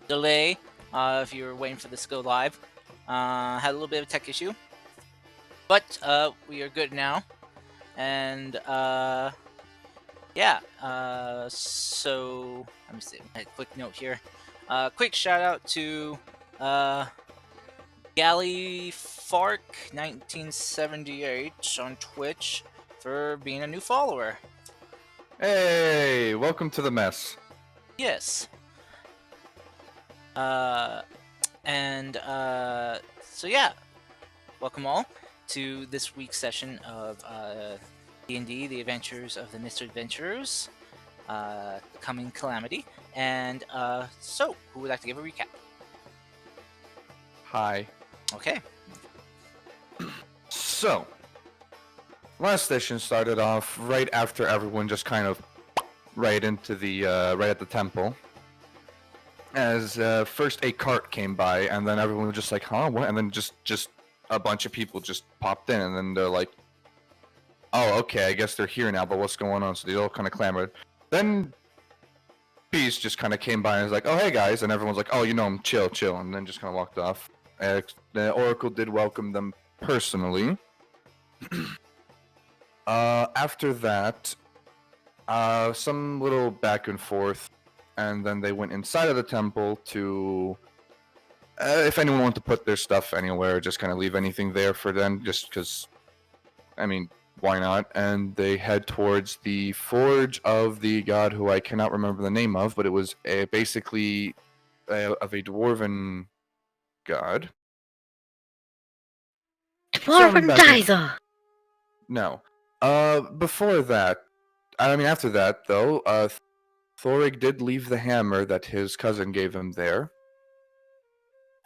delay if you're waiting for this to go live. Had a little bit of a tech issue, but we are good now. And yeah, so let me see. A quick note here. Quick shout out to Galley Fark 1978 on Twitch for being a new follower. Hey, welcome to the mess. Yes. So yeah, welcome all to this week's session of D&D, The Adventures of the Mr. Adventurers, coming Calamity. And so, who would like to give a recap? Hi. Okay. So, last session started off right after everyone just kind of right into the right at the temple. As first a cart came by, and then everyone was just like, "Huh? What?" And then just a bunch of people just popped in, and then they're like, "Oh, okay, I guess they're here now. But what's going on?" So they all kind of clamored. Then Peace just kind of came by and was like, "Oh, hey guys," and everyone's like, "Oh, you know, chill, chill," and then just kind of walked off. The Oracle did welcome them personally. After that, some little back and forth, and then they went inside of the temple to, if anyone wanted to put their stuff anywhere, just kind of leave anything there for them, just because, I mean, why not? And they head towards the forge of the god who I cannot remember the name of, but it was basically of a dwarven god. Dwarven Dizer! No. Before that, after that, though, Thorig did leave the hammer that his cousin gave him there.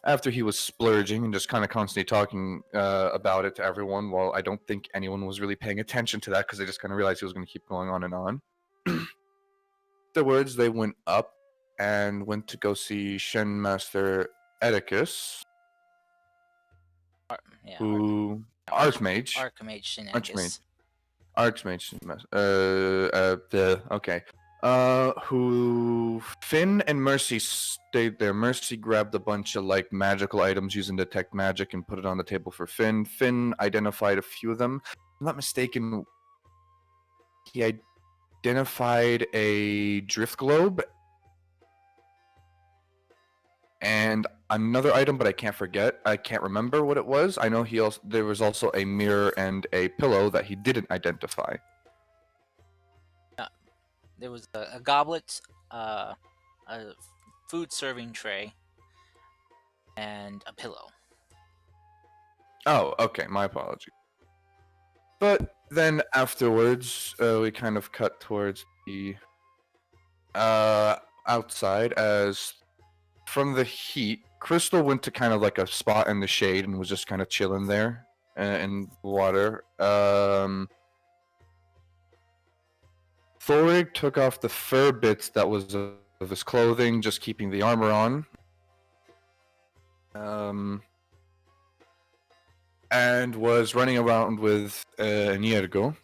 After he was splurging and just kind of constantly talking about it to everyone, while I don't think anyone was really paying attention to that because they just kind of realized he was going to keep going on and on. Afterwards, they went up and went to go see Shen Master Edicus, Archmage. Archmage Shenanigans. Archmage. Okay. Who Finn and Mercy stayed there. Mercy grabbed a bunch of like magical items using detect magic and put it on the table for Finn. Finn identified a few of them. If I'm not mistaken, he identified a drift globe and another item, but I can't remember what it was. I know there was also a mirror and a pillow that he didn't identify. There was a goblet, a food serving tray, and a pillow. Oh, okay. My apology. But then afterwards, we kind of cut towards the outside as from the heat, Crystal went to kind of like a spot in the shade and was just kind of chilling there in the water. Thorig took off the fur bits that was of his clothing, just keeping the armor on. And was running around with Niergo.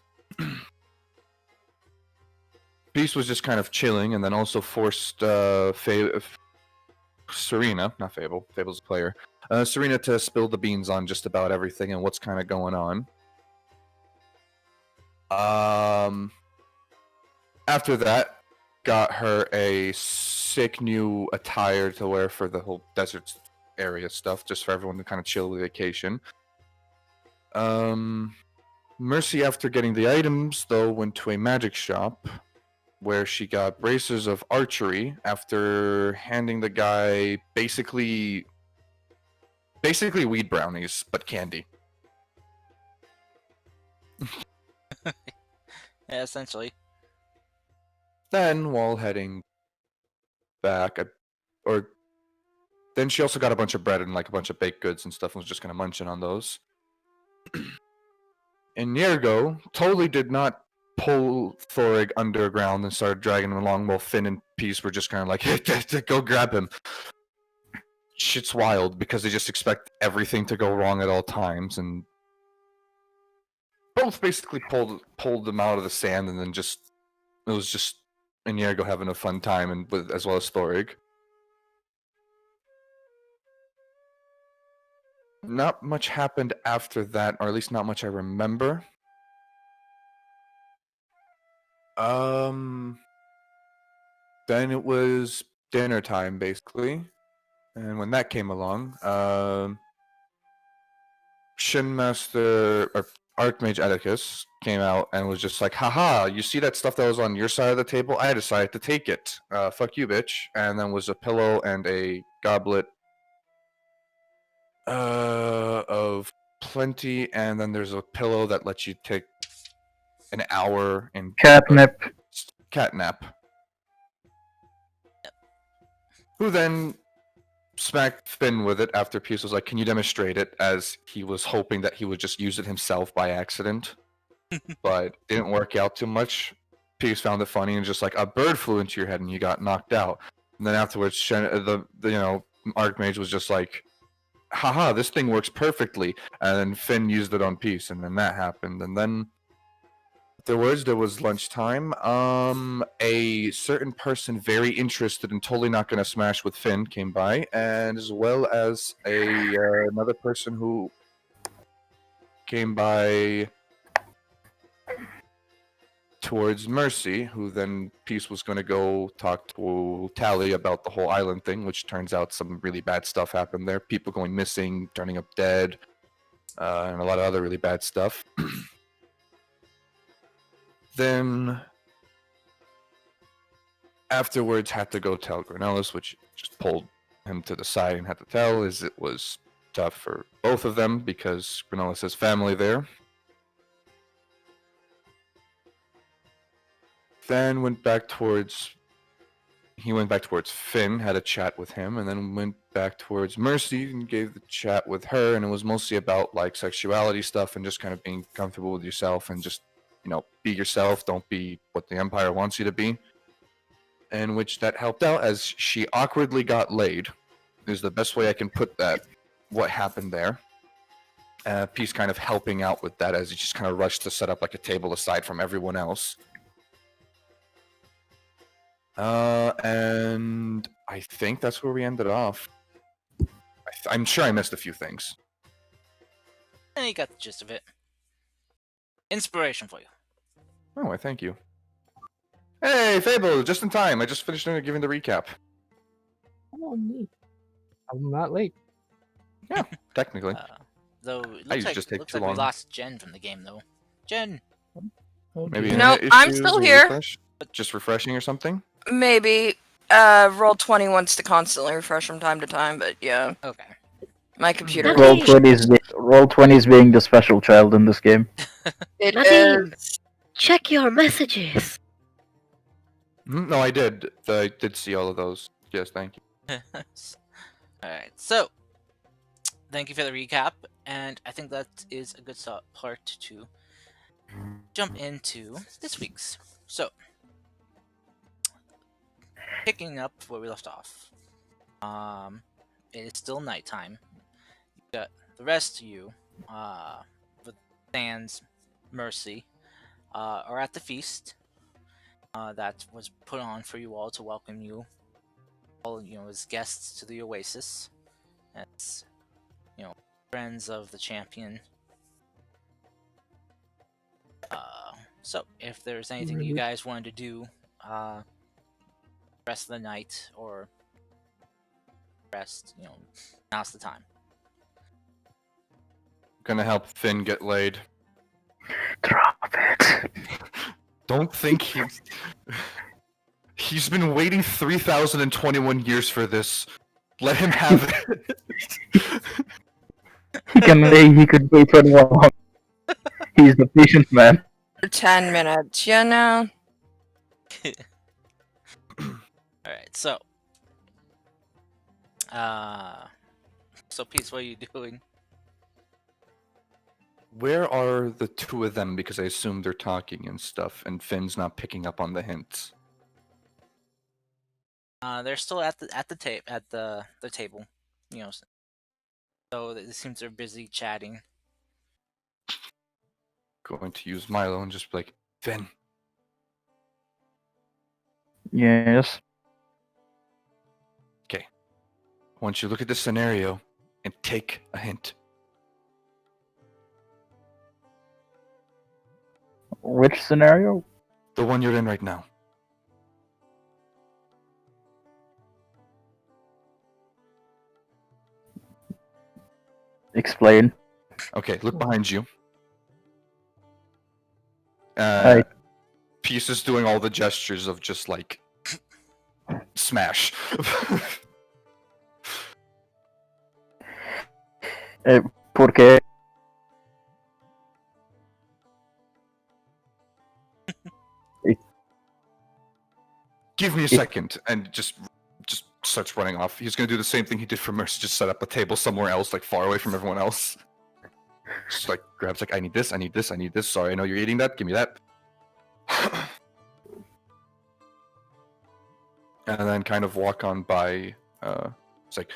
Peace was just kind of chilling, and then also forced Serena, not Fable, Fable's a player, Serena to spill the beans on just about everything and what's kind of going on. After that, got her a sick new attire to wear for the whole desert area stuff, just for everyone to kind of chill the vacation. Mercy, after getting the items, though, went to a magic shop where she got braces of archery after handing the guy basically weed brownies, but candy. Yeah, essentially. Then, while heading back, then she also got a bunch of bread and like a bunch of baked goods and stuff and was just kind of munching on those. And Niergo totally did not pull Thorig underground and started dragging him along while Finn and Peace were just kind of like, go grab him. Shit's wild because they just expect everything to go wrong at all times, and both basically pulled them out of the sand, and then it was just Niergo having a fun time, and as well as Thorig. Not much happened after that, or at least not much I remember. Then it was dinner time, basically. And when that came along, Shin Master or Archmage Atticus came out and was just like, haha, you see that stuff that was on your side of the table? I decided to take it. Fuck you, bitch. And then was a pillow and a goblet of plenty, and then there's a pillow that lets you take an hour in Catnip. catnap. Who then smacked Finn with it after Peace was like, can you demonstrate it? As he was hoping that he would just use it himself by accident. But it didn't work out too much. Peace found it funny and just like, a bird flew into your head and you got knocked out. And then afterwards, the Archmage was just like, haha, this thing works perfectly. And then Finn used it on Peace, and then that happened. And then there was lunchtime. A certain person very interested and totally not going to smash with Finn came by, and as well as another person who came by towards Mercy, who then Peace was going to go talk to Tally about the whole island thing, which turns out some really bad stuff happened there. People going missing, turning up dead, and a lot of other really bad stuff. Then afterwards had to go tell Granellis, which just pulled him to the side and had to tell, is it was tough for both of them because Granellis has family there. Then he went back towards Finn, had a chat with him, and then went back towards Mercy and gave the chat with her, and it was mostly about like sexuality stuff and just kind of being comfortable with yourself and just, be yourself, don't be what the Empire wants you to be. In which that helped out as she awkwardly got laid, is the best way I can put that, what happened there. Peace kind of helping out with that as he just kind of rushed to set up like a table aside from everyone else. And I think that's where we ended off. I'm sure I missed a few things. You got the gist of it. Inspiration for you. Oh, I thank you. Hey, Fable, just in time. I just finished giving the recap. Oh, neat. I'm not late. Yeah, technically. Though it I looks like, just take looks too like we long. lost Jen from the game, though. Jen! Oh, Maybe dear. No, internet I'm issues still or here. refresh? Just refreshing or something? Maybe. Roll20 wants to constantly refresh from time to time, but yeah, Okay. my computer. Okay. Roll20 is being the special child in this game. It Nadine. is. Check your messages. No, I did. I did see all of those. Yes, thank you. Alright, so thank you for the recap, and I think that is a good part to jump into this week's. So, picking up where we left off. It is still nighttime. You got the rest of you, with Sans, Mercy, are at the feast that was put on for you all to welcome you all, as guests to the Oasis. As, friends of the champion. So if there's anything you guys wanted to do, rest of the night or rest, now's the time. Gonna help Finn get laid. Drop it. Don't think he's been waiting 3,021 years for this. Let him have it. He could wait for long. He's the patient man. For 10 minutes, you know? Alright, so Peace, what are you doing? Where are the two of them? Because I assume they're talking and stuff, and Finn's not picking up on the hints. They're still at the table, so it seems they're busy chatting. Going to use Milo and just be like, Finn, Yes. I want you to look at this scenario and take a hint. Which scenario? The one you're in right now. Explain. Okay, look behind you. Right. Peace is doing all the gestures of just like smash. ¿Por qué? Give me a second, and just starts running off. He's gonna do the same thing he did for Mercy, just set up a table somewhere else, like far away from everyone else. Just like grabs like, I need this, I need this, I need this. Sorry, I know you're eating that. Give me that. And then kind of walk on by. It's like,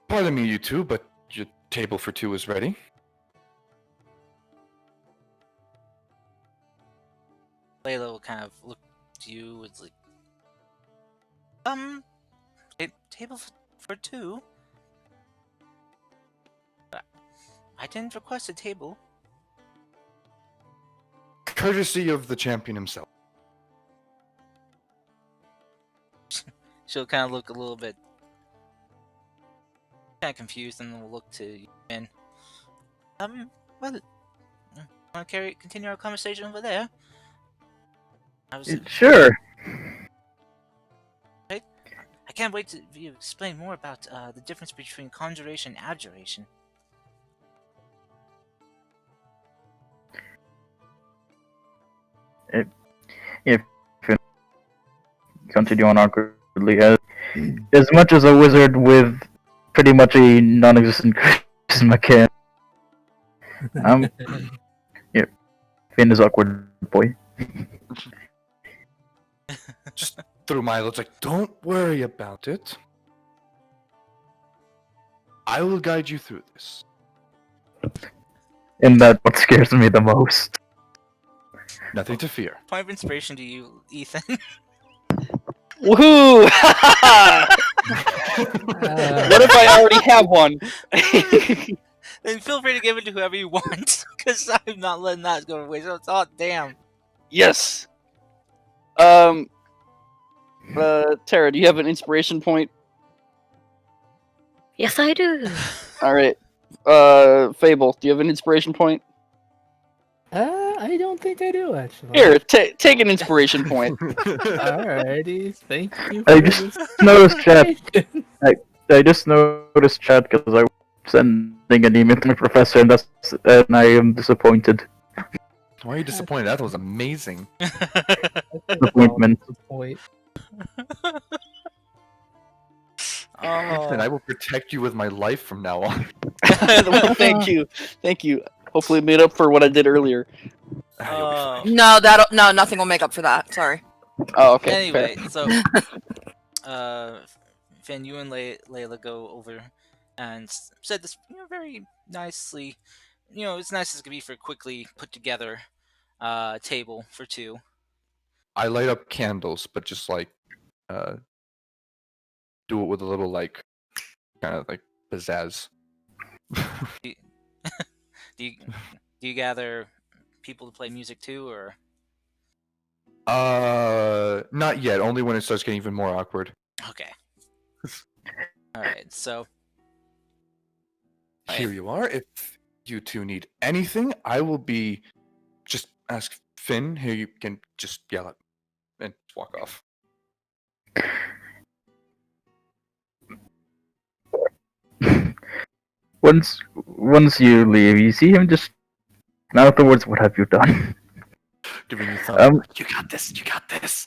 pardon me, you two, but your table for two is ready. Layla will kind of look at you. It's like, table for two. I didn't request a table. Courtesy of the champion himself. She'll kind of look a little bit kind of confused, and then will look to you and well, want to continue our conversation over there? I was. Sure. I can't wait to you explain more about the difference between conjuration and abjuration. If continue on awkwardly, as much as a wizard with pretty much a non-existent charisma can, yeah, Finn is awkward boy. Just through Milo, it's like, don't worry about it. I will guide you through this. And that's what scares me the most. Nothing to fear. Point of inspiration to you, Ethan. Woohoo! What if I already have one? Then feel free to give it to whoever you want, because I'm not letting that go away. So it's oh damn. Yes. Tara, do you have an inspiration point? Yes, I do. All right. Fable, do you have an inspiration point? I don't think I do actually. Here, take an inspiration point. Alrighty, thank you. I for just this noticed chat. information. I just noticed chat because I was sending an email to my professor, and I am disappointed. Why are you disappointed? That was amazing. Disappointment. That's the point. And I will protect you with my life from now on. Well, thank you. Thank you. Hopefully it made up for what I did earlier. You'll be fine. No, nothing will make up for that. Sorry. Oh, okay. Anyway, fair. so Finn, you and Layla go over and said this, very nicely. It's nice as it could be for a quickly put together table for two. I light up candles, but just like do it with a little like kind of like pizzazz. Do you do you gather people to play music too, or? Not yet. Only when it starts getting even more awkward. Okay. All right. So Here you are. If you two need anything, I will be. Just ask Finn. Here you can just yell at and walk off. Once you leave, you see him just mouth the words, "What have you done?" Giving you thumb. You got this. You got this.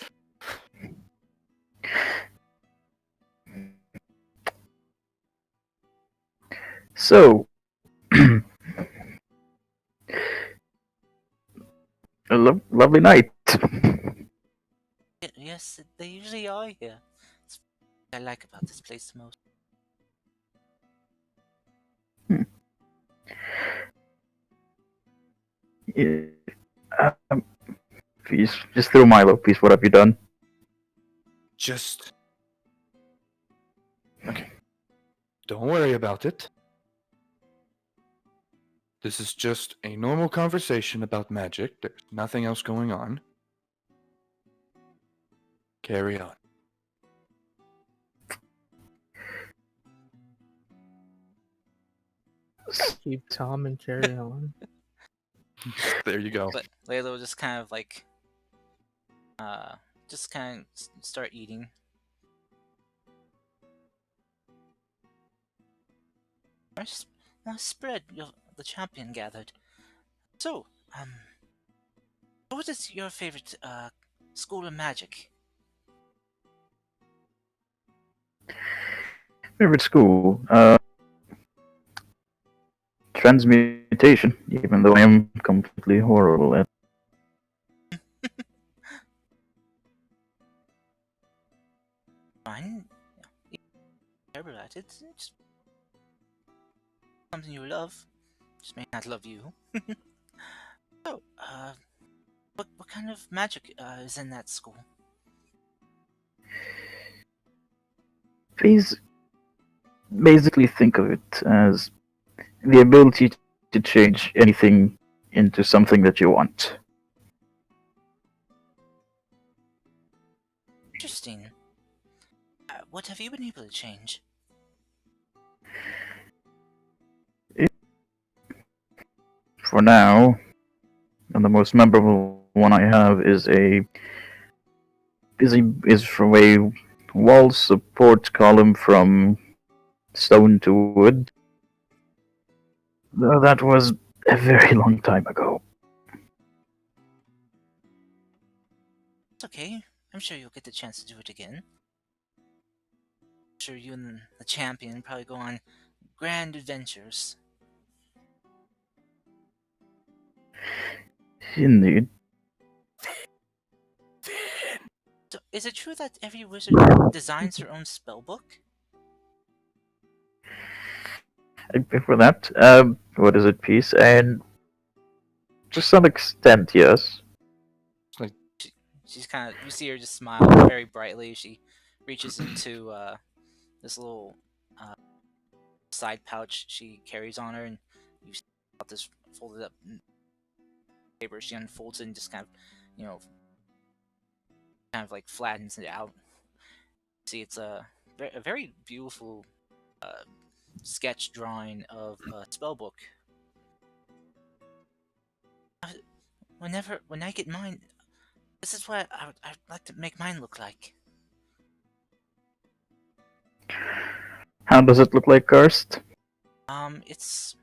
So, a lovely night. yes, they usually are here. It's what I like about this place the most. Yeah. Please, just through Milo, please. What have you done? Just. Okay. Don't worry about it. This is just a normal conversation about magic. There's nothing else going on. Carry on. Keep Tom and carry on. There you go. But Layla will just kind of like, just kind of start eating. Nice spread the champion gathered. So, what is your favorite school of magic? Favorite school? Transmutation, even though I am completely horrible at. Fine. Yeah, terrible at it. It's something you love. Just may not love you. So, what kind of magic is in that school? Please basically think of it as the ability to change anything into something that you want. Interesting. What have you been able to change? For now, and the most memorable one I have is from a wall support column from stone to wood. Though that was a very long time ago. It's okay. I'm sure you'll get the chance to do it again. I'm sure you and the champion probably go on grand adventures. Indeed. So, is it true that every wizard designs their own spellbook? I pay for that. What is it, peace? And to some extent, yes. She's kind of, you see her just smile very brightly. She reaches into this little side pouch she carries on her, and you see about this folded up paper. She unfolds it and just kind of, kind of like flattens it out. See, it's a very beautiful sketch drawing of a spellbook. When I get mine, this is what I'd like to make mine look like. How does it look like, Karst? It's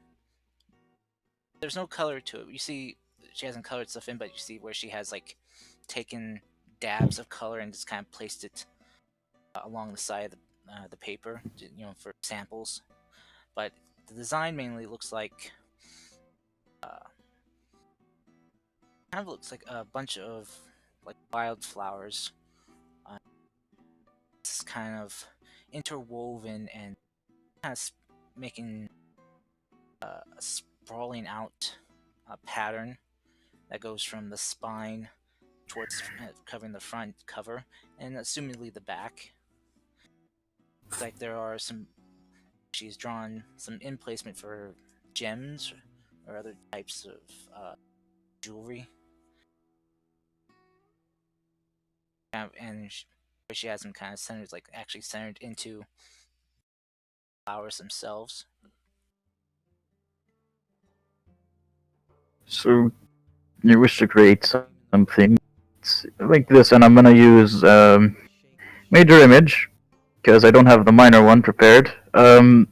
there's no color to it. You see, she hasn't colored stuff in, but you see where she has like taken dabs of color and just kind of placed it along the side of the paper, for samples. But the design mainly looks like kind of looks like a bunch of like wildflowers. It's kind of interwoven and kind of making a sprawling out pattern that goes from the spine towards covering the front cover and assumedly the back. Looks like there are she's drawn some emplacement for gems or other types of jewelry. And she has them kind of centered, like actually centered into flowers themselves. So, you wish to create something like this, and I'm gonna use major image because I don't have the minor one prepared. To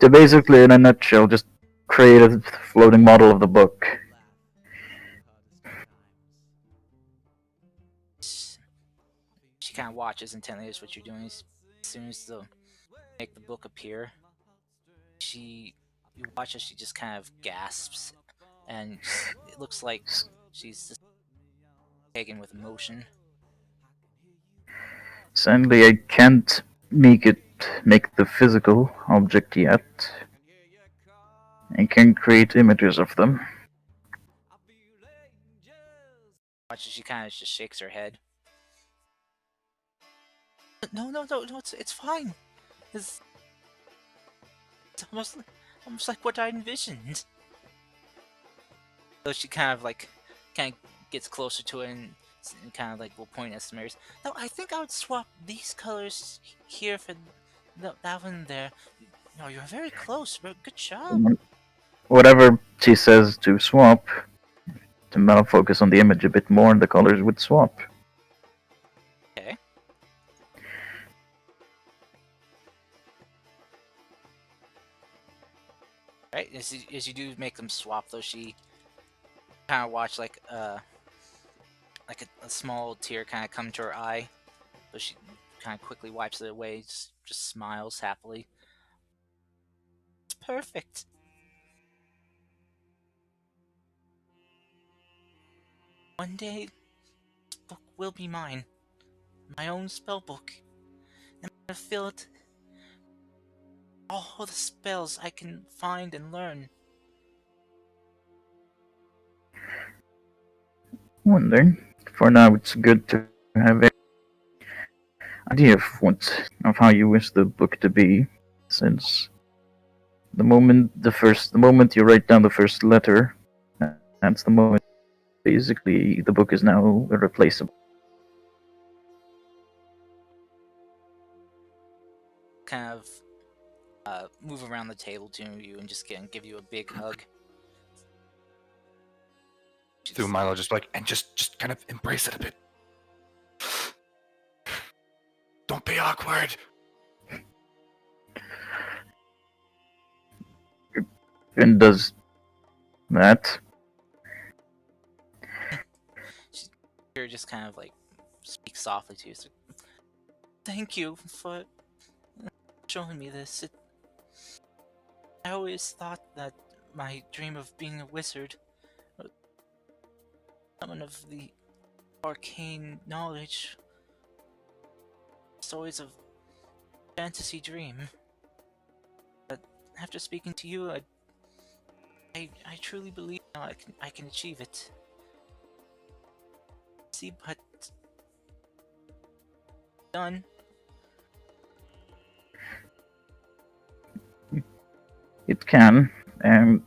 basically, in a nutshell, just create a floating model of the book. She kind of watches intently as what you're doing. As soon as the make the book appear, you watch as she just kind of gasps, and it looks like she's just taken with emotion. Sadly, I can't make the physical object yet. I can create images of them. Watch as she kind of just shakes her head. No, it's fine. It's almost like what I envisioned. So she kind of gets closer to it and kind of like will point at some areas. No, I think I would swap these colors here for that one there. No, you're very close. Good job. Whatever she says to swap, to now focus on the image a bit more, and the colors would swap. Okay. Right, as you do make them swap, though, she kind of watch like a small tear kind of come to her eye, but she kind of quickly wipes it away, just smiles happily. It's perfect. One day, this book will be mine, my own spell book, and I'm gonna fill it all the spells I can find and learn. Wonder. For now, it's good to have an idea of how you wish the book to be, since the moment you write down the first letter, that's the moment basically the book is now irreplaceable. Kind of move around the table to you and just give you a big hug. Through Milo, just like, and just kind of embrace it a bit. Don't be awkward. And does that. You're just kind of like speak softly to you. So, thank you for showing me this. I always thought that my dream of being a wizard, someone of the arcane knowledge, was always a fantasy dream. But after speaking to you, I truly believe now I can achieve it. See, but done. It can, and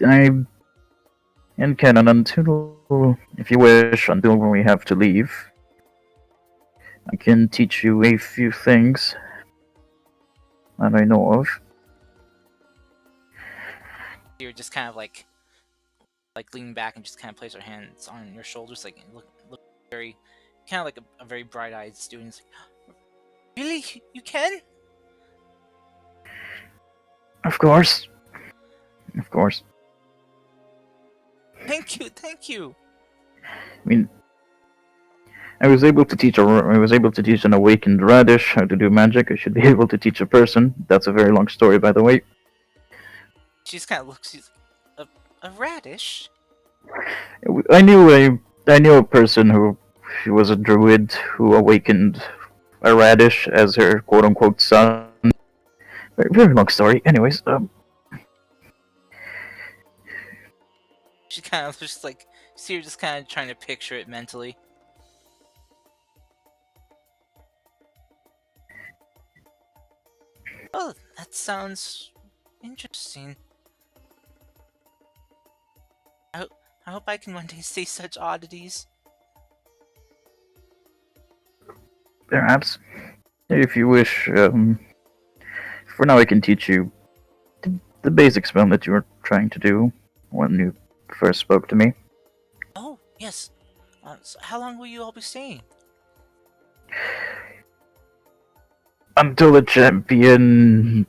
I and can, and until, if you wish, until when we have to leave, I can teach you a few things that I know of. You're just kind of like leaning back and just kind of place her hands on your shoulders, like look very, kind of like a very bright-eyed student. It's like, really, you can? Of course. Of course. Thank you, thank you. I mean, I was able to teach an awakened radish how to do magic. I should be able to teach a person. That's a very long story, by the way. She just kind of looks. She's a radish. I knew a person who she was a druid who awakened a radish as her quote unquote son. Very, very long story. Anyways, She kind of just like, see her just kind of trying to picture it mentally. Oh, that sounds interesting. I hope I can one day see such oddities. perhaps, if you wish, for now I can teach you the basic spell that you were trying to do when you first spoke to me. Oh, yes. So how long will you all be staying? Until the champion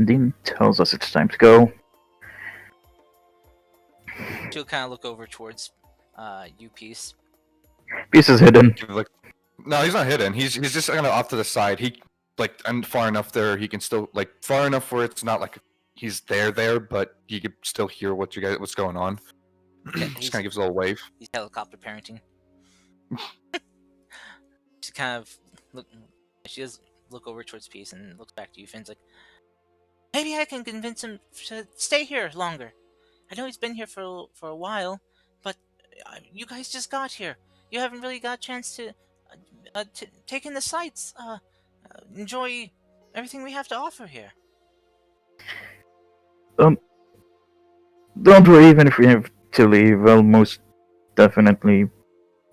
Dean tells us it's time to go. She'll kind of look over towards you, Peace. Peace is hidden. Like, no, he's not hidden. He's just kind of off to the side. He like, I'm far enough there. He can still like far enough where it's not like he's there, but he could still hear what's going on. Yeah, Just kind of gives a little wave. He's helicopter parenting. She kind of she does look over towards Peace and looks back to you. Finn's like, maybe I can convince him to stay here longer. I know he's been here for a while, but you guys just got here. You haven't really got a chance to take in the sights, enjoy everything we have to offer here. don't worry, even if we have to leave, I'll most definitely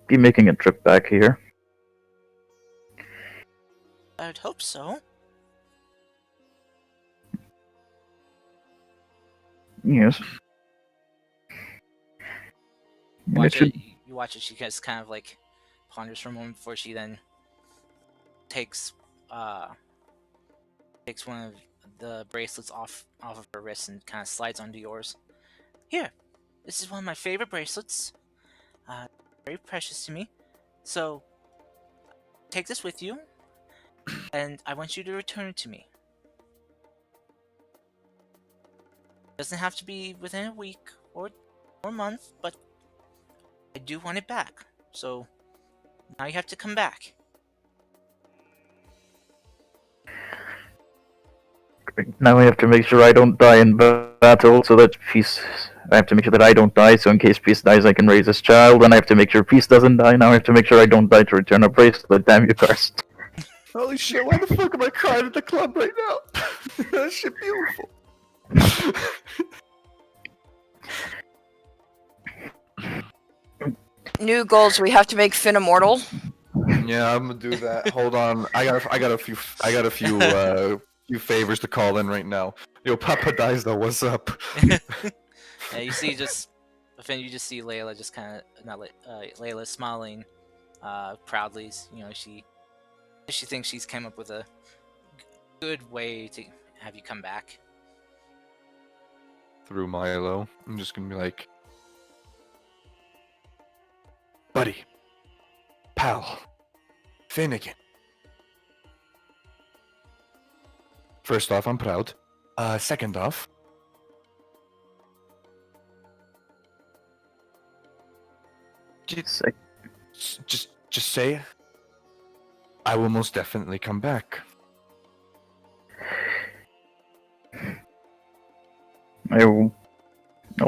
be making a trip back here. I'd hope so. Yes. And it Watch should. it. You watch it. She just kind of like ponders for a moment before she then takes takes one of the bracelets off of her wrist and kind of slides onto yours. Here, this is one of my favorite bracelets. Very precious to me. So take this with you, and I want you to return it to me. Doesn't have to be within a week or month, but I do want it back. So now you have to come back. Now I have to make sure I don't die in battle, so that Peace. I have to make sure that I don't die, so in case Peace dies, I can raise his child. And I have to make sure Peace doesn't die. Now I have to make sure I don't die to return a bracelet. Damn you, Karst. Holy shit, why the fuck am I crying at the club right now? That shit beautiful. New goals. We have to make Finn immortal. Yeah, I'm gonna do that. Hold on. I got a few favors to call in right now. Yo, Papa dies though, what's up? Yeah, you see just Finn, you just see Layla just kind of not Layla smiling proudly. You know, she thinks she's come up with a good way to have you come back. Through Milo. I'm just gonna be like, buddy, pal, Finnegan. First off, I'm proud. Second off, Sec- just say, I will most definitely come back. I'll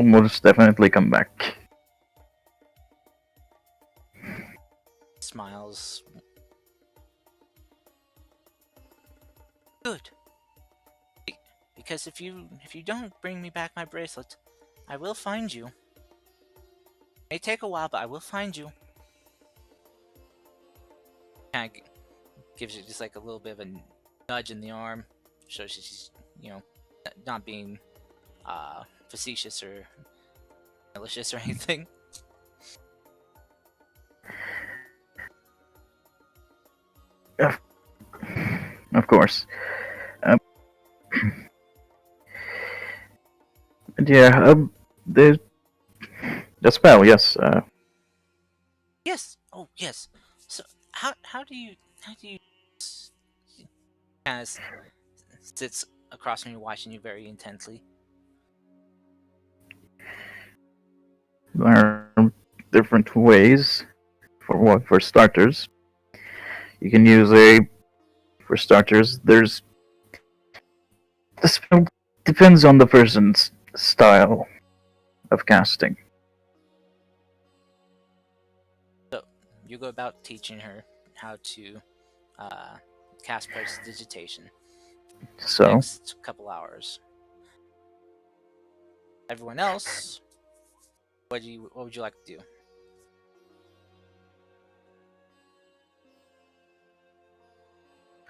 most definitely come back. Smiles. Good. Because if you don't bring me back my bracelet, I will find you. May take a while, but I will find you. Kind of gives you just like a little bit of a nudge in the arm, shows she's not being facetious or malicious or anything. Of course. Yeah, the spell, yes. Yes. Oh, yes. So how do you kind of sits across from you, watching you very intensely? There are different ways. For starters, you can use for starters, there's the spell depends on the person's style of casting. So you go about teaching her how to cast prestidigitation. So Next couple hours. Everyone else, what would you like to do?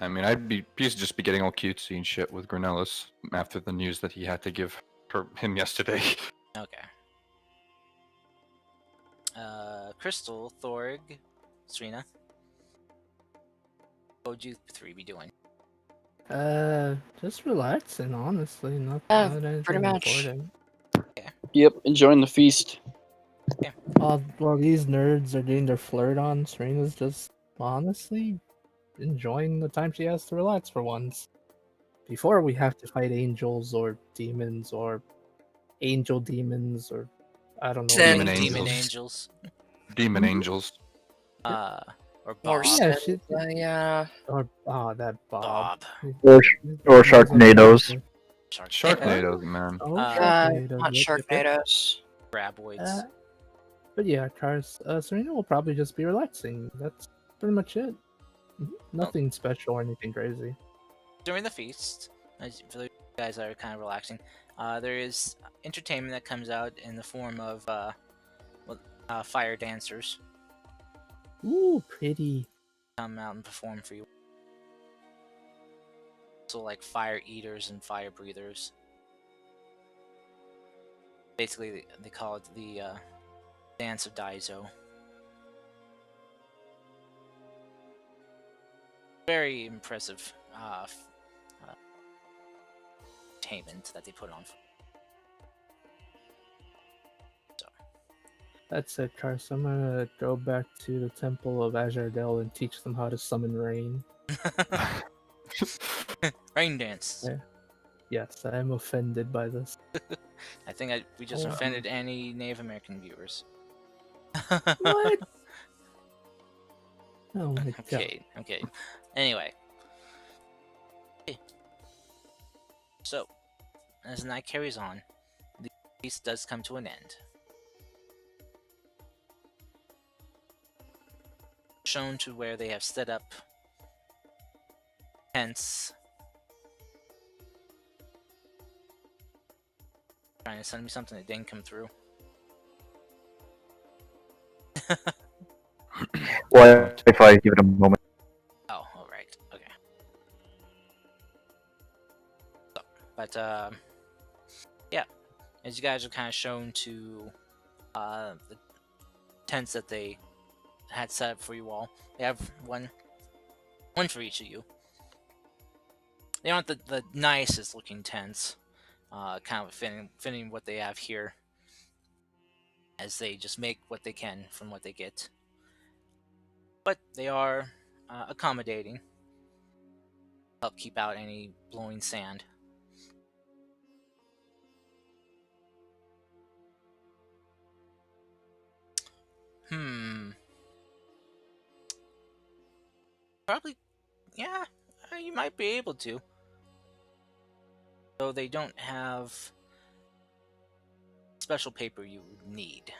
I mean, I'd just be getting all cutesy and shit with Granellis after the news that he had to give him yesterday. Okay. Crystal, Thorg, Serena. What would you three be doing? Just relaxing, honestly. Not anything pretty much. important. Yep, enjoying the feast. While these nerds are getting their flirt on, Serena's just honestly enjoying the time she has to relax for once. Before we have to fight angels or demons or angel demons or I don't know. Sin. Demon Demon angels. angels. Demon Mhm. angels. Or Or Bob. Yeah, Sin. Yeah. Or that Bob. Bob. or He's Sharknadoes. Sharknadoes, man. Oh, Not Yep, yep, yep. Sharknadoes. Graboids. But yeah, Serena will probably just be relaxing. That's pretty much it. Nothing special or anything crazy. During the feast, as for you guys are kind of relaxing. There is entertainment that comes out in the form of fire dancers Ooh, pretty. come out and perform for you. So like fire eaters and fire breathers. Basically, they call it the dance of Daizo. Very impressive entertainment that they put on. That's it, Kars. I'm gonna go back to the Temple of Azardel and teach them how to summon rain. Rain dance. Yeah. Yes, I am offended by this. I think we just Oh. offended any Native American viewers. What? Oh my god. Okay. Anyway. So, as the night carries on, the feast does come to an end. Shown to where they have set up tents. Trying to send me something that didn't come through. Well, if I give it a moment. Oh, alright. Okay. So, but, yeah. As you guys are kind of shown to the tents that they had set up for you all. They have one for each of you. They aren't the nicest looking tents, kind of fitting what they have here, as they just make what they can from what they get. But they are accommodating, help keep out any blowing sand. Probably, yeah, you might be able to. Though they don't have special paper you would need.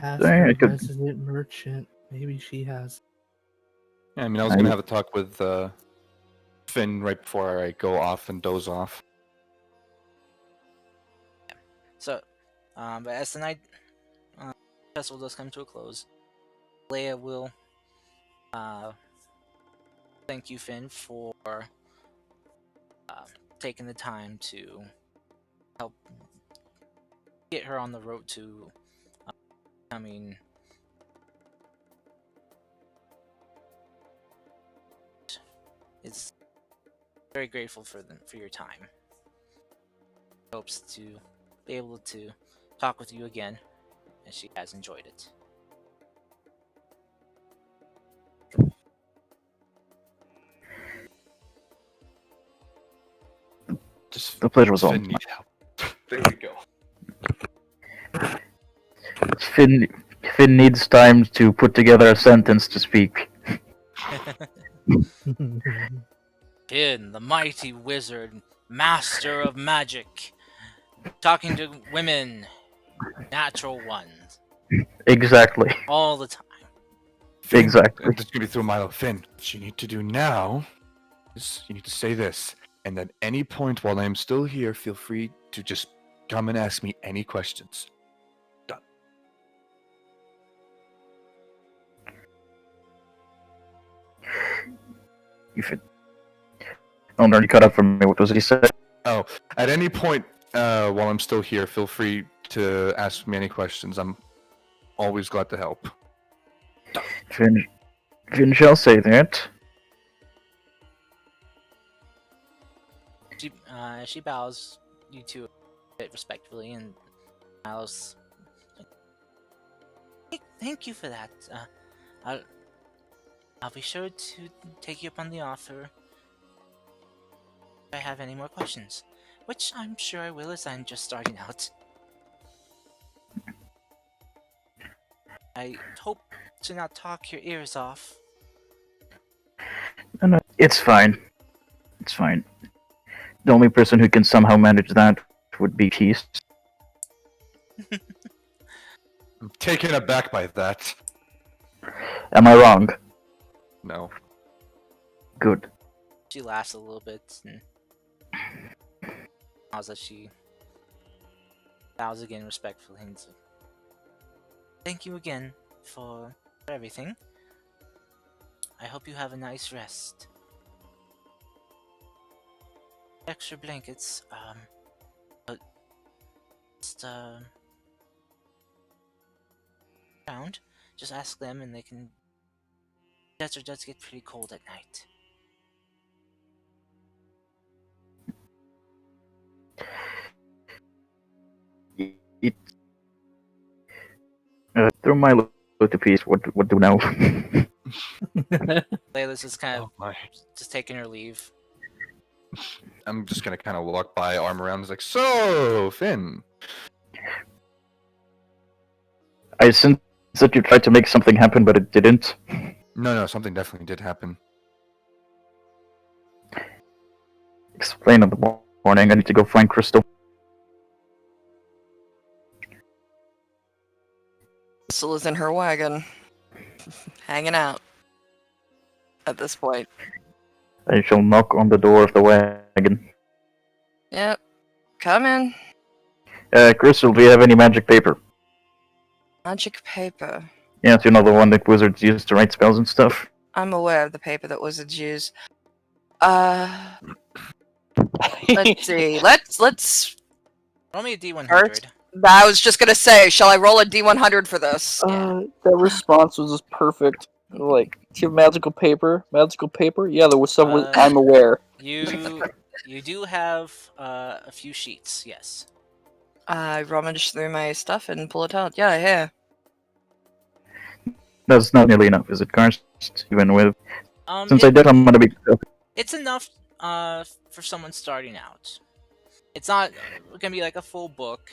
Ask Dang, the I could- resident merchant. Maybe she has. Yeah, I mean, I was gonna have a talk with Finn right before I go off and doze off. So, but as the night festival does come to a close, Leia will thank you, Finn, for taking the time to help get her on the road to becoming is very grateful for your time. Hopes to be able to talk with you again, and she has enjoyed it. Just The pleasure was all Finn mine. need help. There we go. Finn needs time to put together a sentence to speak. Finn, the mighty wizard, master of magic, talking to women, natural ones, Exactly. all the time. Finn, Exactly. I'm just gonna be through Milo. Finn, what you need to do now is you need to say this, and at any point while I'm still here, feel free to just come and ask me any questions. Done. If it... Oh, no, you cut out from me. What was it he said? Oh, at any point while I'm still here, feel free to ask me any questions. I'm always glad to help. Finn shall say that. She bows you two a bit respectfully and bows. Thank you for that. I'll be sure to take you up on the offer if I have any more questions, which I'm sure I will as I'm just starting out. I hope to not talk your ears off. No, it's fine. It's fine. The only person who can somehow manage that would be Peace. I'm taken aback by that. Am I wrong? No. Good. She laughs a little bit and as she bows again respectfully and says, "Thank you again for everything. I hope you have a nice rest. Extra blankets, but just around. Just ask them and they can. Desert does get pretty cold at night." It, through my loyalty piece, what do now? Layla's just kind of Oh my. just taking her leave. I'm just gonna kind of walk by, arm around, it's like, so, Finn. I sense that you tried to make something happen, but it didn't. No, something definitely did happen. Explain in the morning. I need to go find Crystal. Crystal is in her wagon, hanging out. At this point. I shall knock on the door of the wagon. Yep. Come in. Crystal, do you have any magic paper? Magic paper. Yes, you know the one that wizards use to write spells and stuff. I'm aware of the paper that wizards use. Let's see. Let's. Roll me a D100. First? I was just gonna say, shall I roll a D100 for this? That response was just perfect. Like, do you have magical paper? Magical paper? Yeah, there was some. I'm aware. You do have a few sheets, yes. I rummage through my stuff and pull it out. Yeah. That's not nearly enough, is it, Karst? Even with... Since I It, did, I'm gonna be... it's enough for someone starting out. It's not gonna be like a full book,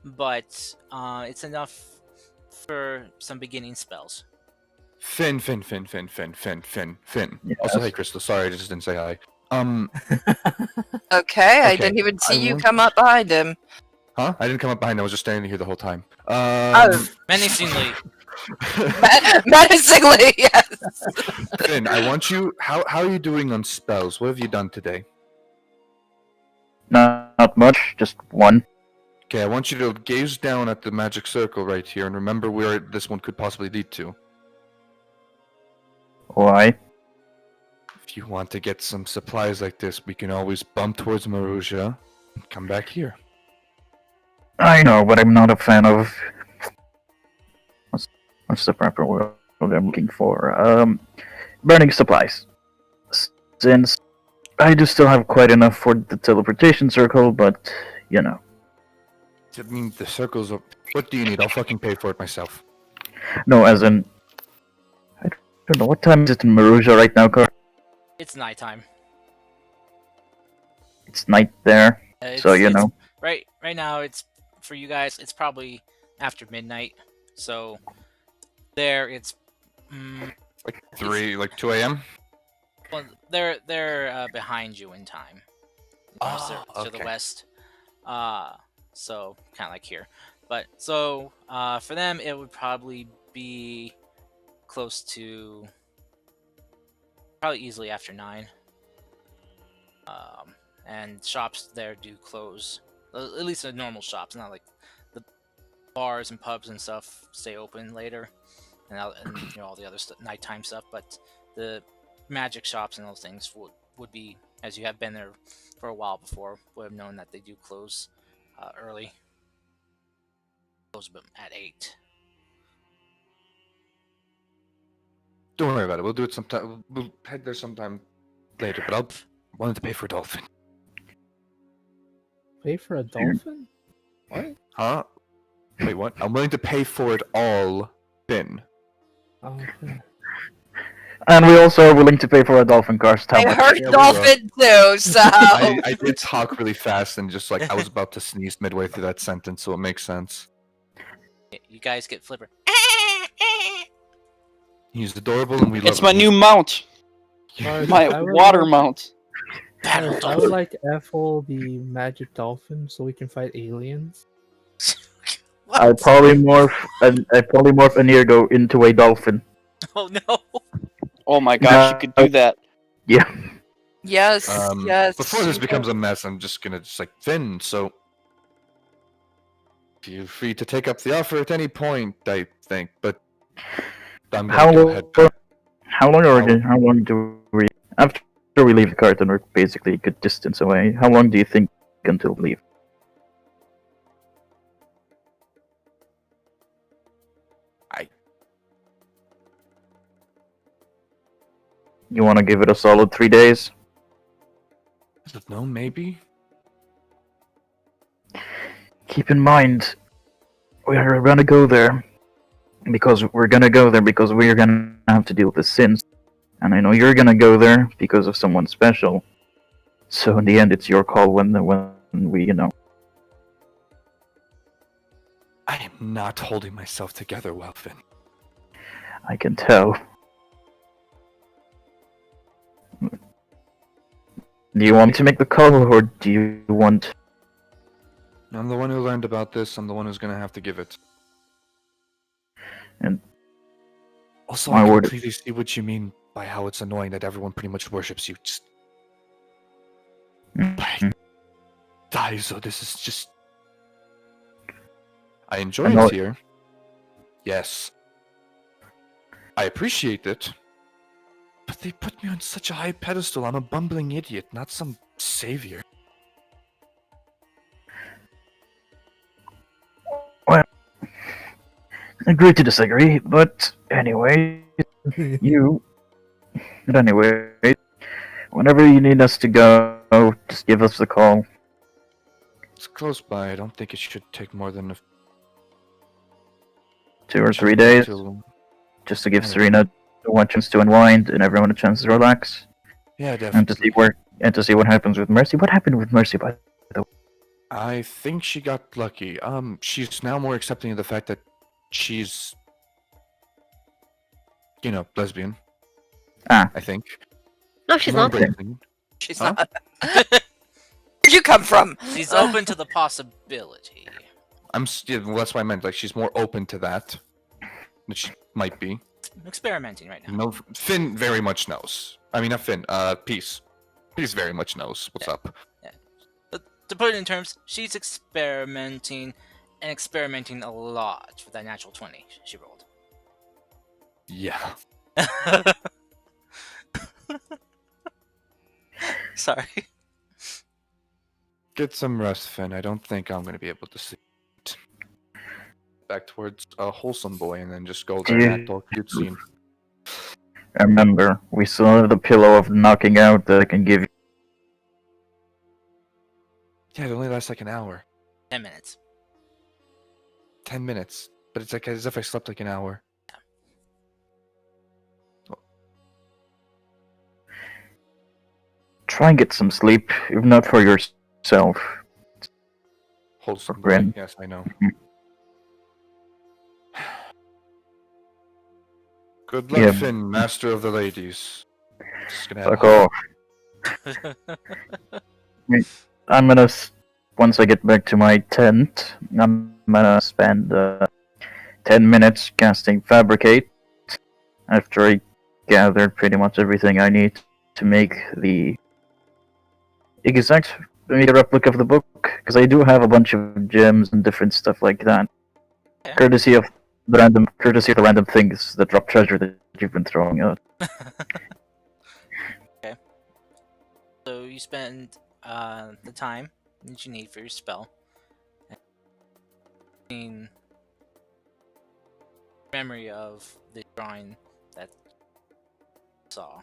but it's enough for some beginning spells. Finn. Yes. Also, hey, Crystal, sorry, I just didn't say hi. Okay, I Okay, didn't even see I you want- come up behind him. Huh? I didn't come up behind, I was just standing here the whole time. Menacingly. Menacingly, yes. Finn, I want you, how are you doing on spells? What have you done today? Not much, just one. Okay, I want you to gaze down at the magic circle right here and remember where this one could possibly lead to. Why? If you want to get some supplies like this, we can always bump towards Marussia and come back here. I know, but I'm not a fan of... What's the proper word I'm looking for? Burning supplies. Since I do still have quite enough for the teleportation circle, but, you know. I mean, the circles of... What do you need? I'll fucking pay for it myself. No, as in... I don't know, what time is it in Marussia right now, Car? It's nighttime. It's night there, so you know. Right now, it's for you guys. It's probably after midnight. So there, it's Like 2 a.m.? well, they're behind you in time. To the okay. west. So kind of like here, but so for them it would probably be close to probably easily after 9. And shops there do close, at least the normal shops, not like the bars and pubs and stuff stay open later, and all the other nighttime stuff. But the magic shops and those things would be, as you have been there for a while before, would have known that they do close early. Close at 8. Don't worry about it. We'll do it sometime. We'll head there sometime later, but I'll wanted to pay for a dolphin. Pay for a dolphin? What? Huh? Wait, what? I'm willing to pay for it all, Finn. Oh, okay. And we also are willing to pay for a dolphin, Karst. How I much? heard Yeah, we dolphin too, so. I did talk really fast and just like I was about to sneeze midway through that sentence, so it makes sense. You guys get Flipper. He's adorable and we love It's him. my new mount. Karst, My I would water like- mount. Karst, I would like Ethel the magic dolphin so we can fight aliens. I probably morph Anirgo into a dolphin. Oh no! Oh my gosh, you could do that. Yeah. Yes, yes. Before this you becomes know. a mess, I'm just gonna Finn. So feel free to take up the offer at any point, I think. But I'm gonna How go ahead. how long do we after we leave the cart and we're basically a good distance away? How long do you think until we leave? I- You want to give it a solid 3 days? I don't know, maybe. Keep in mind, we're gonna go there because we're gonna have to deal with the sins, and I know you're gonna go there because of someone special. So in the end, it's your call when we. I am not holding myself together well, Finn. I can tell. Do you want me to make the call, or do you want? I'm the one who learned about this. I'm the one who's gonna have to give it. And Also, my I word, completely see what you mean by how it's annoying that everyone pretty much worships you. Just Mhm. Daiso, this is just. I enjoy I know- it here. Yes. I appreciate it. But they put me on such a high pedestal. I'm a bumbling idiot, not some savior. agree to disagree, but anyway, you. But anyway, whenever you need us to go, just give us a call. It's close by. I don't think it should take more than 2 or 3 just days, till- just to give Yeah. Serena one chance to unwind and everyone a chance to relax, Yeah, and to definitely. see what happens with Mercy. What happened with Mercy, by the way? I think she got lucky. She's now more accepting of the fact that she's, lesbian. Ah. I think. No, she's More not. embracing. She's Huh? not. Where'd you come from? She's open to the possibility. Well, that's what I meant. Like, she's more open to that. Which might be. I'm experimenting right now. No, Finn very much knows. I mean, not Finn. Peace. Peace very much knows what's up. But to put it in terms, she's experimenting and experimenting a lot with that natural 20 she rolled. Yeah. Sorry. Get some rest, Finn. I don't think I'm gonna be able to sleep. Back towards a wholesome boy, and then just go there and act all cutesy. Remember, we still have the pillow of knocking out that I can give you. Yeah, it only lasts like an hour, 10 minutes. 10 minutes, but it's like as if I slept like an hour. Try and get some sleep, if not for yourself. Wholesome boy. Grin. Yes, I know. Good luck, Yeah. Finn, master of the ladies. Just gonna have Fuck off. I'm gonna, once I get back to my tent, I'm gonna spend 10 minutes casting Fabricate after I gathered pretty much everything I need to make the replica of the book, because I do have a bunch of gems and different stuff like that. Yeah. Courtesy of the random things that drop treasure that you've been throwing out. Okay. So you spend the time that you need for your spell. In memory of the drawing that you saw.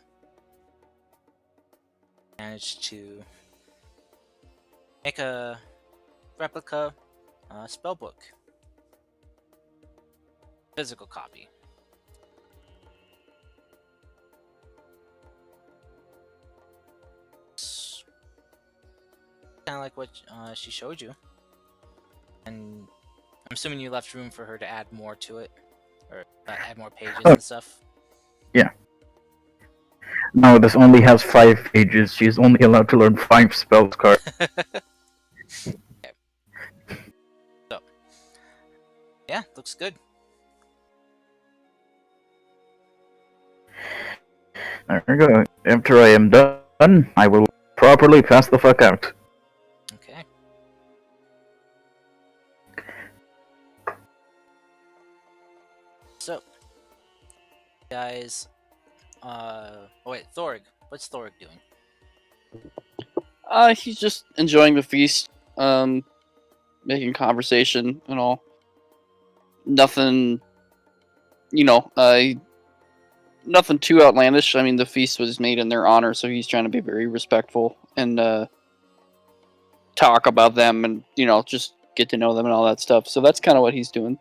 Managed to make a replica spell book. Physical copy. Kind of like what she showed you. And I'm assuming you left room for her to add more to it. Or add more pages and stuff. No, this only has 5 pages. She's only allowed to learn 5 spells cards. Okay. So, yeah, looks good. There we go. After I am done, I will properly pass the fuck out. Okay. So, guys, oh wait, Thorg. What's Thorg doing? He's just enjoying the feast, making conversation and all. Nothing, you know, nothing too outlandish. I mean, the feast was made in their honor, so he's trying to be very respectful and talk about them and just get to know them and all that stuff. So that's kind of what he's doing.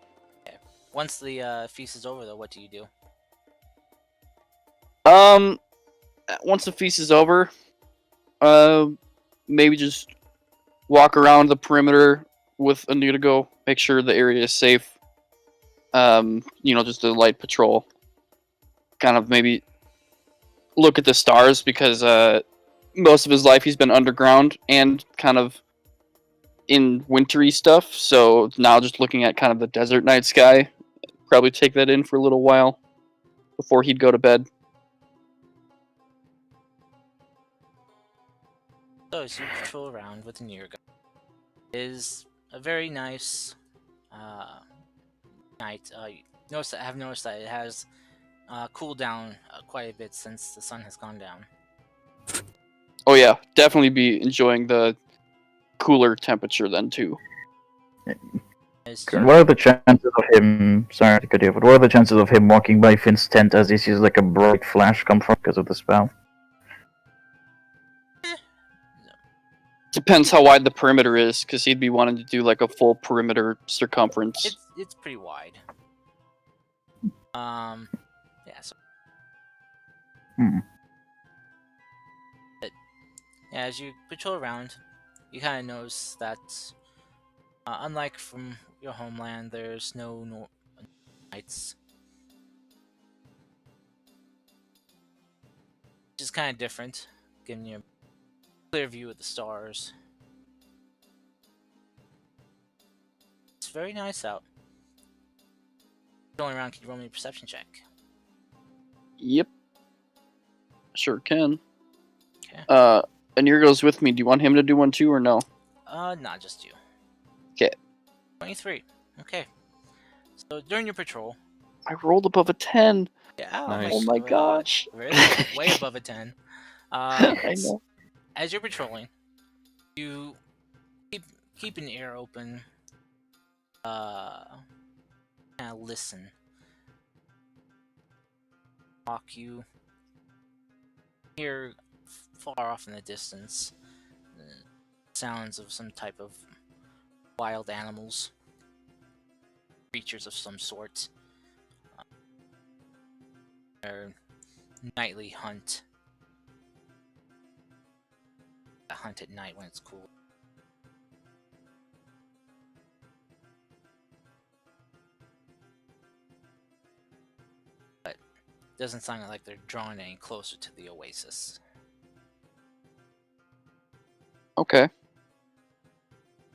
Okay. Once the feast is over, though, what do you do? Once the feast is over, uh, maybe just walk around the perimeter with Anutigo, make sure the area is safe. Just a light patrol. Kind of maybe look at the stars because most of his life he's been underground and kind of in wintry stuff. So now just looking at kind of the desert night sky, probably take that in for a little while before he'd go to bed. So, as you patrol around with Nirga, is a very nice night. Have noticed that it has cooled down quite a bit since the sun has gone down. Oh yeah, definitely be enjoying the cooler temperature then too. As What are the chances of him? Sorry to cut you, but what are the chances of him walking by Finn's tent as he sees like a bright flash come from because of the spell? Depends how wide the perimeter is, because he'd be wanting to do like a full perimeter circumference. It's pretty wide. Yeah. So, but yeah, as you patrol around, you kind of notice that, unlike from your homeland, there's no nights, which is kind of different, giving you a clear view of the stars. It's very nice out. Going around, can you roll me a perception check? Yep. Sure can. Okay. Anir goes with me. Do you want him to do one too or no? Not just you. 'Kay. 23. Okay. So during your patrol, I rolled above a 10. yeah, Nice. Oh my gosh. really, way above a 10. I know. As you're patrolling, you keep an ear open. Kind of listen. You hear far off in the distance sounds of some type of wild animals, creatures of some sort. Their nightly hunt. A hunt at night when it's cool. But doesn't sound like they're drawing any closer to the oasis. Okay.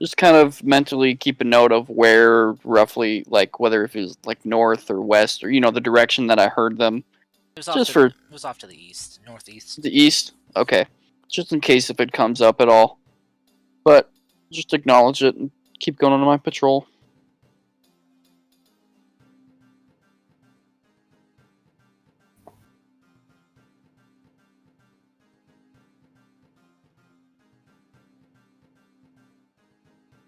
Just kind of mentally keep a note of where roughly, like whether if it's like north or west or the direction that I heard them. It was Just it was off to the east, northeast. the east. Okay. Just in case if it comes up at all. But just acknowledge it and keep going on my patrol.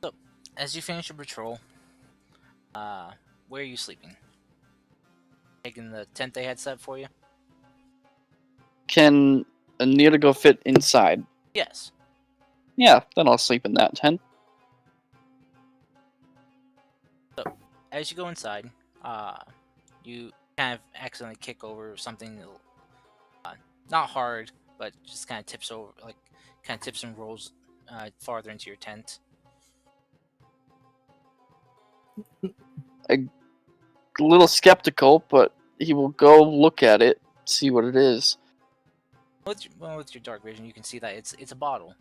So, as you finish your patrol, where are you sleeping? Taking the tent they had set for you? Can Anita go fit inside? Yes. Yeah, then I'll sleep in that tent. So, as you go inside, you kind of accidentally kick over something, not hard, but just kind of tips over, like kind of tips and rolls farther into your tent. A little skeptical, but he will go look at it, see what it is. With your dark vision, you can see that it's a bottle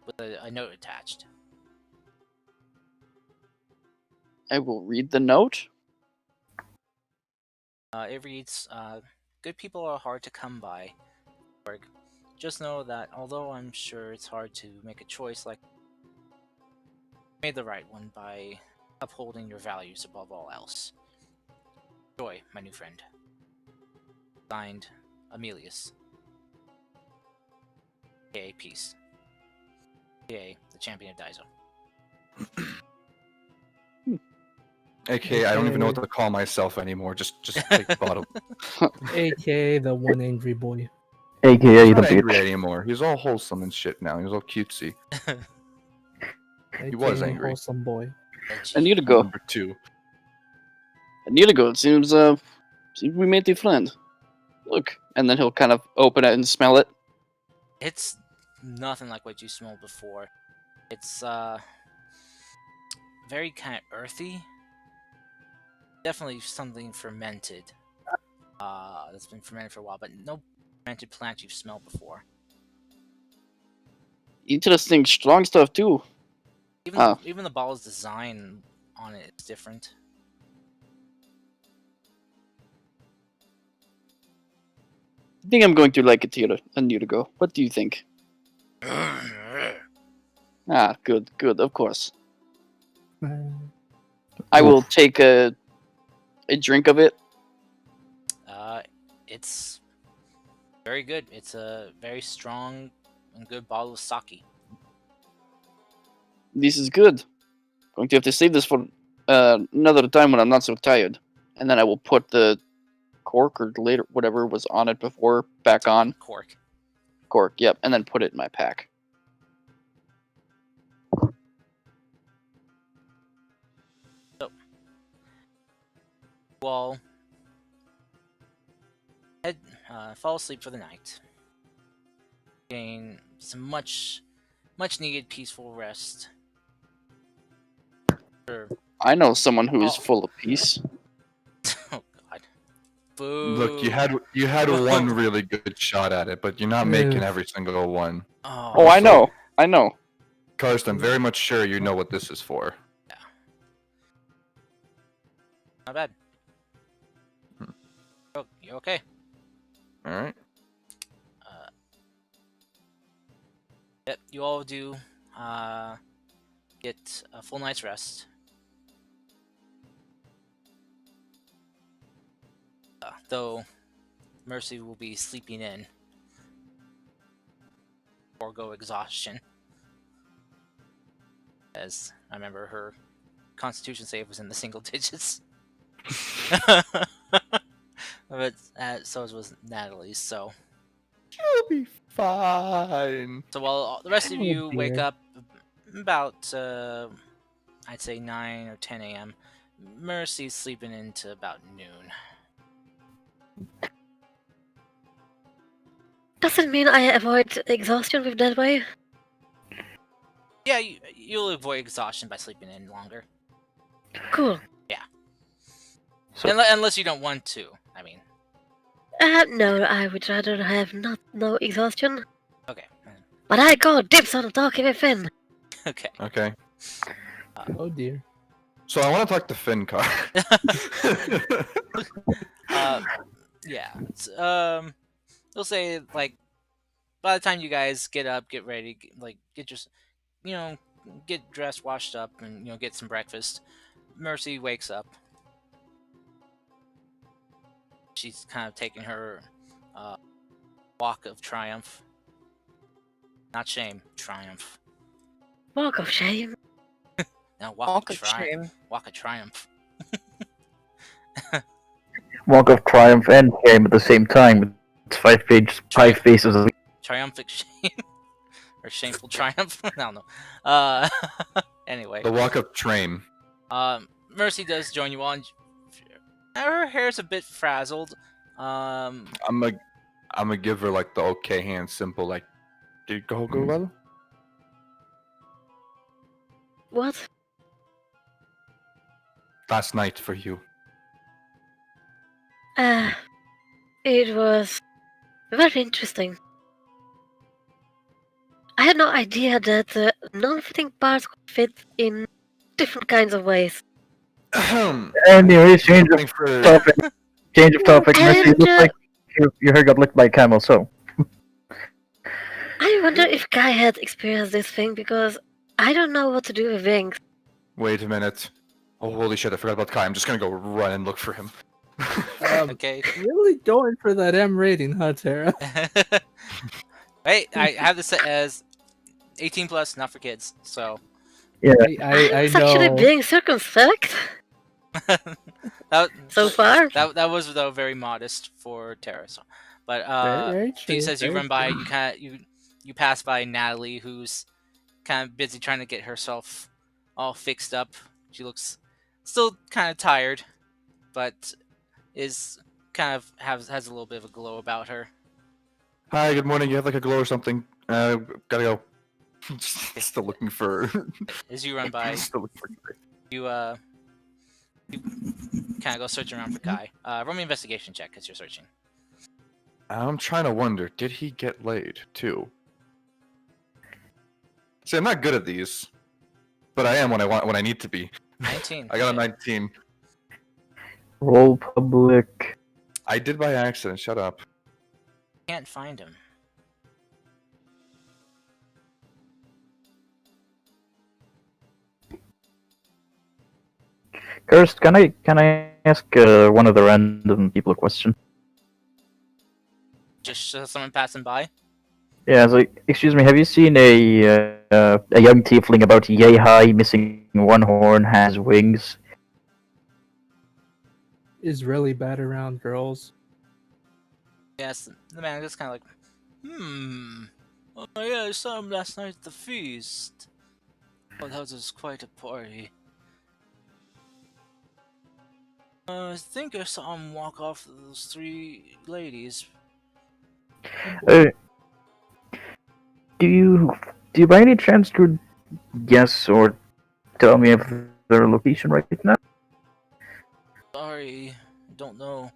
with a note attached. I will read the note. It reads, "Good people are hard to come by. Just know that although I'm sure it's hard to make a choice like you made the right one by upholding your values above all else. Joy, my new friend. Signed, Amelius. aka Peace. aka the champion of Daizo. AKA, I don't even know what to call myself anymore. Just take the bottom. AKA the one angry boy. AKA He's the not angry bitch. anymore. He's all wholesome and shit now. He's all cutesy. AKA was angry. wholesome boy. I need to go. Number 2. I need to go. It seems we made a friend. Look, and then he'll kind of open it and smell it. It's nothing like what you smelled before. It's very kind of earthy. Definitely something fermented. That's been fermented for a while, but no fermented plant you've smelled before. Interesting, strong stuff too. Even the bottle's design on it is different. I think I'm going to like it here a year ago. What do you think? Ah, good, of course. I will take a drink of it. It's very good. It's a very strong and good bottle of sake. This is good. Going to have to save this for another time when I'm not so tired. And then I will put the cork or later whatever was on it before back on. Cork, yep, and then put it in my pack. So, well, fall asleep for the night. Gain some much needed peaceful rest. I know someone who is full of peace. Oh God! Boo! Look, you had one really good shot at it, but you're not making every single one. Oh, I know. Karst, I'm very much sure you know what this is for. Yeah. Not bad. Oh, you okay? All right. Yep, you all do get a full night's rest. Though Mercy will be sleeping in. Forgo exhaustion. As I remember her constitution save was in the single digits. But so was Natalie's, so. You'll be fine. So while the rest of you wake dear. up about, I'd say 9 or 10 a.m., Mercy's sleeping into about noon. Does it mean I avoid exhaustion with that way? Yeah, you'll avoid exhaustion by sleeping in longer. Cool. So- Unless you don't want to, I mean. No, I would rather have no exhaustion. Okay. But I got dibs on talking with Finn. Okay. Okay. Oh dear. So I want to talk to Finn, Car. Yeah. They'll say, like, by the time you guys get up, get ready, get your, get dressed, washed up, and, get some breakfast, Mercy wakes up. She's kind of taking her walk of triumph. Not shame, triumph. Walk of shame. No, Walk of shame. Walk of triumph. Walk of triumph and shame at the same time. It's 5 faces. Triumphant shame. Or shameful triumph. I don't know. Anyway. The walk of train. Mercy does join you on. Her hair's a bit frazzled. I'm gonna give her like the okay hand simple, like, did it go well? What? Last night for you. It was very interesting. I had no idea that non-fitting parts could fit in different kinds of ways. Anyway, change of For... topic. Mercy, it looks And, like your hair got licked by a camel, so. I wonder if Kai had experienced this thing because I don't know what to do with wings. Wait a minute. Oh, holy shit, I forgot about Kai. I'm just gonna go run and look for him. Okay. Really going for that M rating, huh, Tara? Wait, I have this set as 18 plus, not for kids. So I I was actually know. being circumspect that so far. that was though very modest for Tara. So, but Very she true. says you very run by, true. you pass by Natalie, who's kind of busy trying to get herself all fixed up. She looks still kind of tired, but is kind of has a little bit of a glow about her. Hi, good morning. You have like a glow or something. Gotta go. Still looking for. As you run by, Still looking for. you kind of go searching around for Kai. Roll me an investigation check as you're searching. I'm trying to wonder, did he get laid too? See, I'm not good at these, but I am when I need to be. 19. I got a okay. 19. Roll public. I did by accident. Shut up. Can't find him. Cursed, can I ask one of the random people a question? Just someone passing by. Yeah, it's like, excuse me, have you seen a young tiefling about yay high, missing one horn, has wings? Is really bad around girls. Yes, the man is kind of like, oh yeah, I saw him last night at the feast. Oh, that was quite a party. I think I saw him walk off with those 3 ladies. Uh, do you by any chance could guess or tell me of their location right now? Sorry, don't know.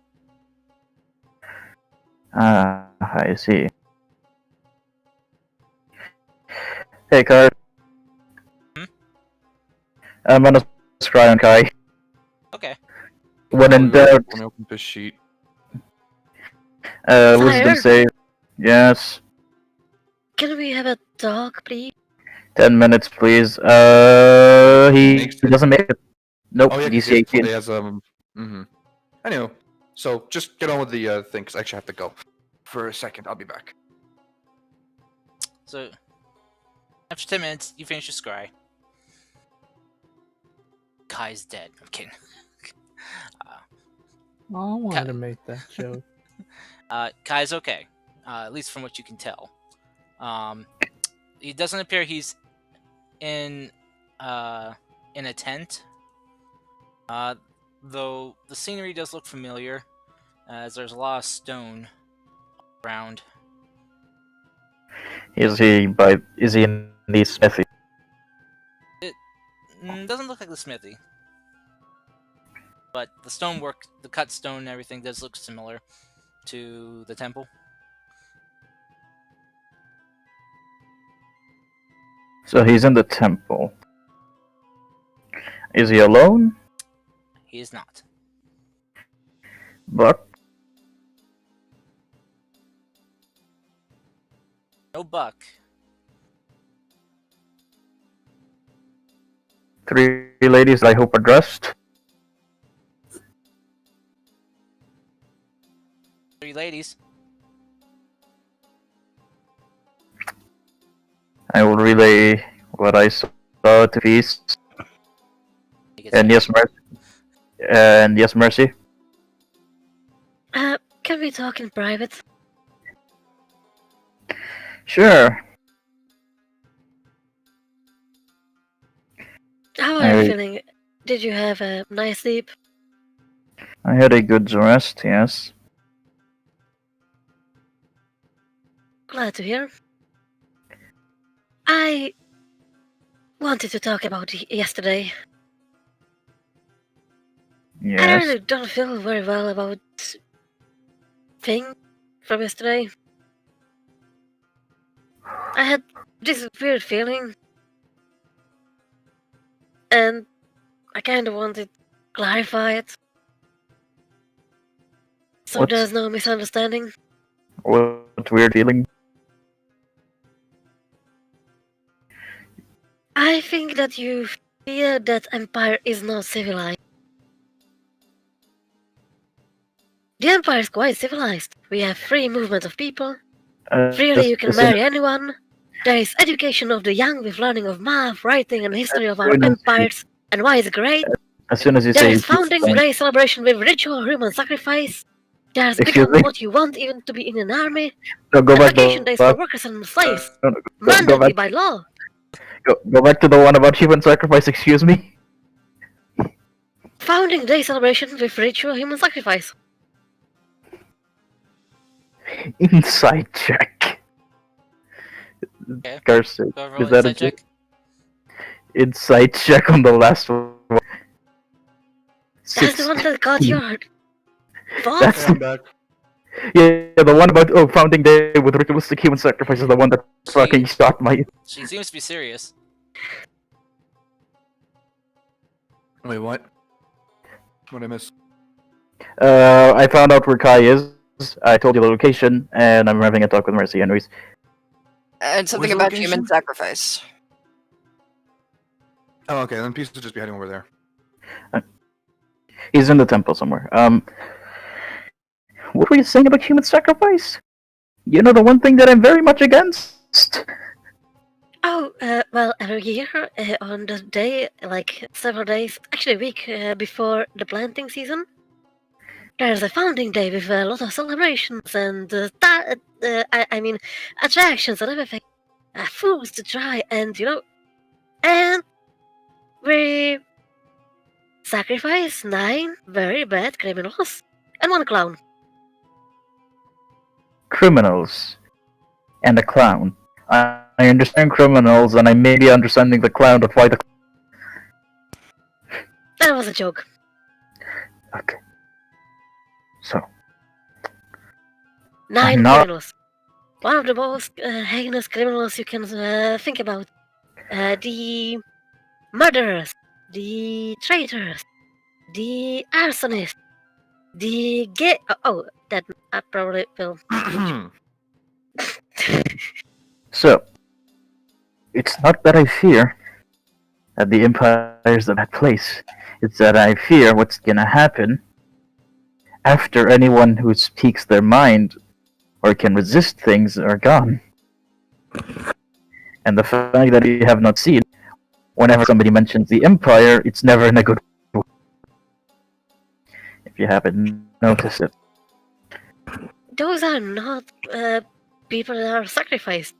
Ah, I see. Hey, Kai. Hmm? I'm gonna scry on Kai. Okay. When in doubt, Let me open this sheet. wisdom Fire? save. Yes. Can we have a talk, please? 10 minutes, please. He Makes it. doesn't make it. Nope, Oh yeah, DC 18. he has Anyway, so just get on with the thing, 'cause I actually have to go for a second. I'll be back. So, after 10 minutes, you finish your scry. Kai's dead. I'm kidding. Oh, I wanted to make that joke. Kai's okay, at least from what you can tell. He doesn't appear he's in a tent. Though the scenery does look familiar, as there's a lot of stone around. Is he in the smithy? It doesn't look like the smithy, but the stonework, the cut stone, and everything does look similar to the temple. So he's in the temple. Is he alone? He is not. Buck? No Buck. 3 ladies I hope are dressed? 3 ladies. I will relay what I saw at the feast. And yes, Mercy. Can we talk in private? Sure. How are you I- feeling? Did you have a nice sleep? I had a good rest, yes. Glad to hear. I wanted to talk about yesterday. I Yes. really don't feel very well about thing from yesterday. I had this weird feeling, and I kind of wanted to clarify it, so What's- there's no misunderstanding. What weird feeling? I think that you fear that Empire is not civilized. The Empire is quite civilized. We have free movement of people. Freely you can As soon marry anyone. There is education of the young with learning of math, writing, and history of our soon as you, empires, and why it's great. as soon as you There say is founding peace, day celebration with ritual human sacrifice. There's excuse become me. what you want even to be in an army. No, go And back vacation the days for workers and slaves. go Mandatory back. by law. Go back to the one about human sacrifice. Excuse me. Founding day celebration with ritual human sacrifice. Insight check. Okay. Garcia, Go roll is that insight check. insight check on the last one? That's the one that got your thoughts. That's I'm back. yeah, the one about founding day with ritualistic human sacrifice is the one that fucking shot my. She seems to be serious. Wait, what? What I miss? I found out where Kai is. I told you the location, and I'm having a talk with Mercy. Anyways, And something the about location? human sacrifice. Oh, okay. Then Peace will just be heading over there. he's in the temple somewhere. What were you saying about human sacrifice? You know, the one thing that I'm very much against. Oh, well, every year on the day, like several days, actually a week before the planting season, there's a founding day with a lot of celebrations and I mean attractions and everything, foods to try, and and we sacrifice 9 very bad criminals and 1 clown. Criminals and a clown. I understand criminals, and I may be understanding the clown, but why the? That was a joke. Okay. So 9 not- criminals. One of the most heinous criminals you can think about. The murderers, the traitors, the arsonists, the gay. Oh, that I probably will. So it's not that I fear that the empire's a bad place. It's that I fear what's gonna happen after anyone who speaks their mind or can resist things are gone. And the fact that we have not seen, whenever somebody mentions the empire, it's never in a good way. If you haven't noticed it. Those are not people that are sacrificed.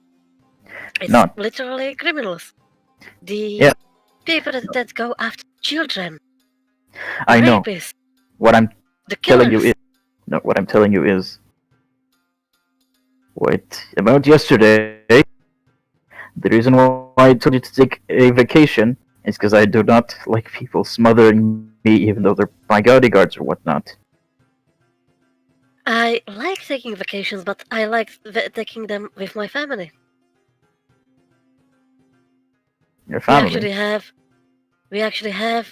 It's Not. literally criminals. The Yeah. people that go after children. I know. Rapists, What I'm the killers. telling you is what I'm telling you is what about yesterday. The reason why I told you to take a vacation is because I do not like people smothering me, even though they're my bodyguards or whatnot. I like taking vacations, but I like taking them with my family. Your family. We actually have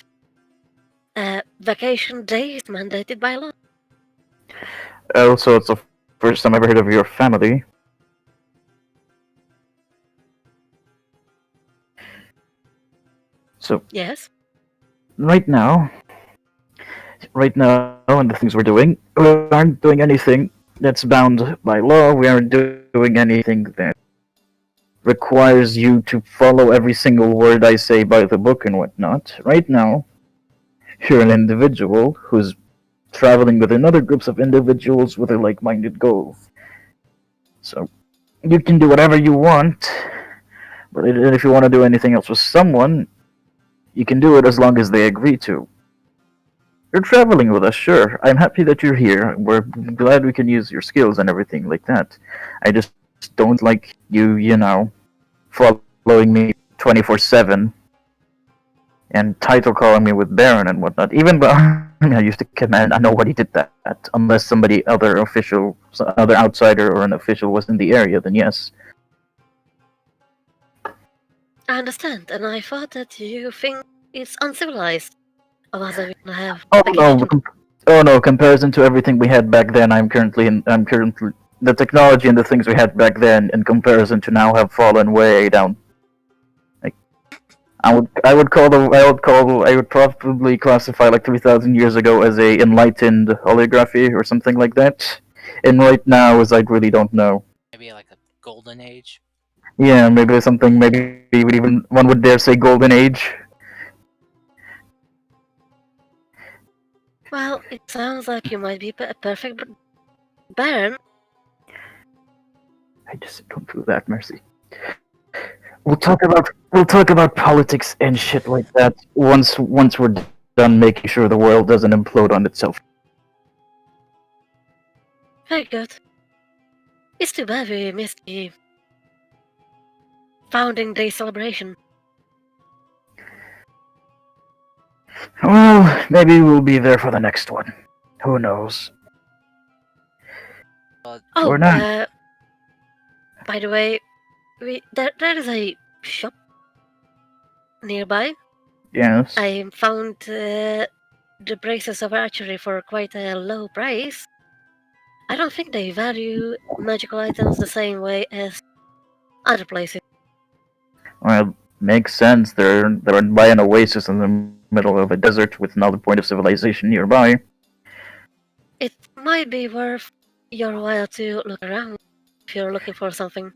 vacation days mandated by law. Also, it's the first time I've ever heard of your family. So Yes. right now, and the things we're doing, we aren't doing anything that's bound by law. We aren't doing anything that requires you to follow every single word I say by the book and whatnot. Right now, you're an individual who's traveling with another groups of individuals with a like-minded goal. So you can do whatever you want, but if you want to do anything else with someone, you can do it as long as they agree to. You're traveling with us, sure. I'm happy that you're here. We're glad we can use your skills and everything like that. I just don't like you know, following me 24/7 and title calling me with Baron and whatnot. Even though I used to command, nobody did that unless somebody other outsider or an official was in the area. Then yes. I understand, and I thought that you think it's uncivilized of us having to have Oh vacation. no! Comparison to everything we had back then, I'm currently the technology and the things we had back then in comparison to now have fallen way down. I would probably classify like 3,000 years ago as a enlightened holography or something like that. And right now is I really don't know. Maybe like a golden age. Yeah, maybe something. Maybe even one would dare say golden age. Well, it sounds like you might be a perfect Baron. I just don't do that, Mercy. We'll talk about politics and shit like that once we're done making sure the world doesn't implode on itself. Very good. It's too bad we missed the founding day celebration. Well, maybe we'll be there for the next one. Who knows? But Oh, Or not. by the way, there is a shop nearby. Yes. I found the braces of archery for quite a low price. I don't think they value magical items the same way as other places. Well, makes sense. They're by an oasis in the middle of a desert with another point of civilization nearby. It might be worth your while to look around if you're looking for something.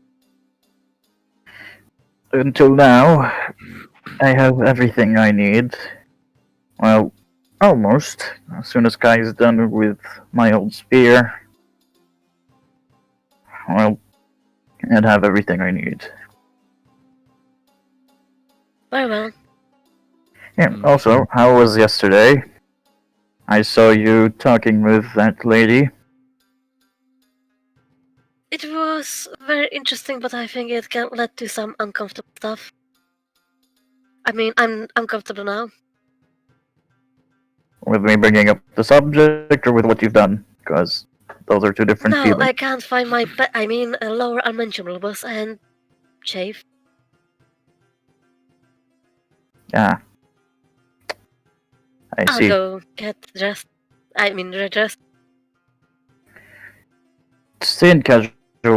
Until now, I have everything I need. Well, almost. As soon as Kai is done with my old spear, well, I'd have everything I need. Very well. Yeah, also, how was yesterday? I saw you talking with that lady. It was very interesting, but I think it can lead to some uncomfortable stuff. I mean, I'm uncomfortable now. With me bringing up the subject or with what you've done? Because those are two different No, feelings. I can't find my lower unmentionables and shave. Yeah. I I'll see. go get dressed. Redressed. Stay in casual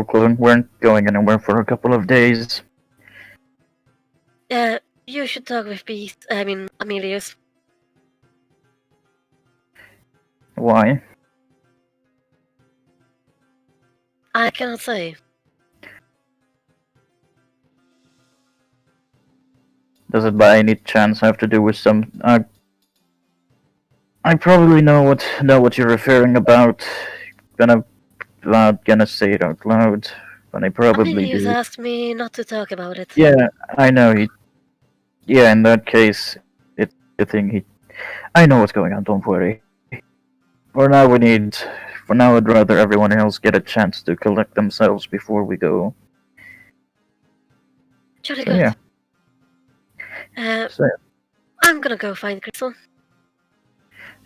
clothing. Weren't going anywhere for a couple of days. You should talk with Amelius. Why? I cannot say. Does it by any chance have to do with some? I probably know what you're referring about. Gonna Not gonna say it out loud, but I probably Amelius do. asked me not to talk about it. Yeah, I know he. Yeah, in that case, it's the thing. I know what's going on. Don't worry. For now, we need. For now, I'd rather everyone else get a chance to collect themselves before we go. Jolly So good. yeah. So I'm gonna go find Crystal.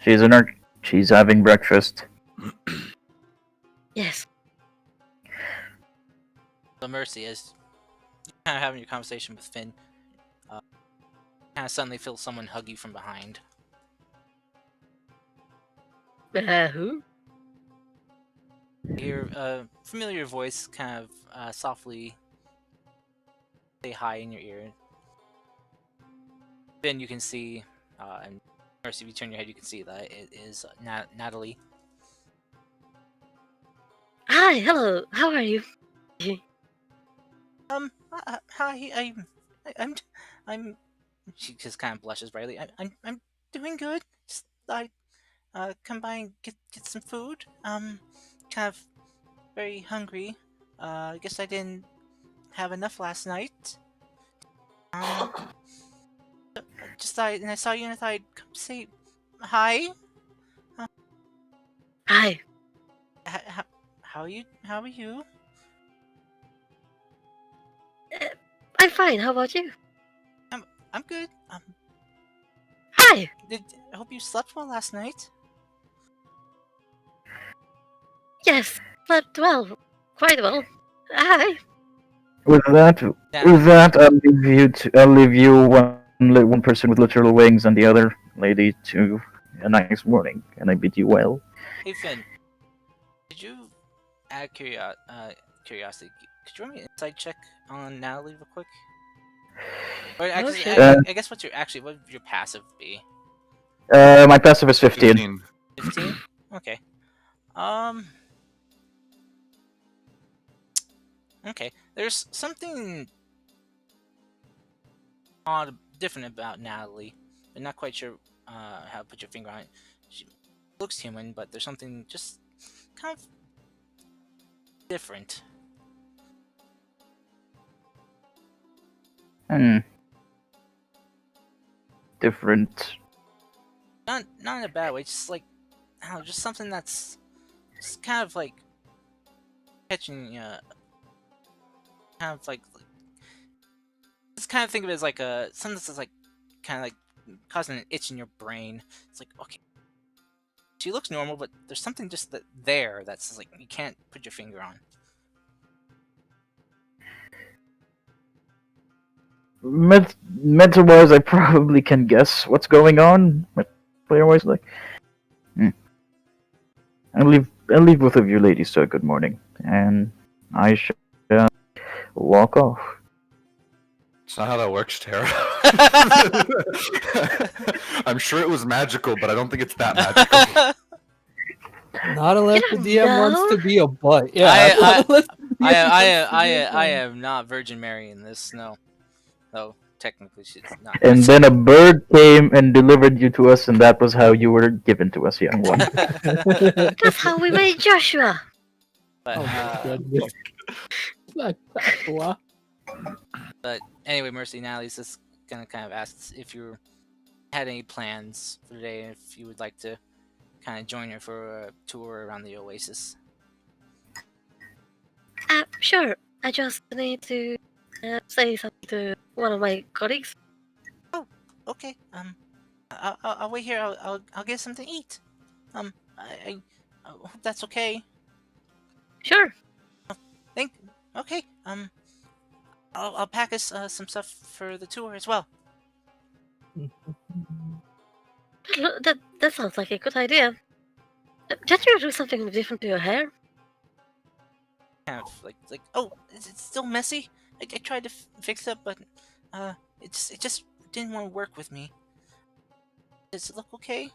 she's in her. She's having breakfast. Yes. the Mercy, as you kind of having your conversation with Finn, kind of suddenly feel someone hug you from behind. Who? You hear a familiar voice kind of softly say hi in your ear. Finn, you can see, and Mercy, if you turn your head, you can see that it is Natalie. Hi, hello. How are you? Hi, I'm. She just kind of blushes brightly. I'm doing good. Just I, come by and get some food. Kind of very hungry. I guess I didn't have enough last night. Um, just thought, and I saw you, and I thought I'd come say hi. Hi. How are you? How are you? I'm fine. How about you? I'm good. Hi. I hope you slept well last night. Yes, slept well. Quite well. Hi. With that, Now, I'll leave you one person with literal wings and the other lady to a nice morning, and I bid you well. hey Finn, did you curiosity? Could you run me an insight check on Natalie real quick? Or actually, Okay. I guess what would your passive be? My passive is 15. 15. 15? Okay. Um. Okay. There's something odd, different about Natalie. I'm not quite sure how to put your finger on it. She looks human, but there's something just kind of different. Hmm. Different. Not in a bad way. Just like, I don't know, just something that's just kind of like catching, kind of like, just kind of think of it as like something that's like kind of like causing an itch in your brain. It's like, okay, she looks normal, but there's something just there that's just like you can't put your finger on. Mental wise, I probably can guess what's going on. But player wise, like, I'll leave both of you ladies to a good morning, and I shall walk off. It's not how that works, Tara. I'm sure it was magical, but I don't think it's that magical. Not unless the You don't DM wants know. to be a butt. Yeah. I- not unless the DM wants to be a I butt. am not Virgin Mary in this. No, though technically she's not. And then a bird came and delivered you to us, and that was how you were given to us, young one. That's how we made Joshua. But Oh my goodness. Spectacular. but anyway, Mercy, Natalie's just gonna kind of ask if you had any plans for the day, and if you would like to kind of join her for a tour around the oasis. Sure. I just need to say something to one of my colleagues. Okay. I'll wait here. I'll get something to eat. I hope that's okay. Sure. Think. Okay. I'll pack us some stuff for the tour as well. That sounds like a good idea. Did you do something different to your hair? Kind of like oh, it's still messy. I tried to fix it, but it just didn't want to work with me. Does it look okay?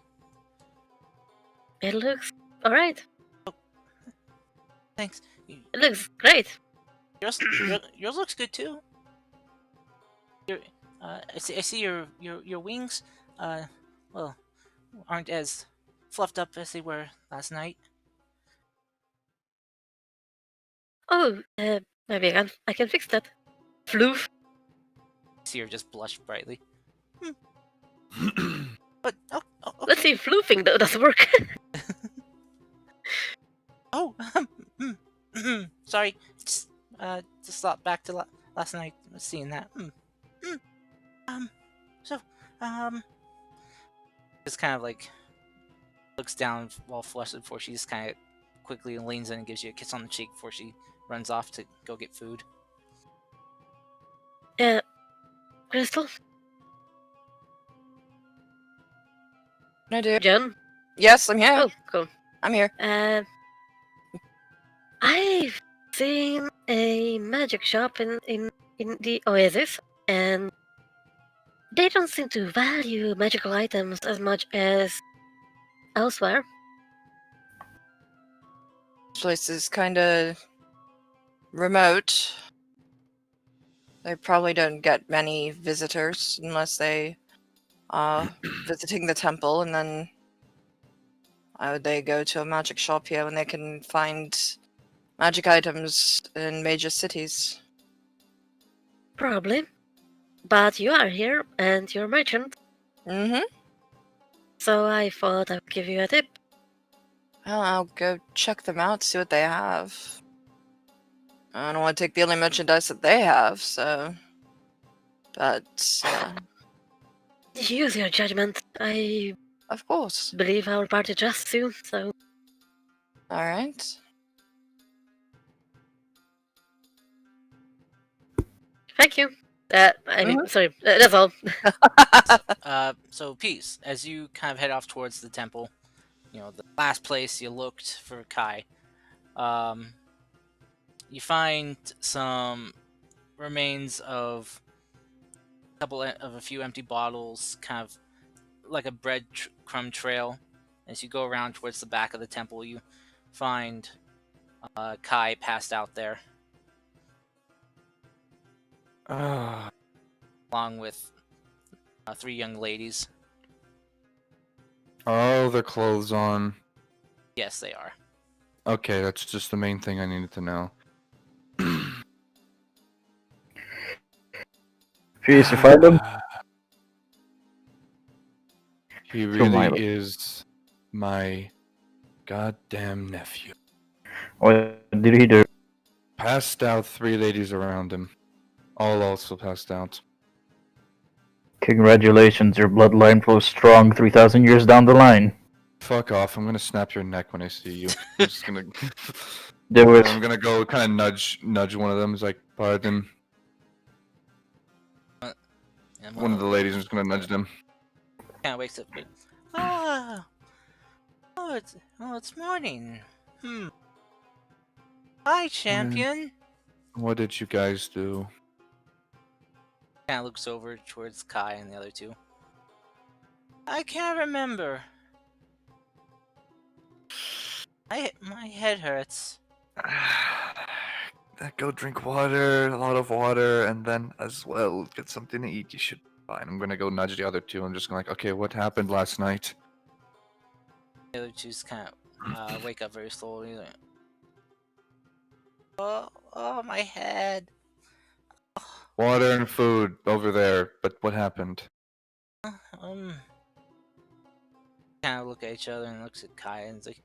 It looks alright. Thanks. It looks great. Yours looks good too. Your I see your wings well aren't as fluffed up as they were last night. Oh, maybe I can fix that. Floof. I see her just blush brightly. But okay. Let's see if floofing does work. Oh, sorry. Just thought back to last night, seeing that. So, just kind of like looks down while flustered before she just kind of quickly leans in and gives you a kiss on the cheek before she runs off to go get food. Crystal? I do. Jen? Yes, I'm here. Oh, cool. I'm here. I've seen a magic shop in the Oasis, and they don't seem to value magical items as much as elsewhere. This place is kind of remote. They probably don't get many visitors unless they are visiting the temple, and then they go to a magic shop here when they can find magic items in major cities. Probably. But you are here, and you're a merchant, Mm-hmm. so I thought I would give you a tip. Well, I'll go check them out, see what they have. I don't want to take the only merchandise that they have, so... But, Use your judgment. I of course. believe our party trusts you, so... Alright. Thank you. Sorry, that's all. So peace. As you kind of head off towards the temple, the last place you looked for Kai, you find some remains of of a few empty bottles, kind of like a breadcrumb trail. As you go around towards the back of the temple, you find Kai passed out there, Ah, along with 3 young ladies. all their clothes on. Yes, they are. Okay, that's just the main thing I needed to know. Jeez, you find him? He So really Milo. is my goddamn nephew. What did he do? Passed out 3 ladies around him. All also passed out. Congratulations, your bloodline flows strong 3,000 years down the line. Fuck off, I'm gonna snap your neck when I see you. I'm just gonna... Do it. I'm gonna go kind of nudge one of them. It's like, pardon. And One of the ladies, I'm just gonna nudge them. kind of wakes up. Ah, it's morning. Hi, champion. What did you guys do? Kind of looks over towards Kai and the other 2. I can't remember. My head hurts. Go drink water, a lot of water, and then as well get something to eat. You should be fine. I'm gonna go nudge the other 2. I'm just gonna like, okay, what happened last night? The other 2 kind of wake up very slowly. Like, oh, my head. Water and food over there. But what happened? Kind of look at each other and looks at Kai and is like,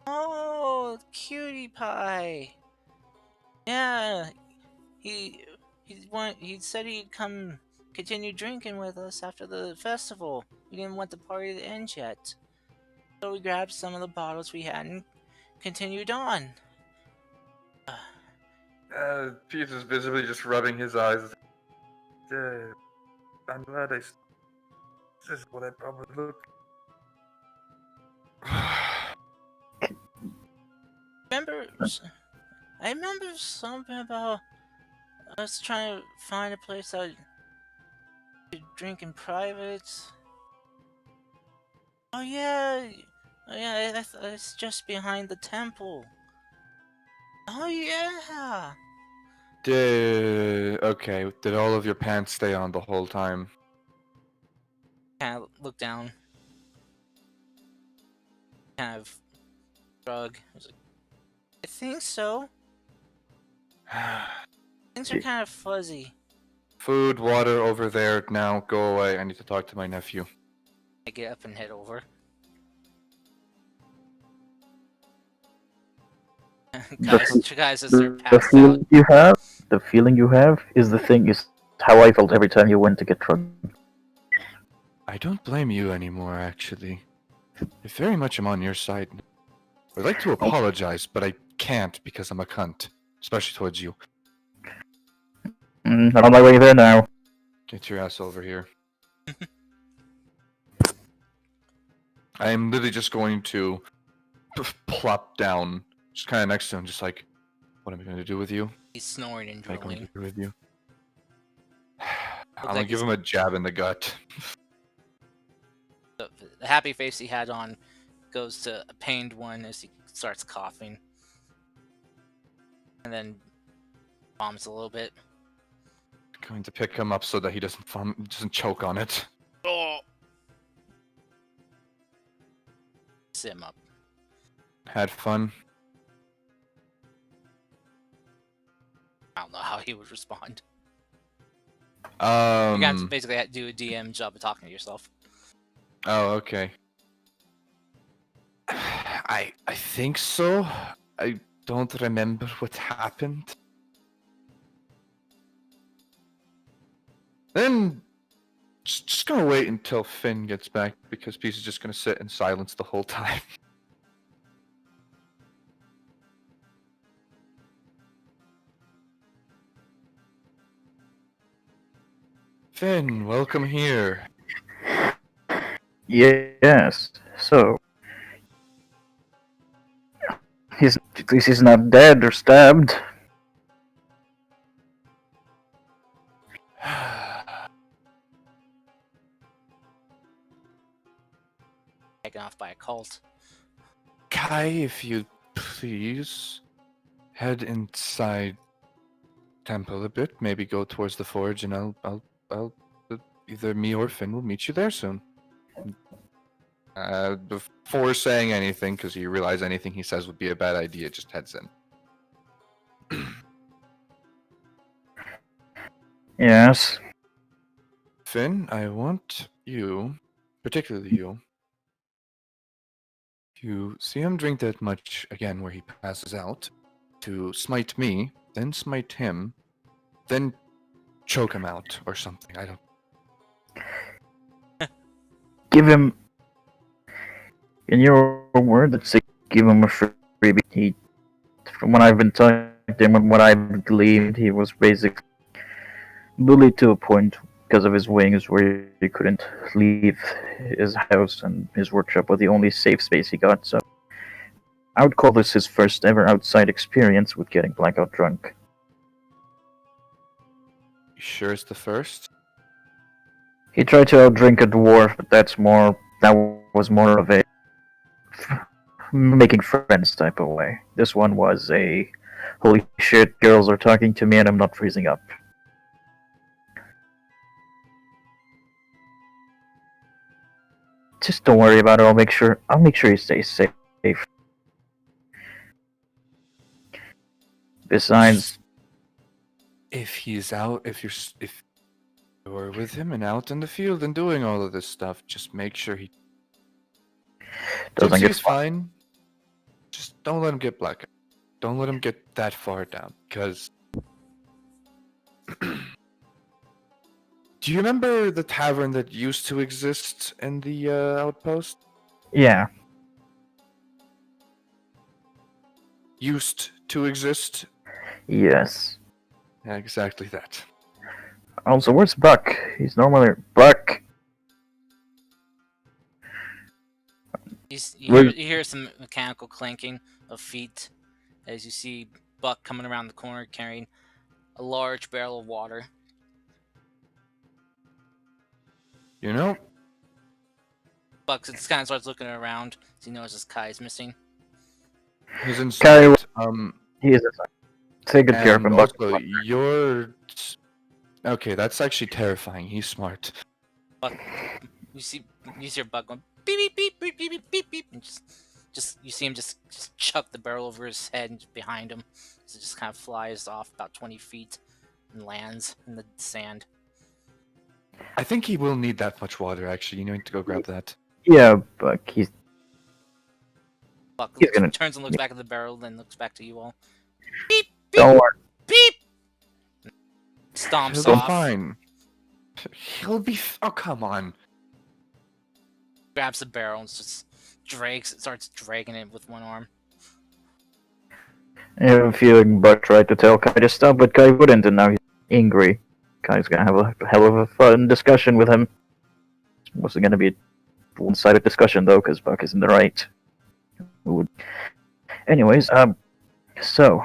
"Oh, cutie pie. Yeah, he said he'd come continue drinking with us after the festival. We didn't want the party to end yet, so we grabbed some of the bottles we had and continued on." Peter's visibly just rubbing his eyes. I'm glad this is what I probably look. I remember something about us trying to find a place that could drink in private. Oh yeah, it's just behind the temple. Oh yeah. Okay, did all of your pants stay on the whole time? Kind of look down. Kind of shrug. I was like, I think so. Things are kind of fuzzy. Food, water over there now. Go away. I need to talk to my nephew. I get up and head over. guys, as they're passed out. The feeling you have is how I felt every time you went to get drunk. I don't blame you anymore, actually. I very much am on your side. I'd like to apologize, but I can't because I'm a cunt. Especially towards you. I'm on my way there now. Get your ass over here. I'm literally just going to plop down, just kind of next to him, just like, what am I going to do with you? He's snoring and What am I going drooling. to do with you? I'm like gonna give him a jab in the gut. The happy face he had on goes to a pained one as he starts coughing. And then vomits a little bit. Going to pick him up so that he doesn't choke on it. Oh. Sit him up. Had fun. I don't know how he would respond. You got to Um. basically do a DM job of talking to yourself. Oh, okay. I think so. I don't remember what happened. Then just gonna wait until Finn gets back because Peace is just gonna sit in silence the whole time. Finn, welcome here. Yes. So at least he's not dead or stabbed. by a cult. Kai, if you please, head inside temple a bit. Maybe go towards the forge, and I'll either me or Finn will meet you there soon. Before saying anything, because you realize anything he says would be a bad idea, just heads in. Yes. Finn, I want you, particularly you, to see him drink that much again where he passes out, to smite me, then smite him, then choke him out or something. I don't. Give him, in your word, let's say, give him a freebie. He, from what I've been talking to him and what I've gleaned, he was basically bullied to a point because of his wings where he couldn't leave his house, and his workshop was the only safe space he got, so I would call this his first ever outside experience with getting blackout drunk. You sure it's the first? He tried to outdrink a dwarf, but that was more of a making friends type of way. This one was a holy shit, girls are talking to me and I'm not freezing up. Just don't worry about it. I'll make sure he stays safe. Besides, if he's out, if you're with him and out in the field and doing all of this stuff, just make sure he doesn't thinks get he's fine. Just don't let him get blackout. Don't let him get that far down, because. Do you remember the tavern that used to exist in the outpost? Yeah. Used to exist? Yes. Yeah, exactly that. Also, where's Buck? He's normally Buck. You hear some mechanical clanking of feet as you see Buck coming around the corner carrying a large barrel of water. You know, Buck just kind of starts looking around as he notices Kai's missing. he's Kai, inside. he is inside. Take good care of And him, Buck. also, you're okay. That's actually terrifying. He's smart. Buck, you hear Buck going beep beep beep beep beep beep beep beep, and just you see him just chuck the barrel over his head and behind him, as it just kind of flies off about 20 feet and lands in the sand. I think he will need that much water. Actually, you need to go grab that. Yeah, Buck. Buck He's gonna- turns and looks back at the barrel, then looks back to you all. Beep beep Don't worry. beep. Stomps He'll be off. fine. He'll be. Oh, come on. Grabs the barrel and just starts dragging it with one arm. I have a feeling Buck tried to tell Kai to stop, but Kai wouldn't, and now he's angry. Kai's gonna have a hell of a fun discussion with him. It's mostly gonna be a one-sided discussion, though, because Buck is in the right. Anyways, so...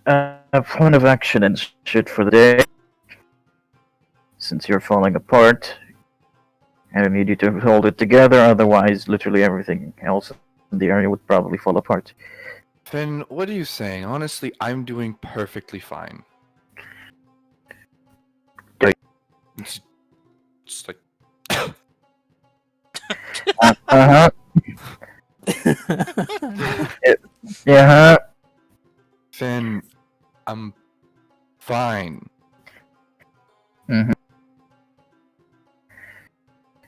plan of action and shit for the day. Since you're falling apart, I need you to hold it together, otherwise literally everything else in the area would probably fall apart. Finn, what are you saying? Honestly, I'm doing perfectly fine. It's like. Uh-huh. Yeah. Finn, I'm fine. Mm-hmm.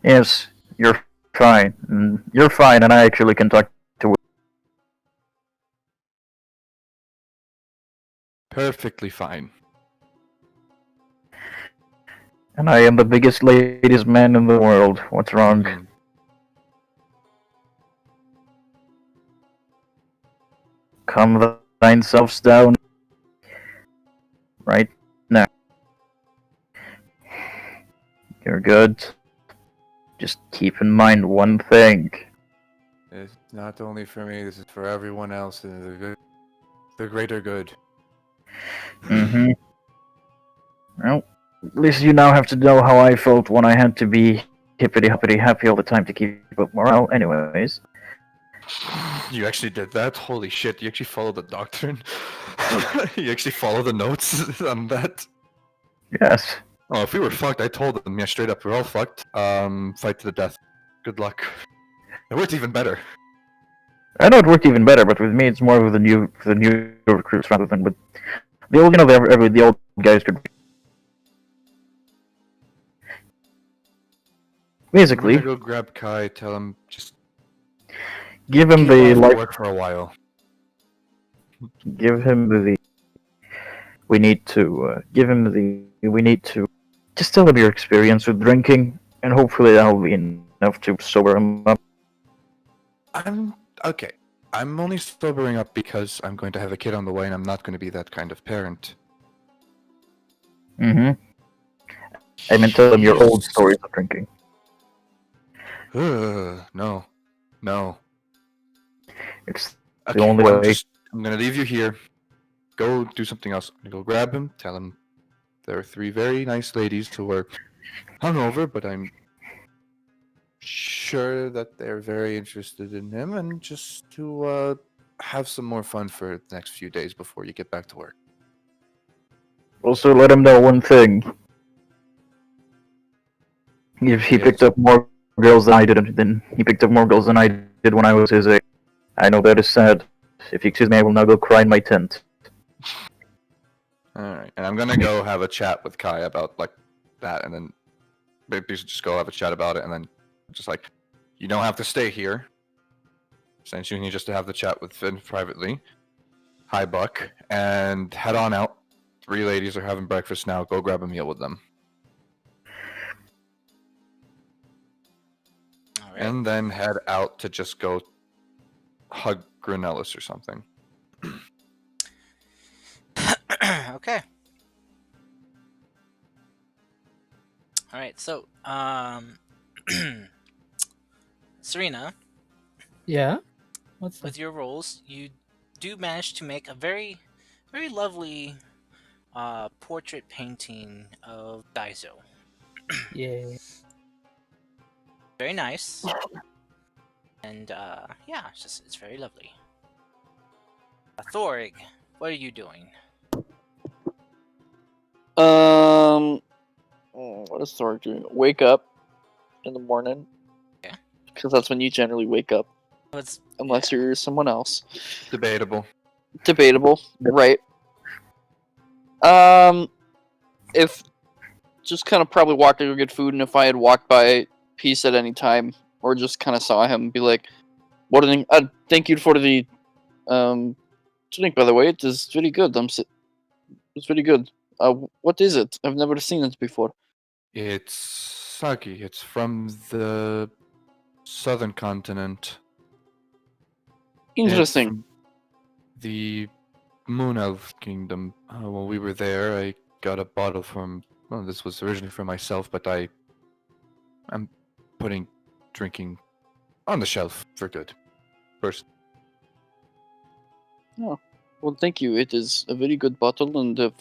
Yes, you're fine. You're fine, and I actually can talk to... Perfectly fine. And I am the biggest ladies' man in the world. What's wrong? Mhm. Calm thine selves down. Right now. You're good. Just keep in mind one thing. It's not only for me, this is for everyone else. The greater good. Mm-hmm. Well, at least you now have to know how I felt when I had to be hippity hoppity happy all the time to keep up morale. Anyways, You actually did that? Holy shit! You actually followed the doctrine. You actually follow the notes on that. yes. Oh, if we were fucked, I told them, yeah, straight up, we're all fucked. Fight to the death. Good luck. It worked even better. I know it worked even better, but with me, it's more with the new recruits rather than with the old. The old guys could I'm basically gonna go grab Kai, tell him just give him keep the off life. work for a while. Give him the. We need to give him the. We need to just tell him your experience with drinking, and hopefully that'll be enough to sober him up. I'm okay. I'm only sobering up because I'm going to have a kid on the way, and I'm not going to be that kind of parent. Mm-hmm. I meant tell him your old He's- stories of drinking. No, no. It's the Okay, only way. I'm gonna leave you here. Go do something else. I'm gonna go grab him. Tell him there are 3 very nice ladies who are hungover, but I'm sure that they're very interested in him, and just to have some more fun for the next few days before you get back to work. Also, let him know one thing. If he picked Yes. up more girls than I did, then he picked up more girls than I did when I was his age. I know that is sad. If you excuse me, I will now go cry in my tent. All right, and I'm gonna go have a chat with Kai about like that, and then maybe just go have a chat about it, and then just like, you don't have to stay here. Since you need just to have the chat with Finn privately. Hi, Buck, and head on out. 3 ladies are having breakfast now. Go grab a meal with them, All right. and then head out to just go hug Granellis or something. Okay. All right. So, Serena, Yeah? What's that? with your rolls, you do manage to make a very, very lovely portrait painting of Daizo. Yeah. Very nice, and yeah, it's very lovely. Thorig, what are you doing? What is Thor doing? Wake up in the morning. Yeah. Because that's when you generally wake up, What's unless you're someone else. Debatable. Debatable, Yep. right? If just kind of probably walked to go get food, and if I had walked by Peace at any time, or just kind of saw him, be like, "What an thank you for the drink, by the way. It is very good. It's very good. What is it? I've never seen it before." It's sake. It's from the southern continent. It's Interesting. from the Moon Elf Kingdom. When we were there, I got a bottle from. Well, this was originally for myself, but I'm putting drinking on the shelf for good. First, Oh, well, thank you. It is a very good bottle, and if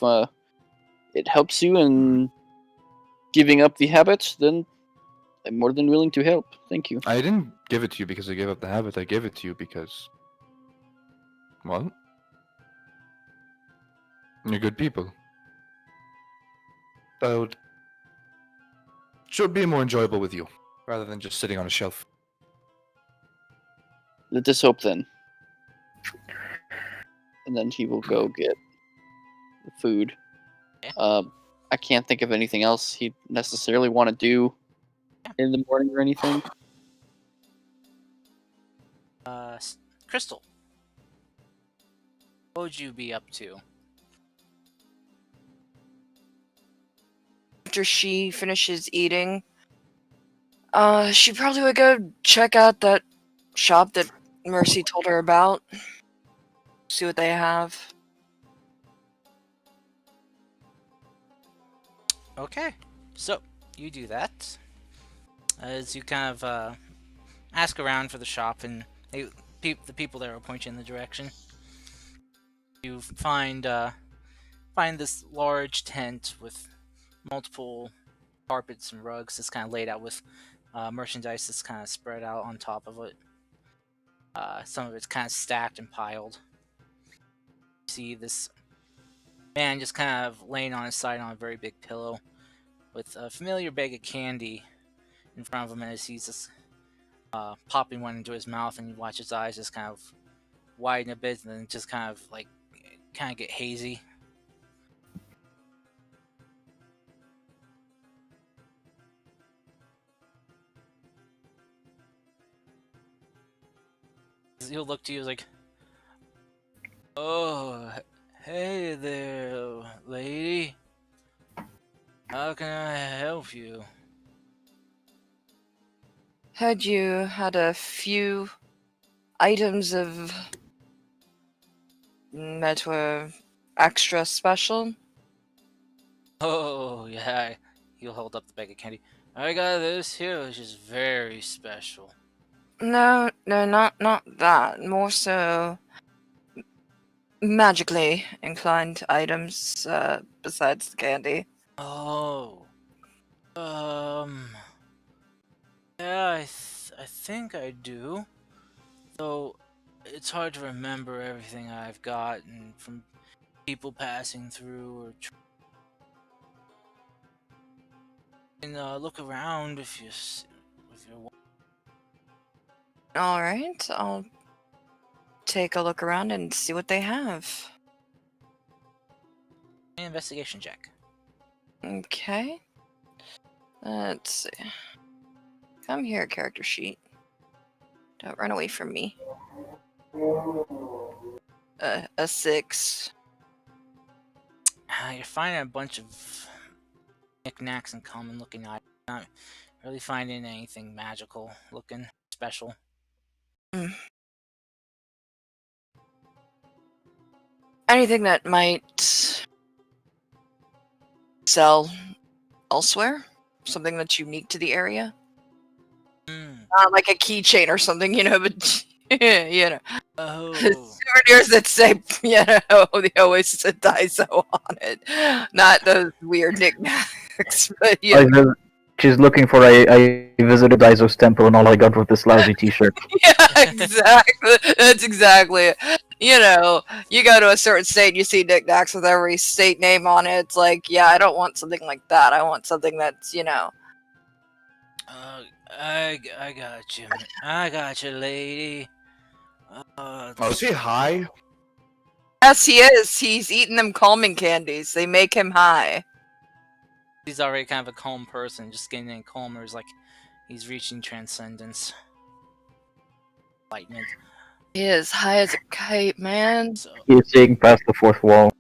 it helps you in giving up the habit, then I'm more than willing to help. Thank you. I didn't give it to you because I gave up the habit. I gave it to you because, well, you're good people. That should be more enjoyable with you, rather than just sitting on a shelf. Let us hope then. And then he will go get the food. Yeah. I can't think of anything else he'd necessarily want to do in the morning or anything. Crystal, what would you be up to? After she finishes eating, she probably would go check out that shop that Mercy told her about. See what they have. Okay, so you do that as you kind of ask around for the shop, and the people there will point you in the direction. You find this large tent with multiple carpets and rugs. It's kind of laid out with merchandise that's kind of spread out on top of it. Some of it's kind of stacked and piled. You see this man just kind of laying on his side on a very big pillow with a familiar bag of candy in front of him, as he's just popping one into his mouth, and you watch his eyes just kind of widen a bit and then just kind of get hazy. He'll look to you like, "Oh, hey there, lady. How can I help you?" Heard you had a few items of that were extra special. Oh, yeah. He'll hold up the bag of candy. I got this here, which is very special. No, not that. More so magically inclined items besides the candy. Oh. Yeah, I think I do. Though it's hard to remember everything I've gotten from people passing through or look around if you're. All right, I'll take a look around and see what they have. Investigation check. Okay. Let's see. Come here, character sheet. Don't run away from me. A 6. You're finding a bunch of knickknacks and common looking items. Not really finding anything magical looking special. Anything that might sell elsewhere? Something that's unique to the area? Not like a keychain or something, but you know. Oh. Souvenirs that say, they always said Daiso on it. Not those weird knickknacks, but She's looking for I visited Daiso's temple and all I got was this lousy t-shirt. yeah, exactly. That's exactly it. You go to a certain state, you see knickknacks with every state name on it. It's like, yeah, I don't want something like that. I want something that's, I got you. I got you, lady. Oh, is he high? Yes, he is. He's eating them calming candies. They make him high. He's already kind of a calm person. Just getting in calmer is like he's reaching transcendence. Enlightenment. He is high as a kite, man. So He's seeing past the fourth wall.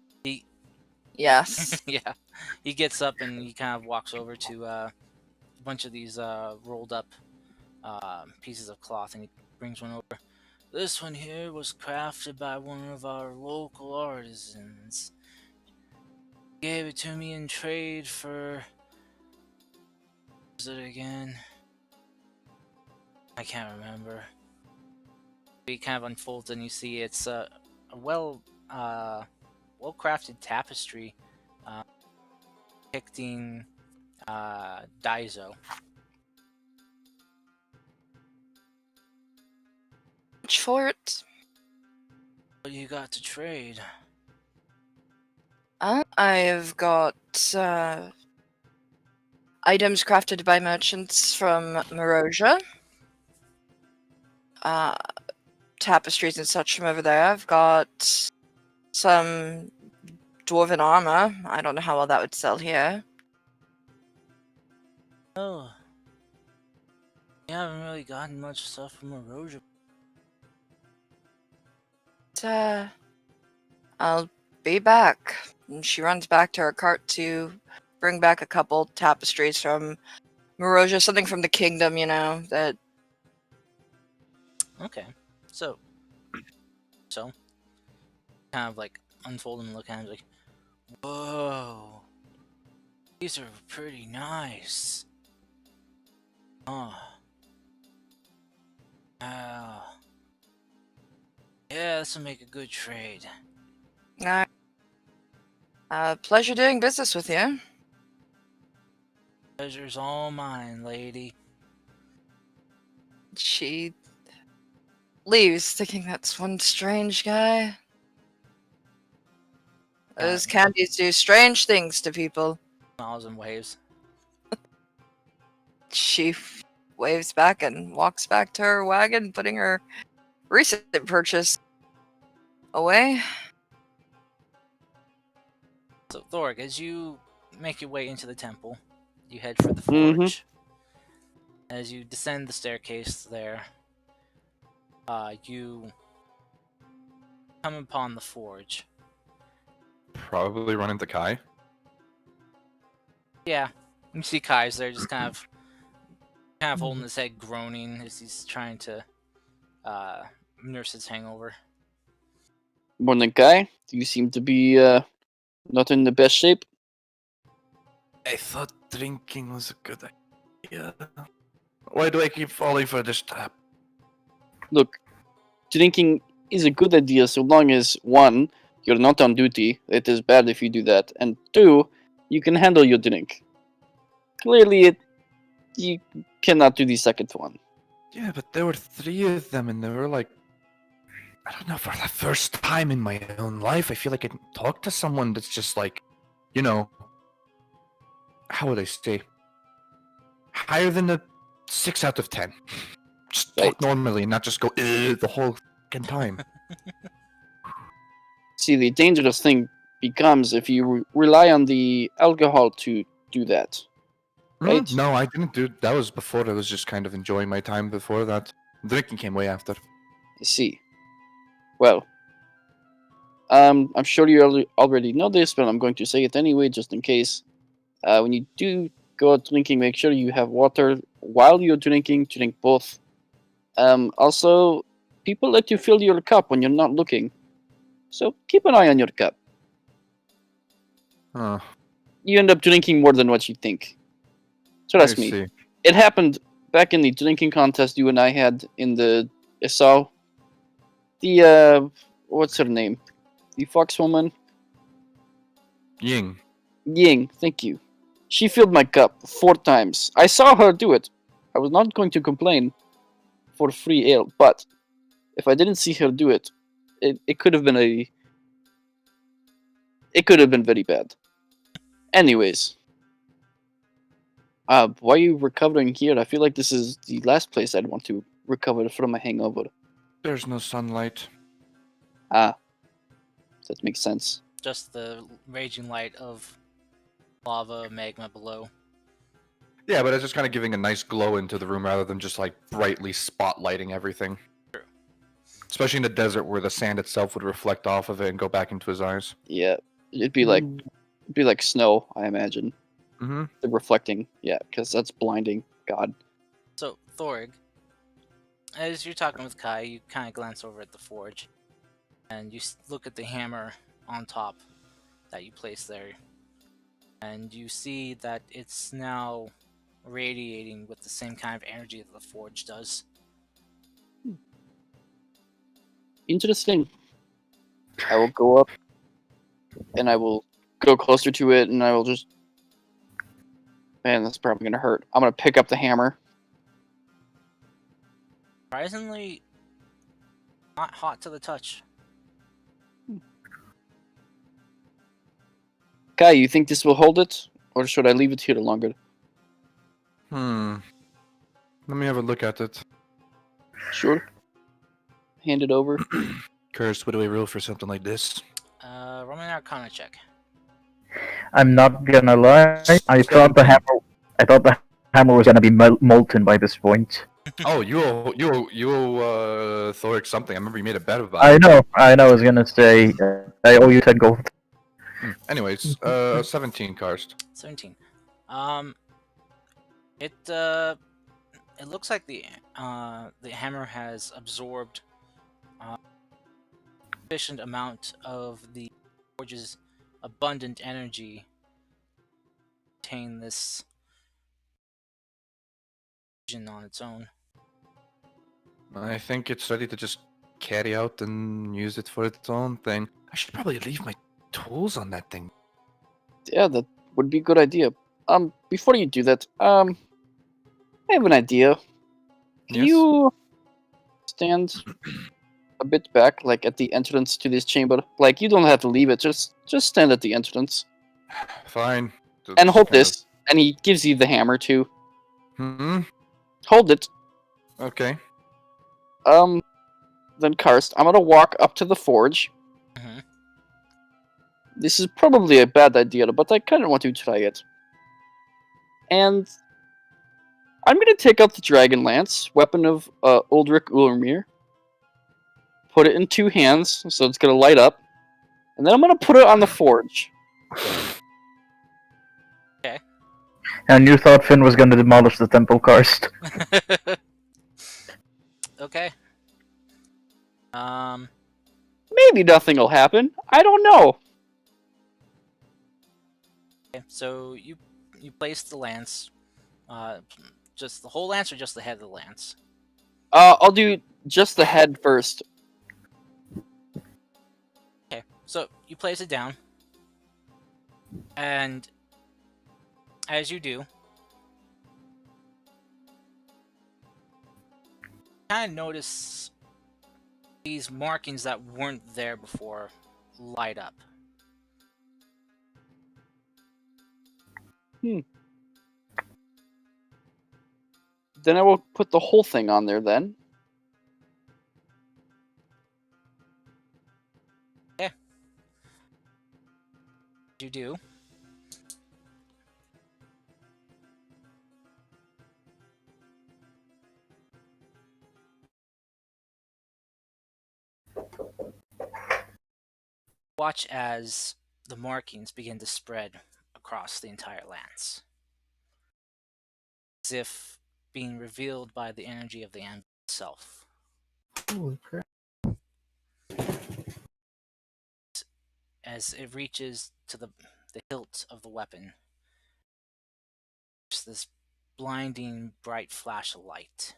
Yes. yeah, he gets up and he kind of walks over to a bunch of these rolled up pieces of cloth, and he brings one over. This one here was crafted by one of our local artisans. He gave it to me in trade for. What was it again? I can't remember. He kind of unfolds, and you see it's a well-crafted tapestry depicting Daiso. Much for it. What you got to trade? I've got items crafted by merchants from Morosia. Tapestries and such from over there. I've got some dwarven armor. I don't know how well that would sell here. Oh, you haven't really gotten much stuff from Erosia. But, I'll be back. And she runs back to her cart to bring back a couple tapestries from Morosia, something from the kingdom, that... Okay, so kind of like unfold and look at him like, whoa, these are pretty nice. Oh, wow. Yeah, this will make a good trade. Pleasure doing business with you. Pleasure's all mine, lady. She leaves, thinking that's one strange guy. Those candies do strange things to people. Smiles and waves. She waves back and walks back to her wagon, putting her recent purchase away. So, Thorg, as you make your way into the temple, you head for the Mhm. forge. As you descend the staircase there, you come upon the forge. Probably run into Kai. Yeah, you see Kai's there, just kind of holding his head, groaning as he's trying to nurse his hangover. Morning, guy. You seem to be not in the best shape. I thought drinking was a good idea. Why do I keep falling for this trap? Look, drinking is a good idea so long as one, you're not on duty. It is bad if you do that, and two, you can handle your drink. Clearly, you cannot do the second one. Yeah, but there were 3 of them, and they were like, I don't know, for the first time in my own life, I feel like I can talk to someone that's just like, you know, how would I say, higher than a 6 out of 10. Just talk Right. normally, and not just go the whole fucking time. See, the dangerous thing becomes if you rely on the alcohol to do that. Right? No, I didn't do. That was before. I was just kind of enjoying my time before that. Drinking came way after. I see. Well, I'm sure you already know this, but I'm going to say it anyway, just in case. When you do go out drinking, make sure you have water while you're drinking. Drink both. Also, people let you fill your cup when you're not looking, so keep an eye on your cup. Oh, You end up drinking more than what you think. I Trust me. see. It happened back in the drinking contest you and I had in the ESO. The what's her name? The fox woman? Ying. Ying, thank you. She filled my cup 4 times. I saw her do it. I was not going to complain for free ale, but if I didn't see her do it, it could have been very bad. Anyways, why are you recovering here? I feel like this is the last place I'd want to recover from a hangover. There's no sunlight. Ah, that makes sense. Just the raging light of lava magma below. Yeah, but it's just kind of giving a nice glow into the room rather than just like brightly spotlighting everything. True. Especially in the desert where the sand itself would reflect off of it and go back into his eyes. Yeah, it'd be like snow, I imagine. Mm-hmm. The reflecting, yeah, because that's blinding. God. So, Thorg, as you're talking with Kai, you kind of glance over at the forge, and you look at the hammer on top that you placed there, and you see that it's now radiating with the same kind of energy that the forge does. Interesting. I will go up and I will go closer to it and I will just. Man, that's probably going to hurt. I'm going to pick up the hammer. Surprisingly, not hot to the touch. Kai, you think this will hold it? Or should I leave it here longer? Let me have a look at it. Sure. Hand it over. Cursed, what do we rule for something like this? Roll me an Arcana check. I'm not gonna lie. I thought the hammer was gonna be molten by this point. Oh, you owe Thoric something. I remember you made a bet about I it. know. I was gonna say I owe you 10 gold. Anyways, 17 Karst. 17. It looks like the hammer has absorbed sufficient amount of the forge's abundant energy to contain this vision on its own. I think it's ready to just carry out and use it for its own thing. I should probably leave my tools on that thing. Yeah, that would be a good idea. Before you do that, I have an idea. Can Yes. you stand a bit back, like at the entrance to this chamber? Like you don't have to leave it. Just stand at the entrance Fine. and Just hold kind of. this. And he gives you the hammer too. Hmm. Hold it. Okay. Then Karst, I'm gonna walk up to the forge. Mhm. This is probably a bad idea, but I kind of want to try it. And I'm gonna take out the Dragon Lance, weapon of Uldric Ulrmir. Put it in 2 hands, so it's gonna light up. And then I'm gonna put it on the forge. And you thought Finn was going to demolish the temple, Karst. Okay. Maybe nothing will happen. I don't know. Okay, so you place the lance, just the whole lance or just the head of the lance? I'll do just the head first. Okay, so you place it down, and as you do, kind of notice these markings that weren't there before light up. Then I will put the whole thing on there then. You do. Watch as the markings begin to spread across the entire lance, as if being revealed by the energy of the anvil itself. Holy crap. As it reaches to the hilt of the weapon, there's this blinding bright flash of light.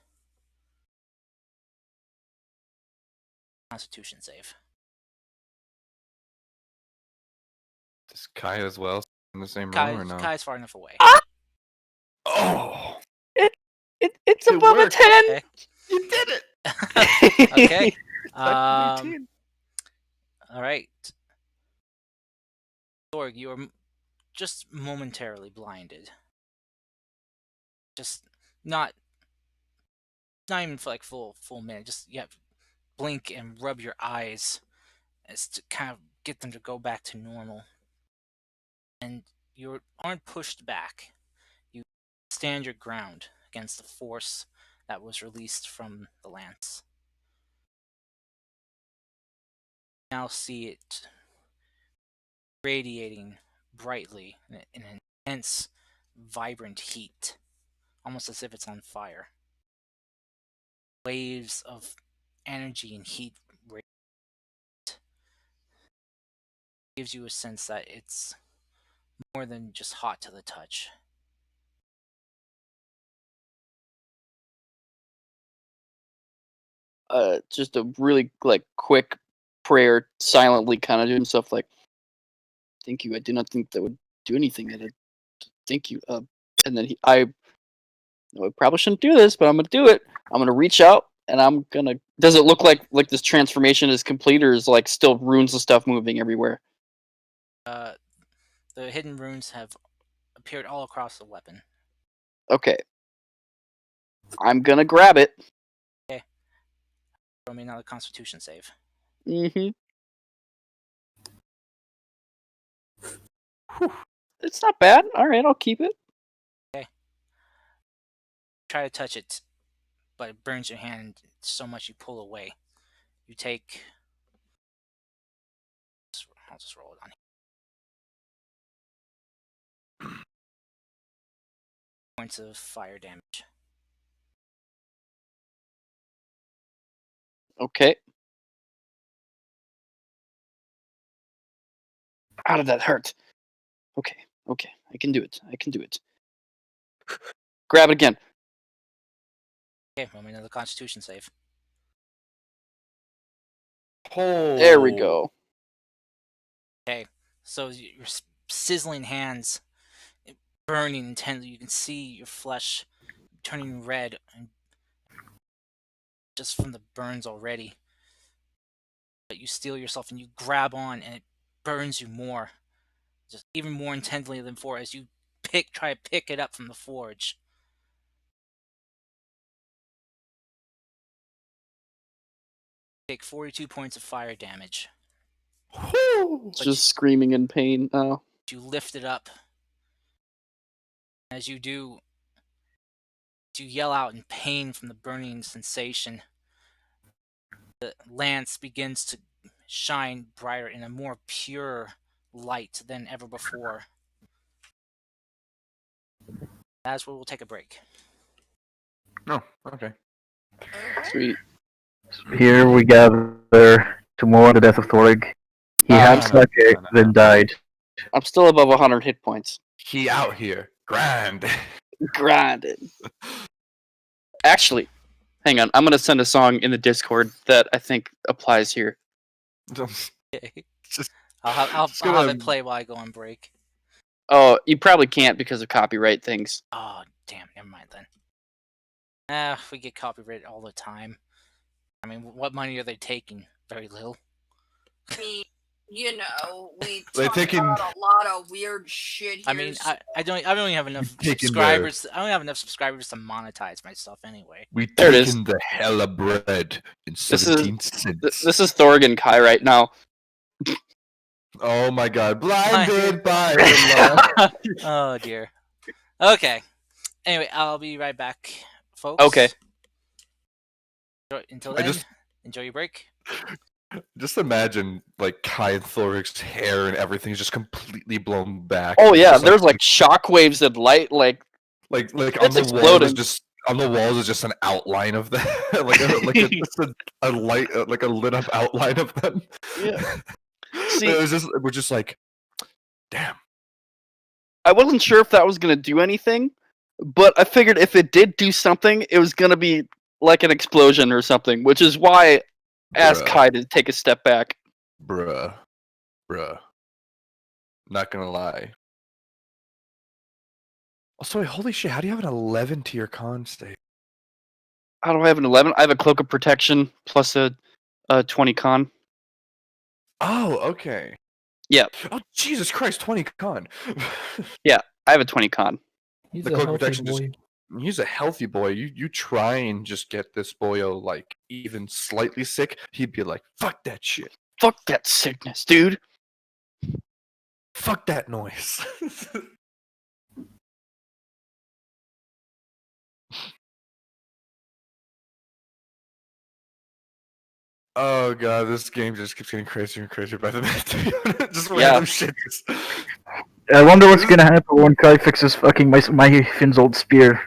Constitution save. Is Kai as well in the same room or no? Kai's far enough away. Oh, It's It above worked. a 10! Okay. you did it! Okay. Technically 10. All right. Thorg, you are just momentarily blinded. Just not even for like full minute. Just you have to blink and rub your eyes as to kind of get them to go back to normal. And you aren't pushed back. You stand your ground against the force that was released from the lance. Now see it radiating brightly in an intense, vibrant heat, almost as if it's on fire. Waves of energy and heat gives you a sense that it's more than just hot to the touch. Just a really like quick prayer, silently kind of doing stuff like, "Thank you. I did not think that would do anything. Thank you." And then I probably shouldn't do this, but I'm gonna do it. I'm gonna reach out and I'm gonna. Does it look like this transformation is complete, or is like still runes and stuff moving everywhere? The hidden runes have appeared all across the weapon. Okay. I'm gonna grab it. Okay. Throw me another Constitution save. Mm-hmm. It's not bad. All right, I'll keep it. Okay. Try to touch it, but it burns your hand so much you pull away. You take. I'll just roll it on. Points of fire damage. Okay. How did that hurt? Okay. Okay. I can do it. I can do it. Grab it again. Okay, roll me another Constitution save. Oh. There we go. Okay, so your sizzling hands burning intensely. You can see your flesh turning red and just from the burns already. But you steel yourself and you grab on, and it burns you more, just even more intensely than before as you try to pick it up from the forge. Take 42 points of fire damage. Whew. Just screaming in pain now. You lift it up. As you do, you yell out in pain from the burning sensation. The lance begins to shine brighter in a more pure light than ever before. That's where we'll take a break. Oh, okay. Sweet. Here we gather to mourn the death of Thorig. He had Sake, then died. I'm still above 100 hit points. He out here. Grind. Grinded. Actually, hang on. I'm going to send a song in the Discord that I think applies here. Okay. Just- I'll have gonna- it play while I go on break. Oh, you probably can't because of copyright things. Oh, damn. Never mind then. We get copyrighted all the time. I mean, what money are they taking? Very little. I mean, you know, we They're talk taking- about a lot of weird shit here. I mean, I don't have enough Taking subscribers. I don't have enough subscribers to monetize my stuff anyway. We There it is. taken the hella bread in is- 17 cents. This is Thorg and Kai right now. Oh my god. Blinded by the light. Oh dear. Okay. Anyway, I'll be right back, folks. Okay. Until I then, just- enjoy your break. Just imagine, like, Kai and Thoric's hair and everything is just completely blown back. Oh It's yeah, just, there's like shockwaves and light. Like like on it's the wall exploding. is just on the walls is just an outline of that, just a light, like a lit up outline of them. Yeah. See, we're just like, damn. I wasn't sure if that was gonna do anything, but I figured if it did do something, it was gonna be like an explosion or something, which is why I asked Bruh. Kai to take a step back. Bruh. Not gonna lie. Also, wait, holy shit! How do you have an 11 to your con state? How do I have an 11? I have a cloak of protection plus a 20 con. Oh, okay. Yeah. Oh, Jesus Christ, 20 con. I have a 20 con. He's The a cloak healthy protection just- boy. He's a healthy boy. You try and just get this boyo like even slightly sick, he'd be like, "Fuck that shit. Fuck that sickness, dude. Fuck that noise." Oh god, this game just keeps getting crazier and crazier by the minute. Just Yeah. random shit. I wonder what's gonna happen when Kai fixes fucking my Finn's old spear.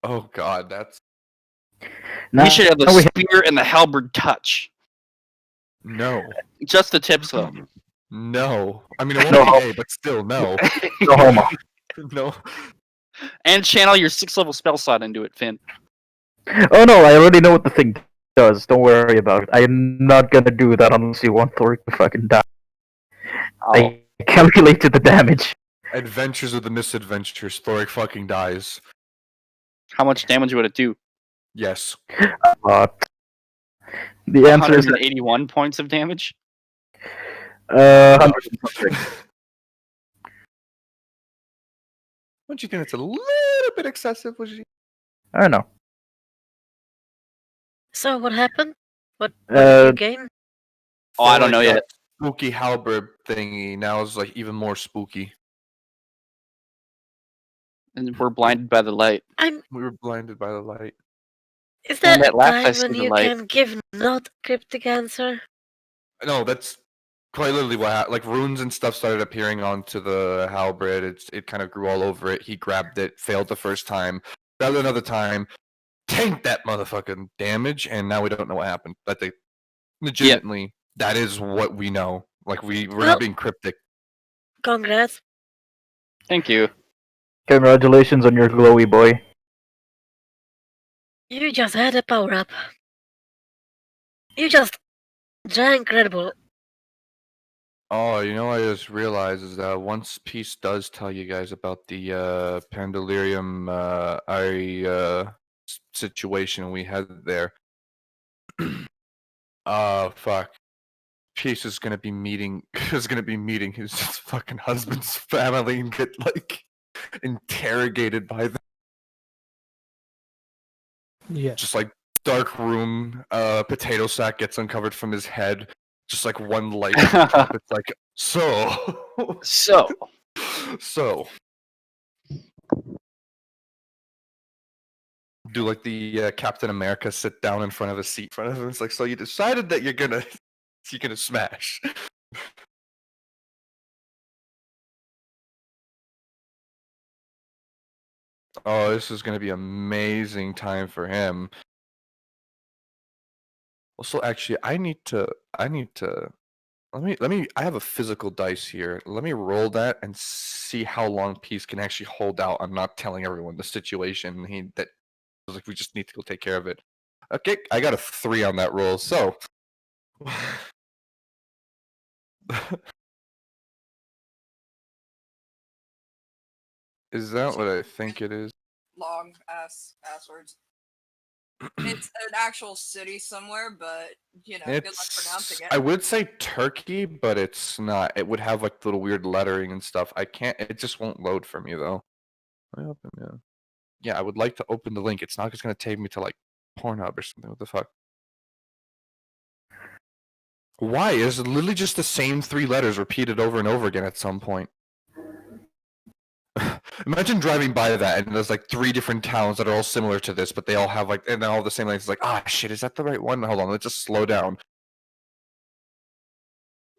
Oh god, that's Now, We should have the now we spear and the halberd touch. no. Just the tips though. No. I mean, it won't No. be gay, but still, no. no homo. No. And channel your 6th level spell slot into it, Finn. Oh no, I already know what the thing does. Don't worry about it. I am not gonna do that unless you want Thorik to fucking die. I calculated the damage. Adventures of the Misadventures. Thoric fucking dies. How much damage would it do? Yes. The answer is 181 points of damage? 100 and something. Don't you think it's a little bit excessive? Would you? I don't know. So what happened? What did Uh, you gain? Oh, I don't Thoric know got yet. Spooky halberd thingy now is like even more spooky. And we're blinded by the light. We were blinded by the light. Is there that a last I time see when the you light. can give not cryptic answer? No, that's quite literally what happened. Like runes and stuff started appearing onto the halberd. It kind of grew all over it. He grabbed it, failed the first time, failed another time, tanked that motherfucking damage, and now we don't know what happened. But they legitimately, that is what we know. Like we're Well- not being cryptic. Congrats. Thank you. Congratulations on your glowy boy. You just had a power up. You just drank Red Bull. Oh, you know what I just realized is that once Peace does tell you guys about the Pandalirium situation we had there, Fuck. Peace is gonna be meeting his fucking husband's family and get like interrogated by them. Yeah. Just like dark room, potato sack gets uncovered from his head. Just like one light at the top. It's like So, so. Do like the Captain America sit down in front of a seat in front of him. It's like, so you decided that you're gonna smash. Oh, this is gonna be amazing time for him. Also, actually, I need to let me I have a physical dice here. Let me roll that and see how long Peace can actually hold out on not telling everyone the situation. That like we just need to go take care of it. Okay, I got a 3 on that roll. So is that what I think it is? Long ass words. It's an actual city somewhere, but good luck pronouncing it. I would say Turkey, but it's not. It would have like little weird lettering and stuff. I can't. It just won't load for me though. Let me open. Yeah. Yeah, I would like to open the link. It's not just gonna take me to like Pornhub or something. What the fuck? Why is it literally just the same 3 letters repeated over and over again at some point? Imagine driving by that and there's like 3 different towns that are all similar to this, but they all have like and they all have the same length. It's like, ah, shit, is that the right one? Hold on, let's just slow down.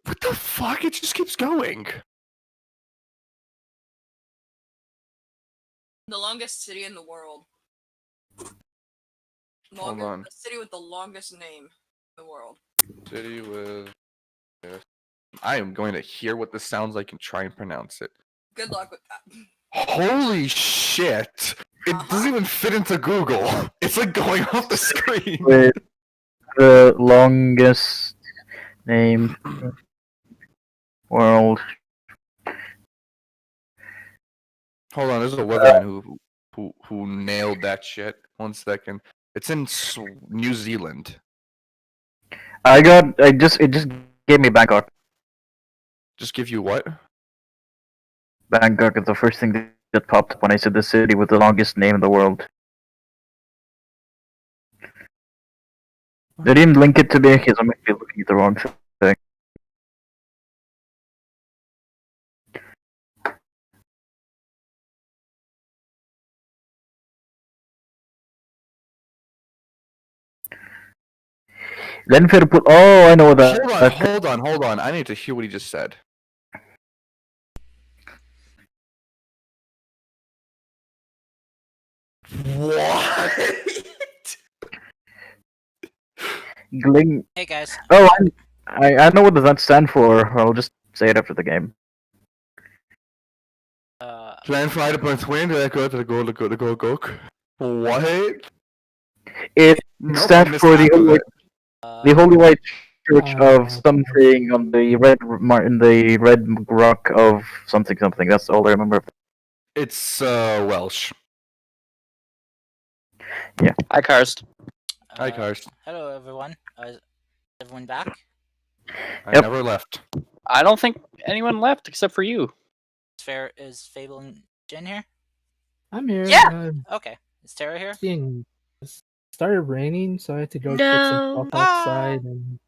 What the fuck? It just keeps going. The longest city in the world. Hold on. The city with the longest name in the world. City with. Yes. I am going to hear what this sounds like and try and pronounce it. Good luck with that. Holy shit! It doesn't even fit into Google. It's like going off the screen. With the longest name world. Hold on, there's a weatherman who nailed that shit. 1 second. It's in New Zealand. It just gave me Bangkok. Just give you what? Bangkok is the first thing that popped up when I said the city with the longest name in the world. They didn't link it to me because I'm actually looking at the wrong thing. Then put. Oh, I know what that. Hold on. I need to hear what he just said. What? Gling. Hey guys. Oh, I know what does that stand for. I'll just say it after the game. Plan Friday point twin. Did I go to the go? What? It Nope, stands missed for half of it. the Holy White Church Oh. of something on the red rock of something. That's all I remember. It's Welsh. hi, Karst. Hi, Karst. Hello everyone. Is everyone back? I Yep. never left. I don't think anyone left except for you. Is Fable and Jen here? I'm here. Yeah! Okay. Is Tara here? It started raining, so I had to go get No. some stuff outside, and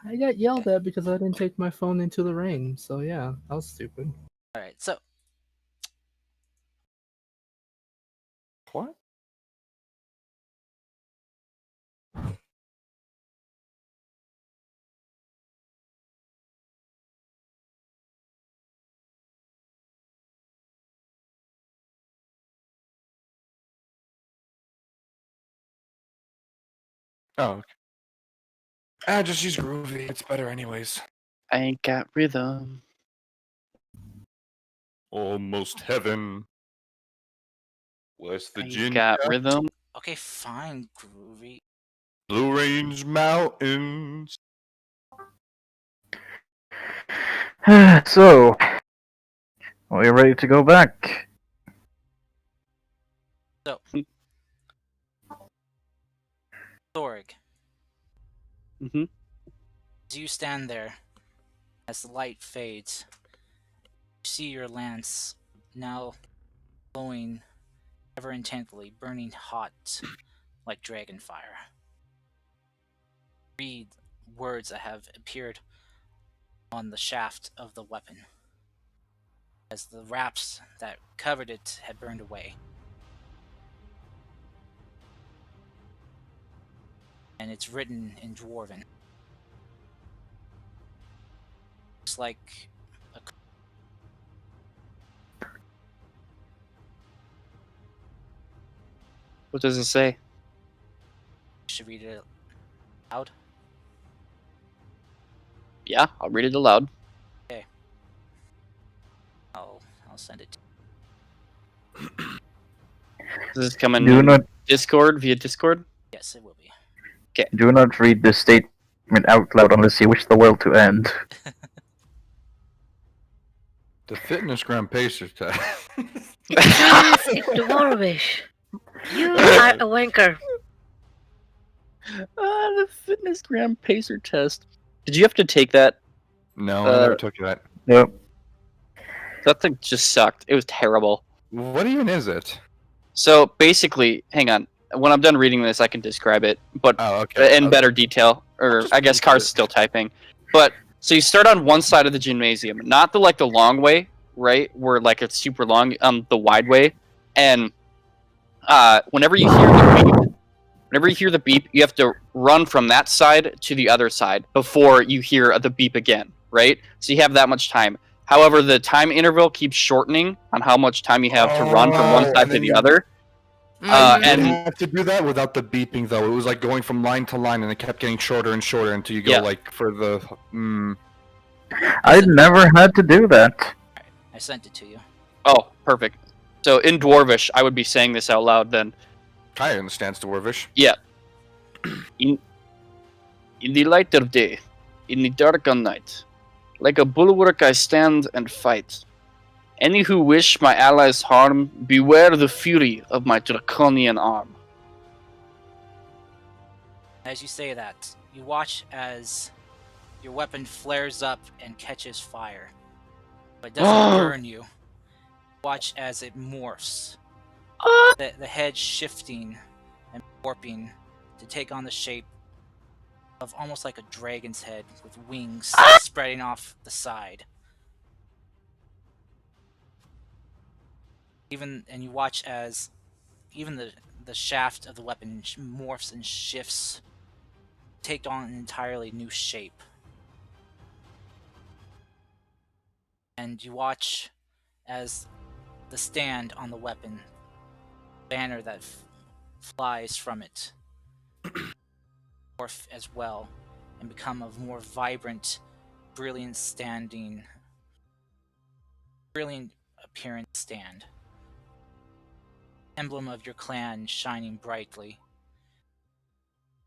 I got yelled at because I didn't take my phone into the rain. So yeah, that was stupid. All right. So What? Oh, okay. Just use Groovy. It's better anyways. I ain't got rhythm. Almost heaven. West I ain't Virginia. got rhythm. okay, fine, Groovy. Blue Range Mountains. So, are we ready to go back? Thorg. Mm-hmm. As you stand there, as the light fades, you see your lance now glowing ever intently, burning hot like dragon fire. Read words that have appeared on the shaft of the weapon, as the wraps that covered it had burned away. And it's written in Dwarven. Looks like a. What does it say? Should read it aloud. Yeah, I'll read it aloud. Okay. I'll send it to Does this come in Do not Discord via Discord? you. Yes, it will be. do not read this statement out loud unless you wish the world to end. The fitness gram pacer test. Guys, it's Dwarvish. You are a wanker. The fitness gram pacer test. Did you have to take that? No, I never took that. Yep. That thing just sucked. It was terrible. What even is it? So basically, hang on. When I'm done reading this, I can describe it, but Oh, okay. in better detail. Or just I guess read Car's it. still typing. But so you start on one side of the gymnasium, not the long way, right? Where like it's super long, the wide way. And whenever you hear the beep, you have to run from that side to the other side before you hear the beep again, right? So you have that much time. However, the time interval keeps shortening on how much time you have to run from one Oh, side and to then the you- other. I did And have to do that without the beeping though. It was like going from line to line, and it kept getting shorter and shorter until you go Yeah. like for the. I never had to do that. I sent it to you. oh, perfect. So in Dwarvish, I would be saying this out loud then. Kai understands Dwarvish. In the light of day, in the dark of night, like a bulwark I stand and fight. Any who wish my allies harm, beware the fury of my draconian arm. As you say that, you watch as your weapon flares up and catches fire. But it doesn't burn you. Watch as it morphs. The head shifting and warping to take on the shape of almost like a dragon's head with wings spreading off the side. And you watch as even the shaft of the weapon morphs and shifts, take on an entirely new shape. And you watch as the stand on the weapon, banner that flies from it, morph as well and become a more vibrant, brilliant appearance stand. Emblem of your clan shining brightly.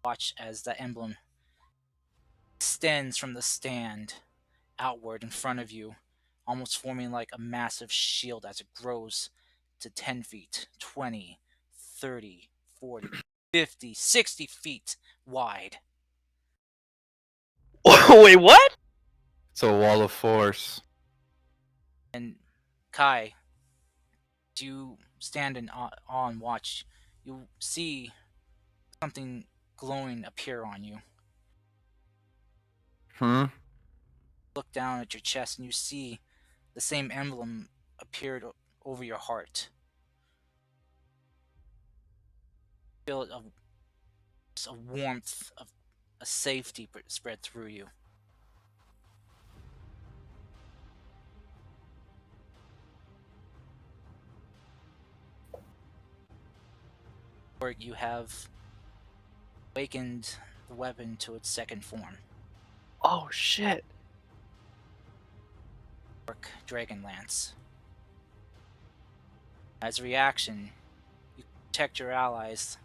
Watch as that emblem extends from the stand outward in front of you, almost forming like a massive shield as it grows to 10 feet, 20, 30, 40, 50, 60 feet wide. Wait, what? It's a wall of force. And Kai, as you stand in awe and watch, you see something glowing appear on you. Look down at your chest and you see the same emblem appeared over your heart. Feel a warmth of a safety spread through you. Or you have awakened the weapon to its second form. Oh shit. Dragon Lance. As a reaction, you protect your allies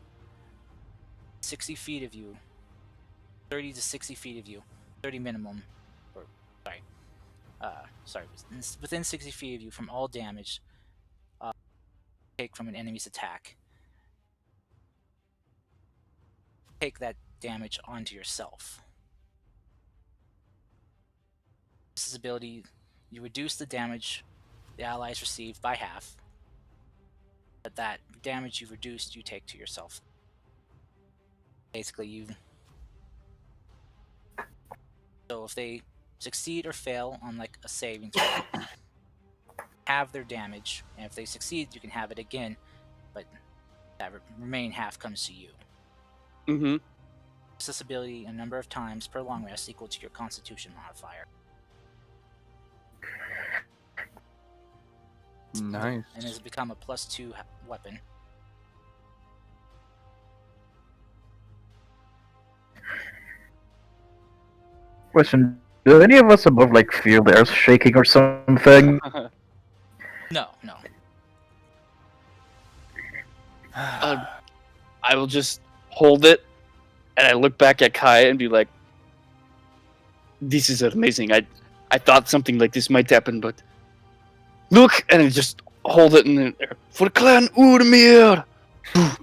60 feet of you, 30 to 60 feet of you, 30 minimum, or within 60 feet of you from all damage take from an enemy's attack. Take that damage onto yourself. this ability, you reduce the damage the allies receive by half, but that damage you've reduced you take to yourself. Basically, so if they succeed or fail on like a saving throw, have their damage, and if they succeed, you can have it again, but that remaining half comes to you. Mm-hmm. Use this ability a number of times per long rest equal to your Constitution modifier. Nice. And has become a +2 weapon. Question: do any of us above like feel the earth shaking or something? No, no. I will just hold it, and I look back at Kai and be like, "This is amazing. I thought something like this might happen, but look!" And I just hold it and for Clan Urmir,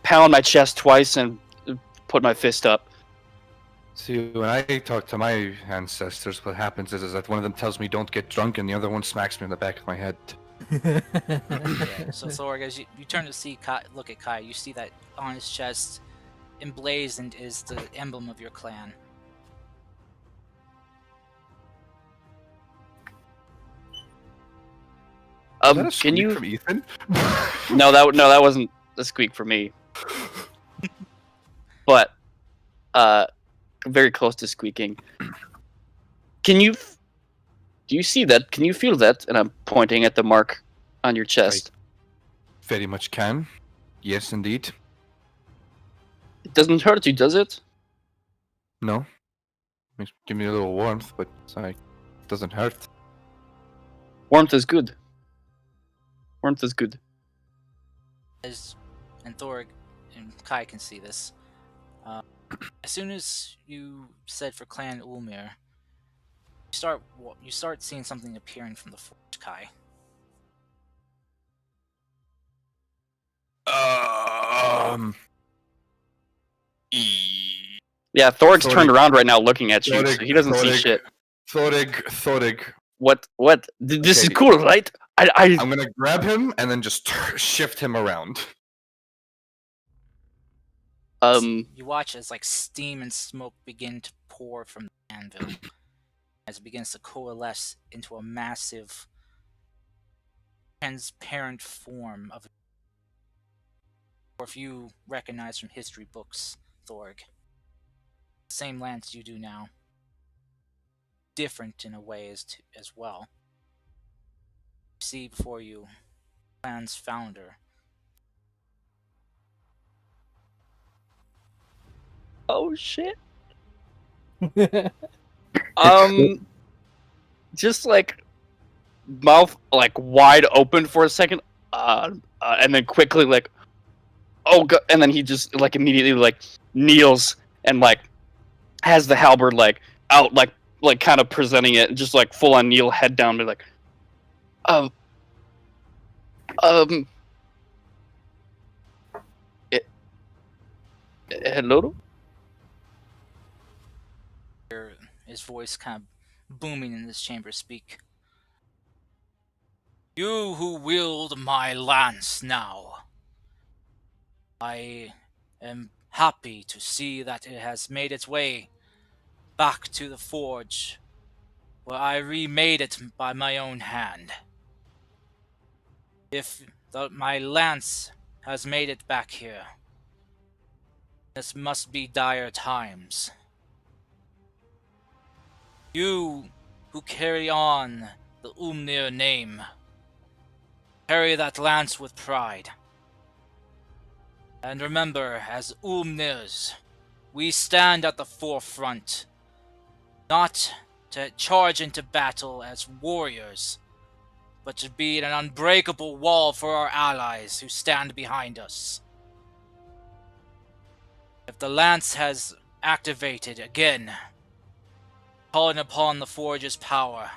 pound my chest twice and put my fist up. See, when I talk to my ancestors, what happens is that one of them tells me don't get drunk, and the other one smacks me in the back of my head. Yeah, so Thorg, as you turn to see Kai, look at Kai, you see that on his chest, emblazoned is the emblem of your clan. Is that a Can squeak you? from Ethan? No, that wasn't a squeak for me. But very close to squeaking. Can you? Do you see that? Can you feel that? And I'm pointing at the mark on your chest. Very much can. Yes, indeed. It doesn't hurt you, does it? No. Give me a little warmth, but it doesn't hurt. Warmth is good. Warmth is good. And Thorg and Kai can see this. As soon as you said for Clan Ulmir, you start seeing something appearing from the forge, Kai. Yeah, Thorg's Thorig. turned around right now looking at you, so Thorig, he doesn't see Thorig. shit. Thorig. What? This is Okay. cool, right? I'm gonna grab him and then just shift him around. You watch as like steam and smoke begin to pour from the anvil as it begins to coalesce into a massive transparent form of, or if you recognize from history books, Thorg, the same lance you do now, different in a way as well. You see before you clan's founder. Oh shit. It's Just like mouth like wide open for a second, and then quickly like, oh god, and then he just like immediately like kneels and like has the halberd like out like kind of presenting it, just like full on kneel, head down, be like, um, hello. His voice kind of booming in this chamber speak. You who wield my lance now. I am happy to see that it has made its way back to the forge, where I remade it by my own hand. If my lance has made it back here, this must be dire times. You who carry on the Umnir name, carry that lance with pride. And remember, as Umnirs, we stand at the forefront, not to charge into battle as warriors, but to be an unbreakable wall for our allies who stand behind us. If the lance has activated again, calling upon the Forge's power,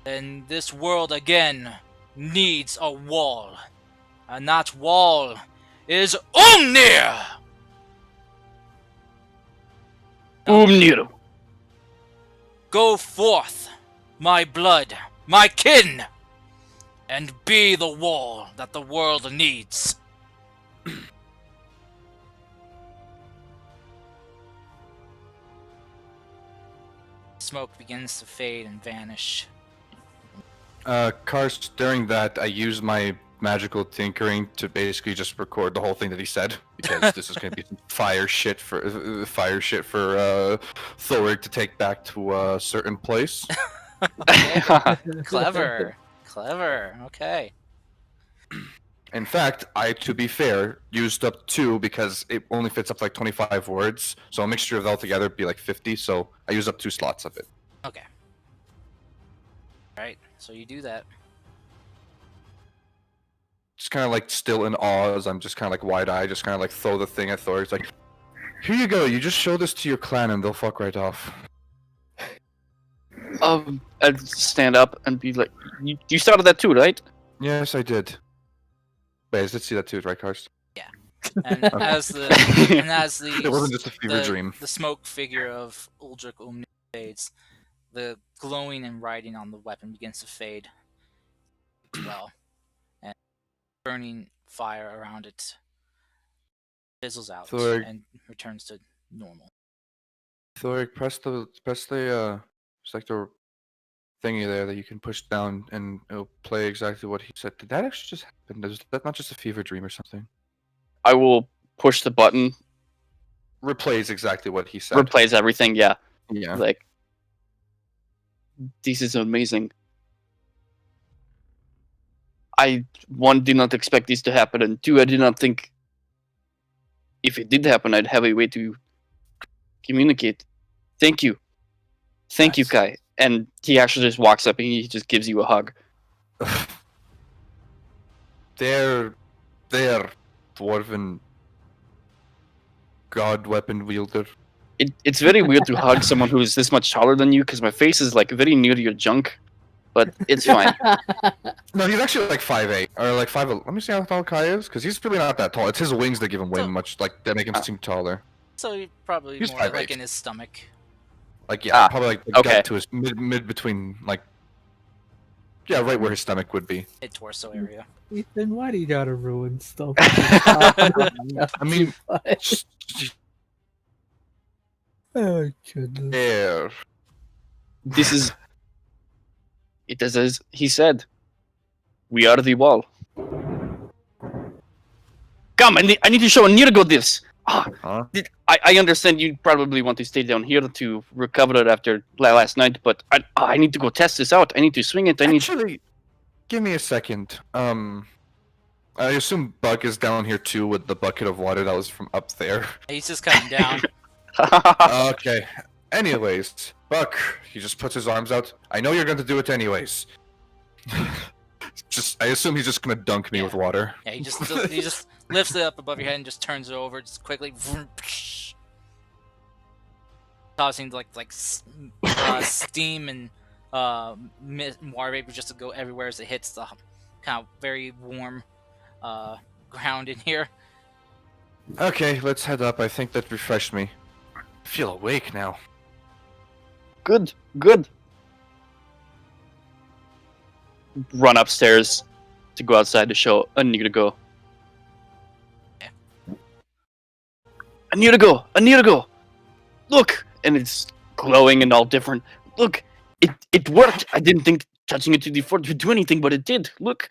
then this world again needs a wall. And that wall is Umnir! Umnir. Go forth my blood, my kin, and be the wall that the world needs. Smoke begins to fade and vanish. Karst, during that, I use my magical tinkering to basically just record the whole thing that he said, because this is going to be some fire shit for Thoric to take back to a certain place. Clever. Clever. Okay. In fact, to be fair, used up 2 because it only fits up like 25 words, so a mixture of all together would be like 50, so I use up 2 slots of it. Okay. Alright, so you do that. Just kind of like still in awe as I'm just kind of like wide-eyed, just kind of like throw the thing at Thor. It's like, here you go, you just show this to your clan and they'll fuck right off. I'd stand up and be like, you started that too, right? Yes, I did. Wait, I did see that too, right, Karst? And Okay. as the It wasn't just a fever dream. the smoke figure of Uldric Umni fades, the glowing and writing on the weapon begins to fade as well, and burning fire around it fizzles out Thor- and returns to normal. Thoric, press the it's like the thingy there that you can push down and it'll play exactly what he said. Did that actually just happen? Is that not just a fever dream or something? I will push the button, Replays exactly what he said. replays everything. Yeah, Yeah. like this is amazing. I did not expect this to happen, and 2, I did not think if it did happen, I'd have a way to communicate. Thank you, you, Nice. Kai. And he actually just walks up and he just gives you a hug. There, dwarven god weapon wielder. It's very weird to hug someone who is this much taller than you because my face is like very near to your junk, but it's fine. No, he's actually like 5'8", or like 5. Let me see how tall Kai is, because he's really not that tall. It's his wings that give him way So- much, like that make him seem taller. So he probably He's more 5'8". like in his stomach. Like yeah, Ah, probably like the okay. gut to his mid between like yeah, right where his stomach would be. Mid torso area. Ethan, why do you gotta ruin stuff? I mean, just Oh goodness. there. This is. It is as he said. We are the wall. Come, I need to show Nirgo this. Huh? I understand you probably want to stay down here to recover it after last night, but I need to go test this out. I need to swing it. I need. Actually, give me a second. I assume Buck is down here too with the bucket of water that was from up there. He's just coming down. Okay. Anyways, Buck, he just puts his arms out. I know you're going to do it anyways. I assume he's just gonna dunk me with water. Yeah, he just lifts it up above your head and just turns it over just quickly, causing steam and water vapor just to go everywhere as it hits the kind of very warm ground in here. Okay, let's head up. I think that refreshed me. I feel awake now. Good. Run upstairs to go outside to show Anigo. Anigo! Look! And it's glowing and all different. Look! It worked! I didn't think touching it to the fort would do anything, but it did. Look!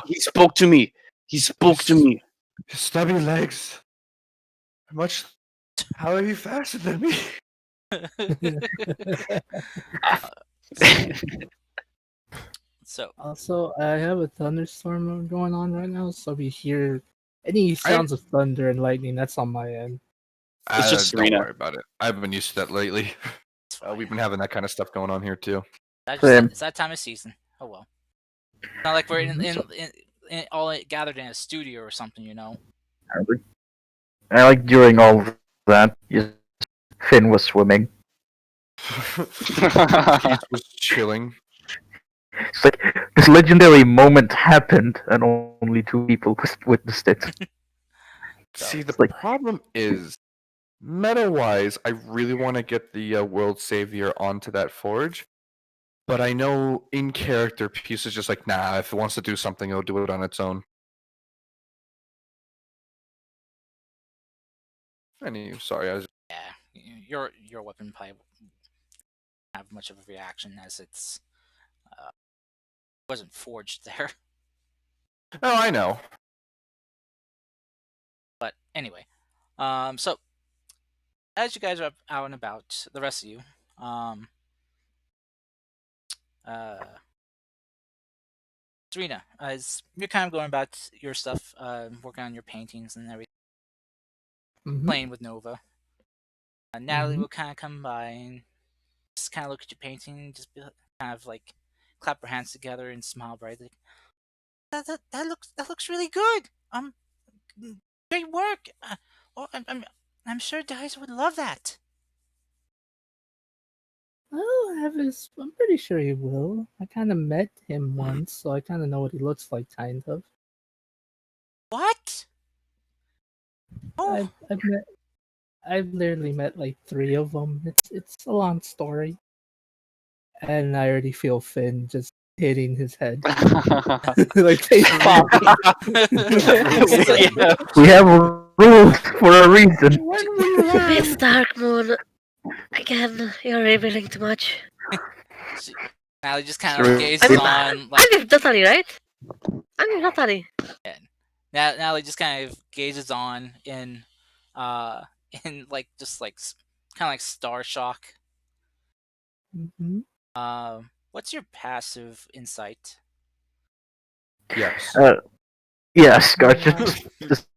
He spoke to me. His stubby legs. How are you faster than me? So Also, I have a thunderstorm going on right now, so if you hear any sounds of thunder and lightning, that's on my end. It's just don't Serena. worry about it. I've been used to that lately. it's fine. We've been having that kind of stuff going on here too. It's that time of season. Oh well. It's not like we're in all gathered in a studio or something, you know. I like during all of that, Finn was swimming. He was chilling. It's like this legendary moment happened, and only 2 people witnessed it. See, the like- problem is, meta-wise, I really want to get the World Savior onto that forge, But I know in character, Peace is just like, nah, if it wants to do something, it'll do it on its own. Sorry, I was. Yeah, your weapon probably won't have much of a reaction as it's wasn't forged there. Oh, I know. But anyway, so as you guys are out and about, the rest of you, uh, Serena, as you're kind of going about your stuff, working on your paintings and everything, Mm-hmm. playing with Nova. Natalie Mhm. will kind of come by and just kind of look at your painting, just kind of like clap her hands together and smile brightly. That looks really good. Great work. Oh, I'm sure guys would love that. I'll have his. I'm pretty sure he will. I kind of met him once, so I kind of know what he looks like, kind of. What? Oh, I've literally met like 3 of them. It's a long story, and I already feel Finn just hitting his head, like face popping. yeah. We have rules for a reason. Miss Darkmoon, again, you're revealing too much. Natalie just kind of gazes I'm, on, like, I'm with Natalie, right? I'm with Natalie. Natalie just kind of gazes on uh, in like just like kind of like star shock. Hmm. What's your passive insight? Yes. Yes, Uh, just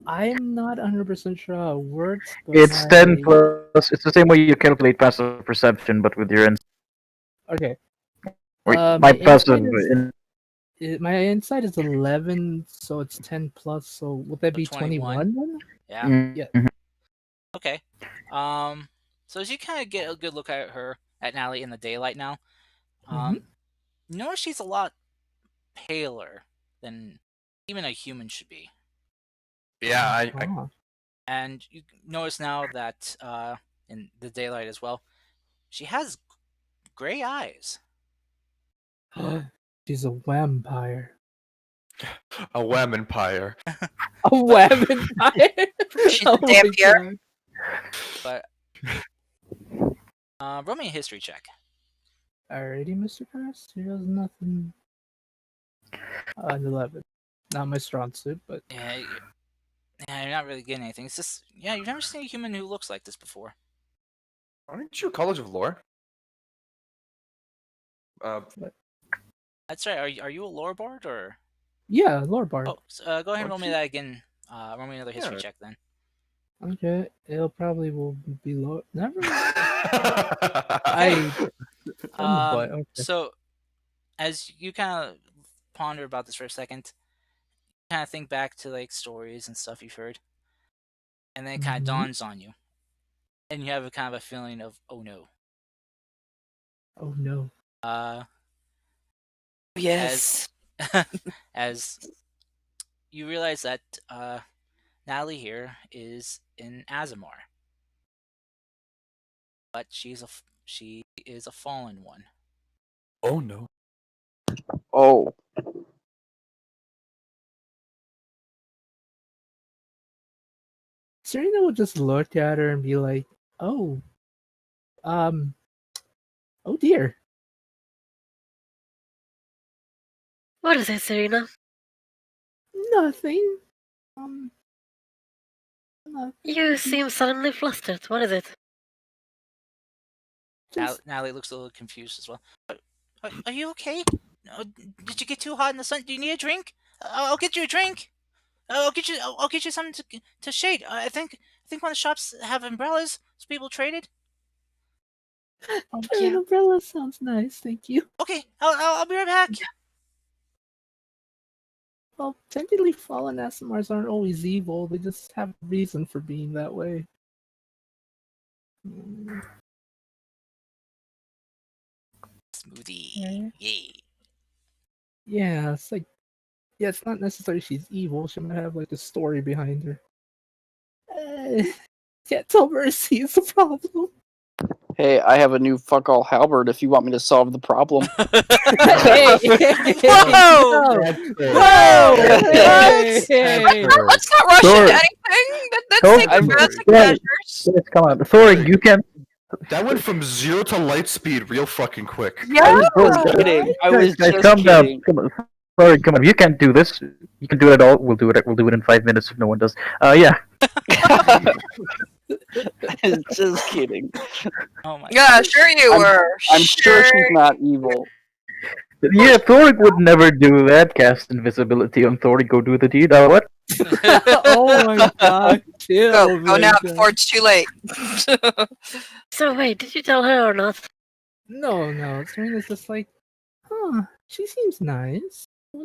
I'm not 100% sure how it works, but it's 10 my plus. It's the same way you calculate passive perception, but with your okay. my My passive. my insight is 11, so it's 10 plus. So would that So be 21. 21 then? Yeah. Yeah. Okay. So as you kind of get a good look at her, at Natalie in the daylight now, Mhm. you notice she's a lot paler than even a human should be. Yeah, I Ah. And you notice now that in the daylight as well, she has gray eyes. She's a vampire. a wham empire. A vampire. She's Oh a my vampire. god. But roll me a history check. Alrighty, Mr. Krust. Here's nothing. An 11. Not my strong suit, but Yeah, yeah, you're not really getting anything. It's just, yeah, you've never seen a human who looks like this before. Aren't you a College of Lore? That's right. Are you a lore bard or? yeah, Lord Bard. Oh, so, go ahead and roll me Aren't you? that again. Roll me another history Yeah. check then. Okay, it'll probably will be low. Never mind. Okay. I'm a butt. Okay. So as you kind of ponder about this for a second, you kind of think back to like stories and stuff you've heard, and then it kind of Mhm. dawns on you, and you have a kind of a feeling of, oh no. Oh no. Yes. As you realize that Natalie here is in Azamar, but she is a fallen one. oh no. Oh. Serena would just look at her and be like, "Oh, um, oh dear." What is it, Serena? Nothing. Um, nothing. You seem suddenly flustered. What is it? Just Natalie looks a little confused as well. Are you okay? Did you get too hot in the sun? Do you need a drink? I'll get you a drink. I'll get you something to shade. I think one of the shops have umbrellas, so people traded. Thank an you. umbrella sounds nice. Thank you. Okay, I'll be right back. Well, technically, fallen SMRs aren't always evil. They just have a reason for being that way. Mm, Smoothie. yeah. Yay. Yeah, it's like, yeah, it's not necessarily she's evil. She might have like a story behind her. Can't tell Mercy is the problem. Hey, I have a new fuck all halberd if you want me to solve the problem. Hey, Whoa! no, That's fair. no, What? hey. Let's not rush Thor- into anything. Let's Thor- take I'm- drastic Thor- measures. Yes, come on, Thorin, you can't. That went from 0 to light speed real fucking quick. I was Thor, just kidding. I guys, was guys, just calm down. kidding. Come on. Thorin, come on. You can't do this. You can do it at all. We'll do it. We'll do it in 5 minutes if no one does. Yeah. I was just kidding. Oh my Yeah, gosh. sure you were. I'm sure she's not evil. Yeah, Thorin would never do that. Cast invisibility on Thorin. Go do the deed. What? Oh my god, chill. Go now Vega. before it's too late. So wait, did you tell her or not? No, Serena's just like, huh, she seems nice. I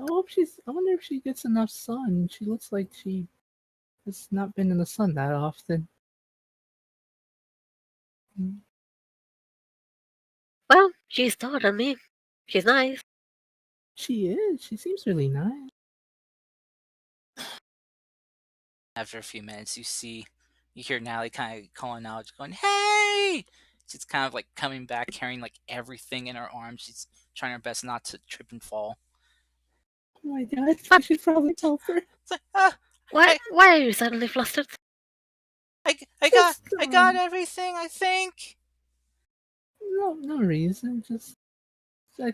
wonder if she gets enough sun. She looks like she has not been in the sun that often. Well, she's taller than me. She's nice. She is. She seems really nice. After a few minutes, you hear Natalie kind of calling out, going, "Hey!" She's kind of like coming back, carrying like everything in her arms. She's trying her best not to trip and fall. Oh my god, I should probably help her. It's like, Why are you suddenly flustered? I got everything. I think. No reason. Just I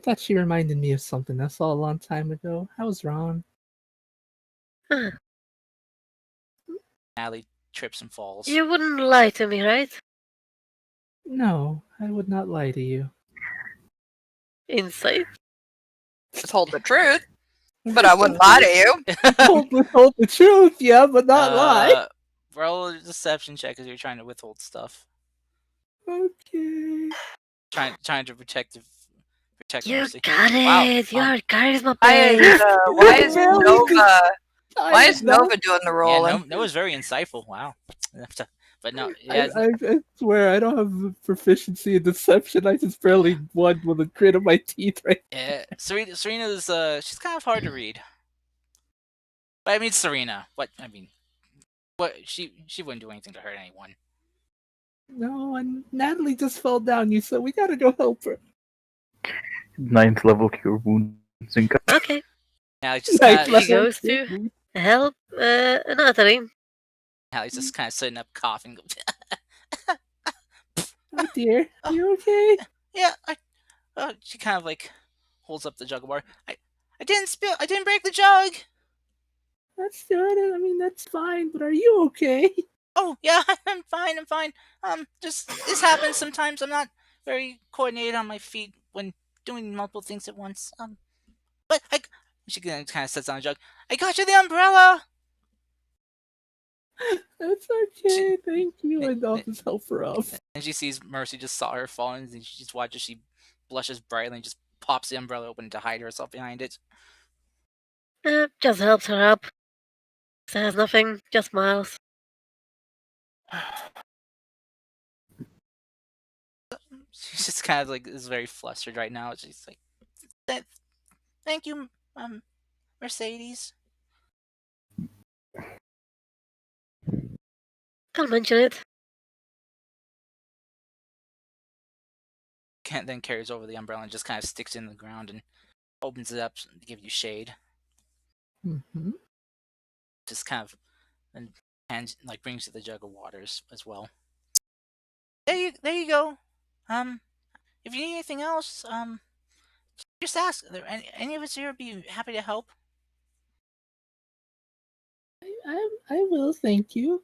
thought she reminded me of something I saw a long time ago. I was wrong. Huh. Natalie trips and falls. You wouldn't lie to me, right? No, I would not lie to you. Insight. Told the truth, but I wouldn't lie to you. Told the truth, yeah, but not lie. Roll a deception check because you're trying to withhold stuff. Okay. Trying to protect You Mercy. got Wow. it. You're charisma Why based. is Really? Nova? Why is No, Nova doing the Yeah, rolling? Noah's very insightful. Wow. But no, yeah, I swear I don't have proficiency in deception. I just barely won with a grit of my teeth right. yeah. Serena's she's kind of hard to read. But I mean Serena. What she wouldn't do anything to hurt anyone. No, and Natalie just fell down. You said we gotta go help her. 9th level cure wounds. Okay. Now it's just Nice kind of, She goes to help Natalie. now he's just kind of sitting up coughing. Oh dear, you okay? Yeah, she kind of like holds up the jug of water. I didn't break the jug. That's good. I mean, that's fine. But are you okay? Oh yeah, I'm fine. Just this happens sometimes. I'm not very coordinated on my feet when doing multiple things at once. But she kind of sits on a jug. I got you the umbrella. That's okay. Thank you. And I'll just help her up. And she sees Mercy just saw her falling, and she just watches. She blushes brightly and just pops the umbrella open to hide herself behind it. Just helps her up. Says nothing, just smiles. She's just kind of like is very flustered right now. She's like, "Thank you, Mercedes." I'll mention it. Kent then carries over the umbrella and just kind of sticks it in the ground and opens it up to give you shade. Mm-hmm. Just kind of and like brings you the jug of waters as well. There you go. If you need anything else, just ask. Are there any of us here would be happy to help. I will. Thank you.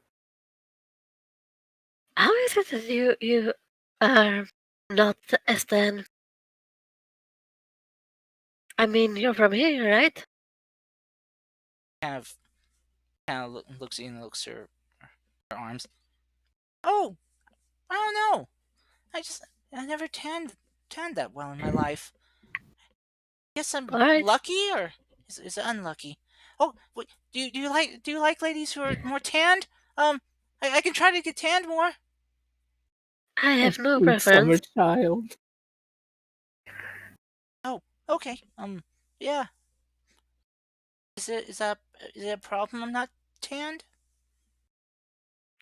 How is it that you are not Estan? I mean, you're from here, right? Kind of looks at you and looks at her arms. Oh, I don't know. I never tanned that well in my life. Guess I'm Alright. lucky, or is it unlucky? Oh, wait, do you like ladies who are more tanned? I can try to get tanned more. I have no Sweet summer preference. child. Oh, okay. Yeah. Is it a problem I'm not tanned?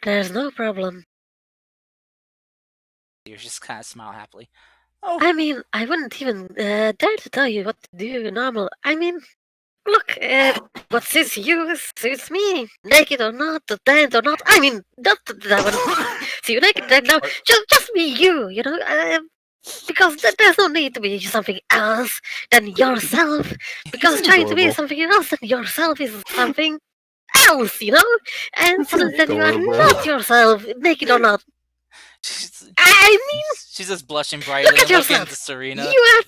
There's no problem. You just kind of smile happily. Oh, I mean, I wouldn't even dare to tell you what to do normal. I mean, look, what suits you suits me. Naked or not, dead or not. I mean, not that I want to see you naked right now. Just be you, you know? Because there's no need to be something else than yourself. Because He's trying to be adorable. something else than yourself is something else, you know? And suddenly then you are Adorable. not yourself, naked or not. she's, I mean, she's just blushing look brightly at and looking yourself. to Serena. You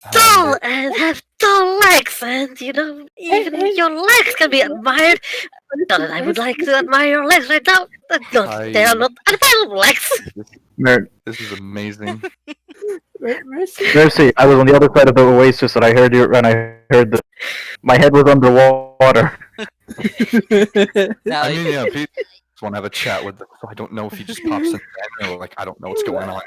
are tall They- and have tall legs, and you know, even your legs can be admired. Not that I would like to admire your legs right now. Look, they are not admirable legs. Mer- This is amazing. Mercy. Mercy, I was on the other side of the oasis and I heard you, and I heard the. My head was underwater. Now, I mean, yeah, Pete just want to have a chat with them, so I don't know if he just pops in. Like, I don't know what's going on.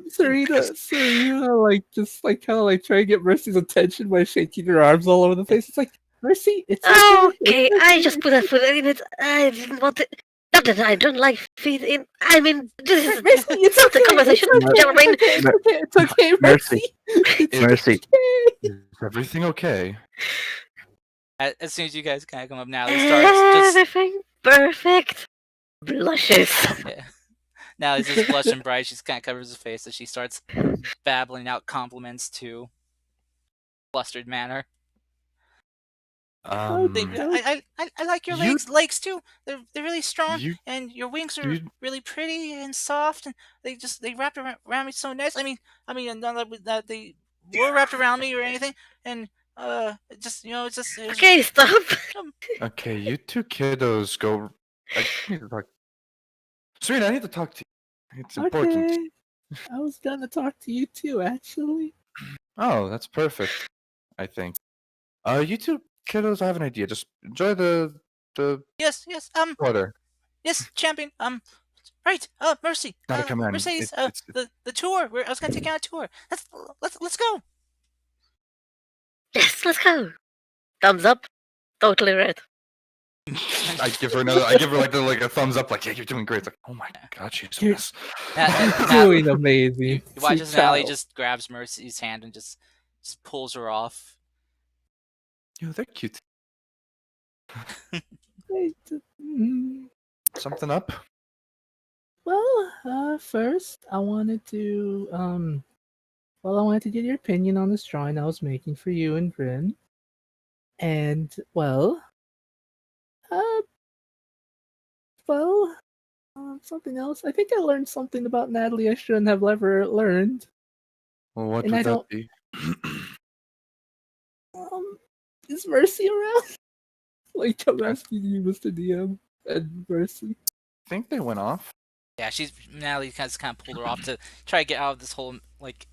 Serena, like just like kind of like trying to get Mercy's attention by shaking her arms all over the place. It's like Mercy, it's okay. Okay, It's I okay. just put a foot in it. I didn't want it. Not that I don't like feet in. I mean, this is Mercy, it's not a okay. conversation. It's okay. Never mind. It's okay. It's okay. Mercy. It's Mercy. okay. Is everything okay? as soon as you guys kind of come up, Natalie starts just Everything perfect. Blushes. yeah. Natalie's just blushing bright. She's kind of covers her face as she starts babbling out compliments to flustered manner. They, I like your You- legs too. They're really strong, you, and your wings are you, really pretty and soft, and they wrapped around me so nice. I mean, none that they were wrapped around me or anything, and just it was Okay, stop. okay, you two kiddos go. I need to talk. Serena, I need to talk to you. It's important. Okay. I was gonna talk to you too, actually. Oh, that's perfect. I think. You two kiddos, I have an idea. Just enjoy the yes, water. yes, champion. Right. Mercy. Gotta come in. Mercedes. It's The tour. I was gonna take you on a tour. Let's go. Yes, let's go. Thumbs up. Totally red. I give her another. I give her like a thumbs up. Like, yeah, you're doing great. It's like, oh my god, she's a You're- mess. Doing amazing. You watch Sweet as Natalie child. just grabs Mercy's hand and just pulls her off. Yo, they're cute. Mm, Something up? Well, first I wanted to I wanted to get your opinion on this drawing I was making for you and Bryn. And uh well something else. I think I learned something about Natalie I shouldn't have ever learned. Well, what And would I that don't- be? Is Mercy around? Like I'm asking you, Mr. DM and Mercy. I think they went off. Yeah, Natalie kind of pulled her off to try to get out of this whole like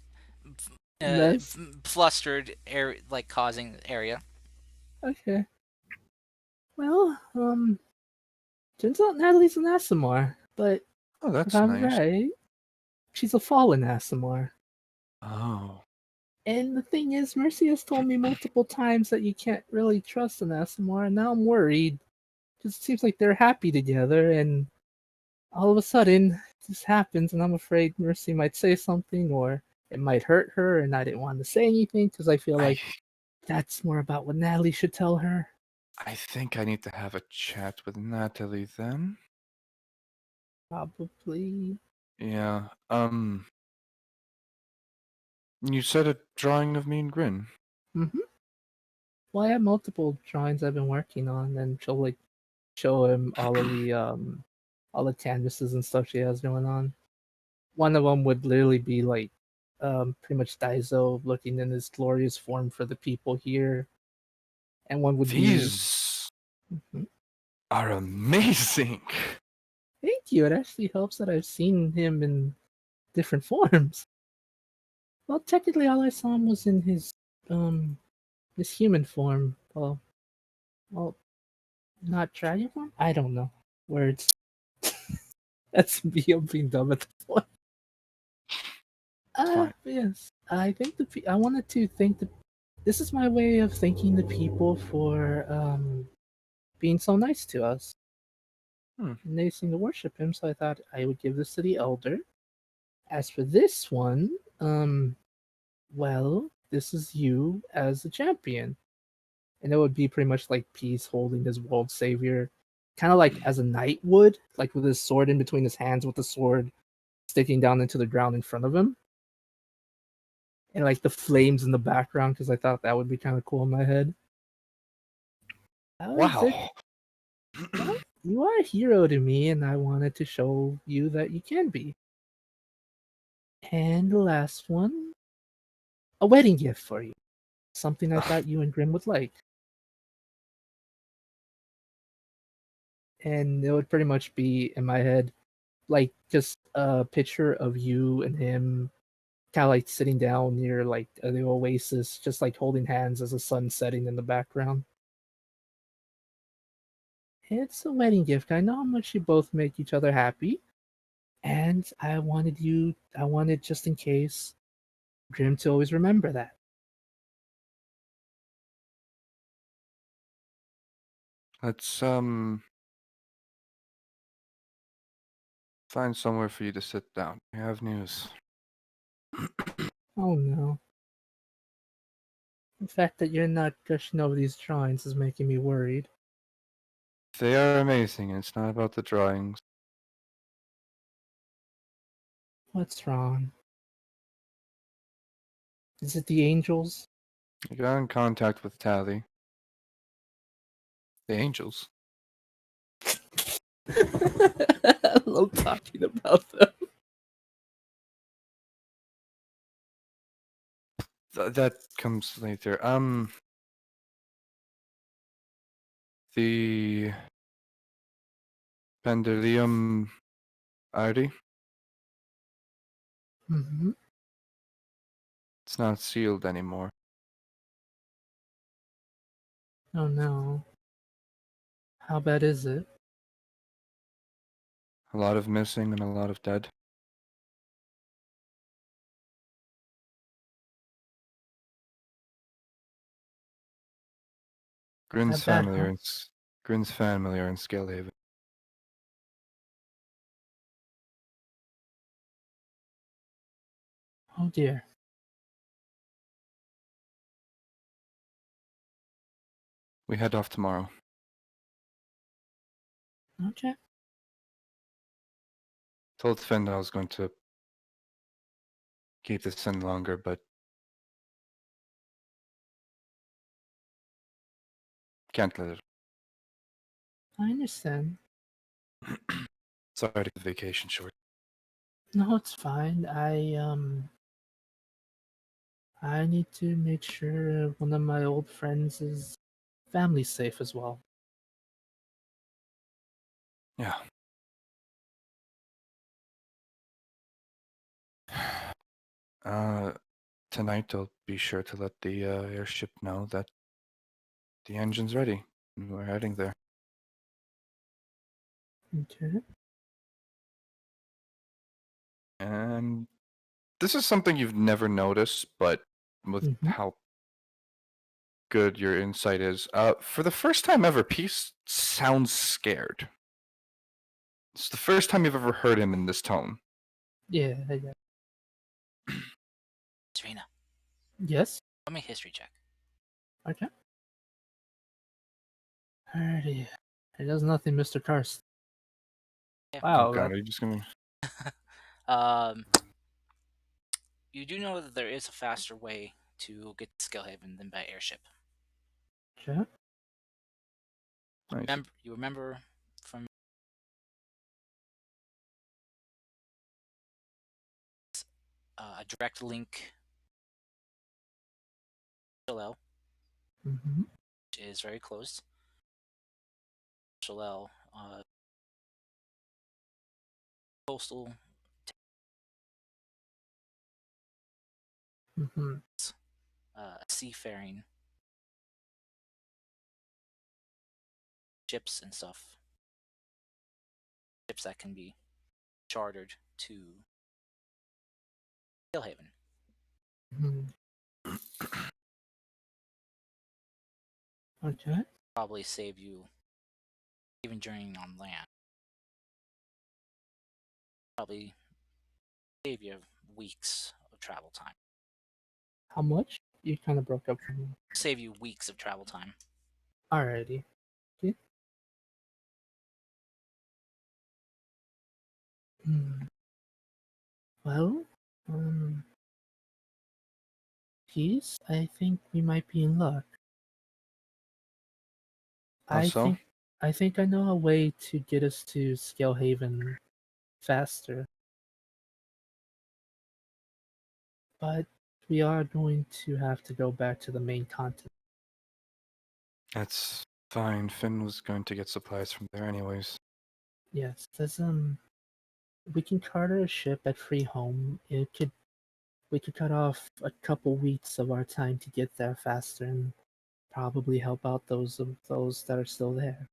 Mess. flustered area, like causing area. Okay. Well, turns out Natalie's an Asimar, but Oh, that's if I'm nice. right, she's a fallen Asimar. Oh, And the thing is, Mercy has told me multiple times that you can't really trust an Asimar, and now I'm worried. Because it seems like they're happy together, and all of a sudden, this happens, and I'm afraid Mercy might say something, or it might hurt her, and I didn't want to say anything, because I feel like that's more about what Natalie should tell her. I think I need to have a chat with Natalie then. Probably. Yeah. You said a drawing of me and Grin. Mm-hmm. Well, I have multiple drawings I've been working on, and she'll like show him all the canvases and stuff she has going on. One of them would literally be like pretty much Daiso looking in his glorious form for the people here. And one would These be are amazing. Thank you. It actually helps that I've seen him in different forms. Well, technically all I saw him was in his human form. Well, not dragon form? I don't know. Words. That's me. I'm being dumb at this point. Fine. Yes. I think I wanted to thank the. This is my way of thanking the people for being so nice to us. Hmm. And they seem to worship him, so I thought I would give this to the elder. As for this one, well, this is you as a champion. And it would be pretty much like Peace holding his world savior, kind of like as a knight would, like with his sword in between his hands, with the sword sticking down into the ground in front of him, and like the flames in the background, because I thought that would be kind of cool in my head. That was it. Wow. Well, you are a hero to me, and I wanted to show you that you can be. And the last one, a wedding gift for you. Something I thought you and Grim would like. And it would pretty much be in my head like just a picture of you and him kind of like sitting down near like the oasis, just like holding hands as the sun setting in the background. It's a wedding gift. I know how much you both make each other happy. And I wanted just in case Grim to always remember that. Let's find somewhere for you to sit down. I have news. Oh no. The fact that you're not gushing over these drawings is making me worried. They are amazing. It's not about the drawings. What's wrong? Is it the angels? I got in contact with Tally. The angels. I love talking about them. That comes later. The Pendulum Arty. Mm-hmm. It's not sealed anymore. Oh no. How bad is it? A lot of missing and a lot of dead. Grin's That bad, family huh? are in Grin's family are in Scalehaven. Oh dear. We head off tomorrow. Okay. Told Finn I was going to keep this in longer, but can't let it. I understand. Sorry to cut the vacation short. No, it's fine. I need to make sure one of my old friends' family's safe as well. Yeah. Uh, Tonight I'll be sure to let the airship know that the engine's ready and we're heading there. Okay. And this is something you've never noticed, but with Mm-hmm. how good your insight is, for the first time ever, Peace sounds scared. It's the first time you've ever heard him in this tone. Yeah, yeah. Serena, Yes? let me history check. Okay. Alrighty. It does nothing, Mr. Karst. Yeah. Oh Wow, god, that are you just gonna... um, you do know that there is a faster way to get to Skellhaven than by airship. okay. Nice. You remember from a direct link to Shalel, Mm-hmm. which is very close. Shalel, coastal Mm-hmm. seafaring ships and stuff. Ships that can be chartered to Skellhaven. Mm-hmm. Okay. Probably save you even journeying on land. Probably save you weeks of travel time. How much? You kind of broke up for me. Save you weeks of travel time. Alrighty. Okay. Hmm. Well, Peace, I think we might be in luck. How I so? think I think I know a way to get us to Scalehaven faster. But we are going to have to go back to the main continent. That's fine. Finn was going to get supplies from there anyways. Yes, there's we can charter a ship at Free Home. We could cut off a couple weeks of our time to get there faster and probably help out those that are still there.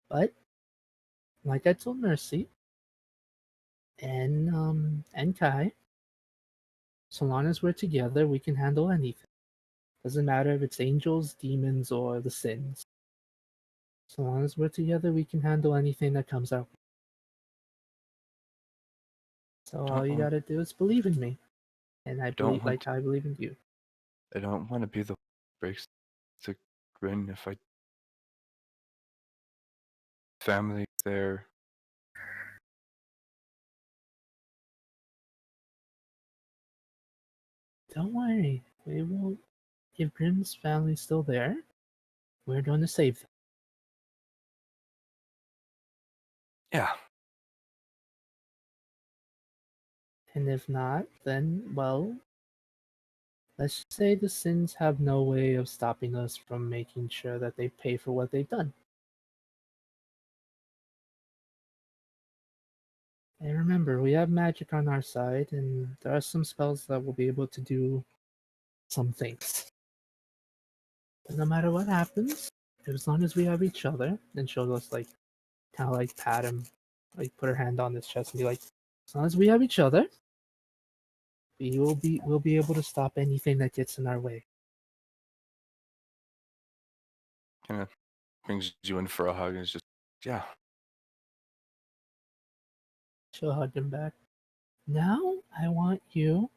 But like I told Mercy and Kai, so long as we're together, we can handle anything. Doesn't matter if it's angels, demons, or the sins. So long as we're together, we can handle anything that comes our way. So all you Don't gotta do is believe in me, and I don't believe, want like I believe in you. I don't want to be the breaks the grin if I family there. Don't worry, we will. If Grimm's family's still there, we're going to save them. Yeah. And if not, then well, let's just say the sins have no way of stopping us from making sure that they pay for what they've done. And remember, we have magic on our side, and there are some spells that will be able to do some things. But no matter what happens, as long as we have each other, and she'll just like kind of like pat him, like put her hand on his chest and be like, as long as we have each other, we'll be able to stop anything that gets in our way. Kind of brings you in for a hug and it's just yeah. She'll hug him back. Now I want you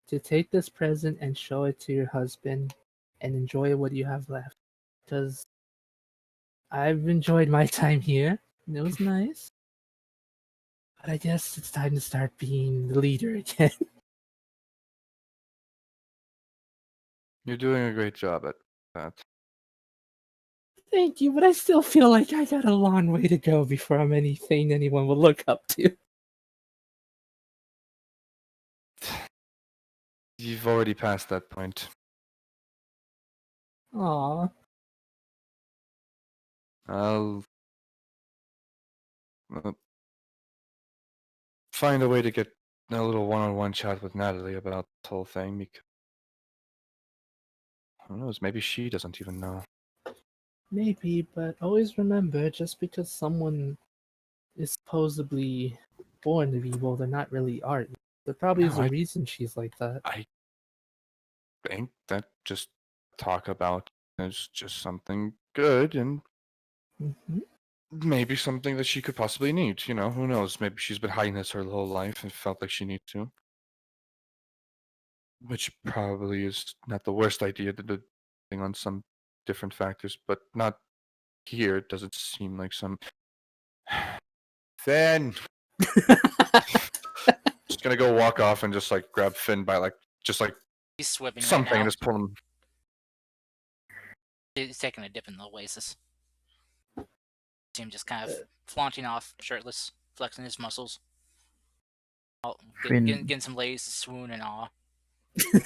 to take this present and show it to your husband and enjoy what you have left. Because I've enjoyed my time here, and it was nice. But I guess it's time to start being the leader again. You're doing a great job at that. Thank you, but I still feel like I got a long way to go before I'm anything anyone will look up to. You've already passed that point. Aw. I'll find a way to get a little one-on-one chat with Natalie about this whole thing because who knows, maybe she doesn't even know. Maybe, but always remember, just because someone is supposedly born to be evil, they're not really are. There probably is No, a reason she's like that. I think that just talk about is just something good and Hmm. maybe something that she could possibly need. You know, who knows? Maybe she's been hiding this her whole life and felt like she needs to. Which probably is not the worst idea to do on some different factors, but not here. It doesn't seem like some. Finn! Just gonna go walk off and just like grab Finn by like, just like He's swimming right something and now. just pull him. He's taking a dip in the oasis. See him just kind of flaunting off, shirtless, flexing his muscles. Getting some ladies to swoon and awe.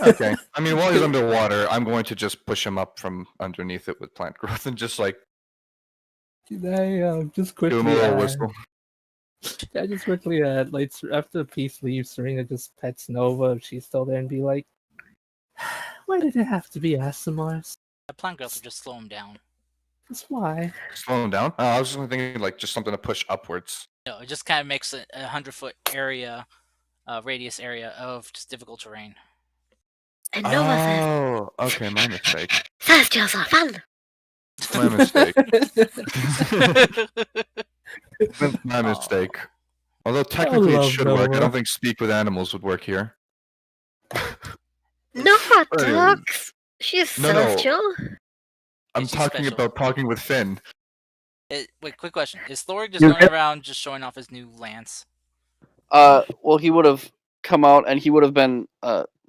Okay. I mean, while he's underwater, I'm going to just push him up from underneath it with plant growth and just like Can I just give him a quickly little add? whistle. Can I just quickly add, like after Peace leaves, Serena just pets Nova if she's still there and be like, "Why did it have to be Asimars? Plant growth will just slow him down. That's why." Slow him down. I was just thinking like just something to push upwards. No, it just kind of makes a 100-foot area, radius area of just difficult terrain. And Nova says, Oh, okay, my mistake. fast jobs are fun. My mistake. Aw. My mistake. Although technically it love should work. I Nova. don't think speak with animals would work here. Nova Anyways, talks. She's no, no. celestial. I'm she's talking special. about talking with Finn. Wait, quick question: is Thor just You going get- around just showing off his new lance? Well, he would have come out and he would have been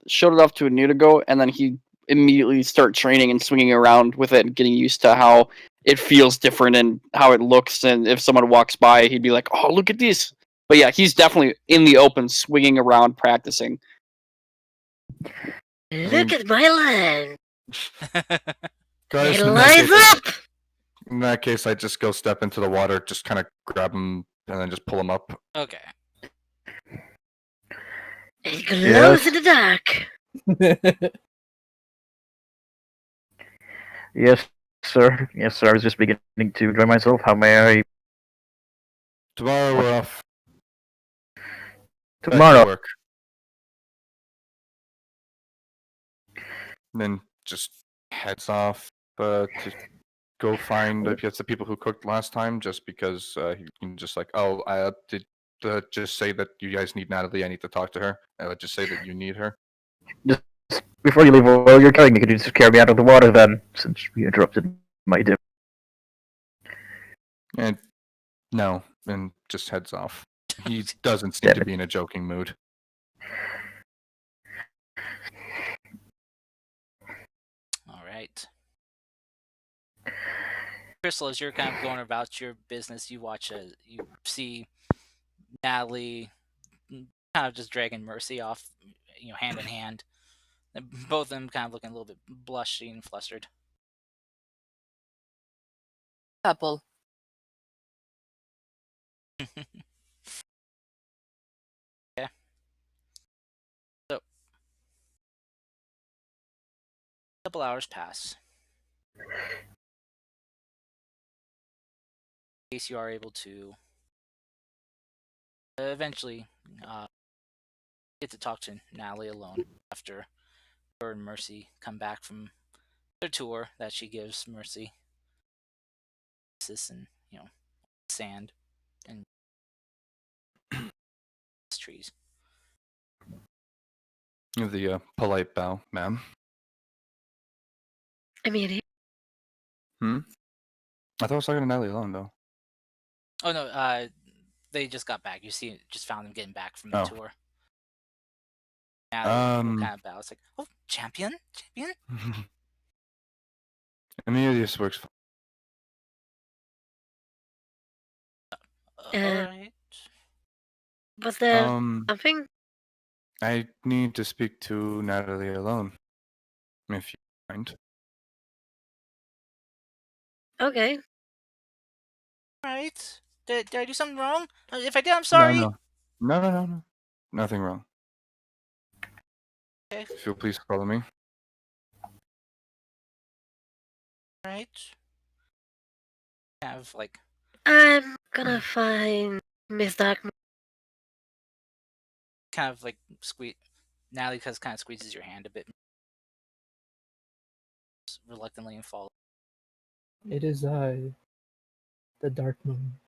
showed it off to a Nudigo, and then he immediately start training and swinging around with it and getting used to how it feels different and how it looks. And if someone walks by, he'd be like, "Oh, look at this!" But yeah, he's definitely in the open, swinging around, practicing. Look at my land. Guys, It lies up. in that case, I just go step into the water, just kind of grab him, and then just pull him up. Okay. It glows Yes. in the dark. Yes, sir. Yes, sir. I was just beginning to enjoy myself. How may I? Tomorrow we're off. Back to Tomorrow. work. And then just heads off to go find I guess the people who cooked last time, just because he can just like, oh, I did just say that you guys need Natalie. I need to talk to her. I would just say that you need her. Just before you leave, while you're carrying me, could you just carry me out of the water then, since you interrupted my dip? And no, and just heads off. He doesn't seem Damn to it. be in a joking mood. All right. Crystal, as you're kind of going about your business, you see Natalie kind of just dragging Mercy off, hand in hand. And both of them kind of looking a little bit blushy and flustered. Couple. Yeah. So, a couple hours pass. In case you are able to eventually get to talk to Natalie alone after her and Mercy come back from their tour that she gives Mercy. And sand and trees. The polite bow, ma'am. I mean, I thought I was talking to Natalie alone, though. Oh no, they just got back. Just found them getting back from the Oh. tour. Natalie will Um. kind of bow. It's like, oh, champion. Amelia works fine. All right. was there Um, something? I need to speak to Natalie alone, if you mind. Okay. All right. Did I do something wrong? If I did, I'm sorry. No. Nothing wrong. Okay. If you'll please follow me. All right. Have like I'm gonna find Miss Darkmoon. kind of like squeeze. Natalie kind of squeezes your hand a bit reluctantly and follow. It is I, the Dark Moon.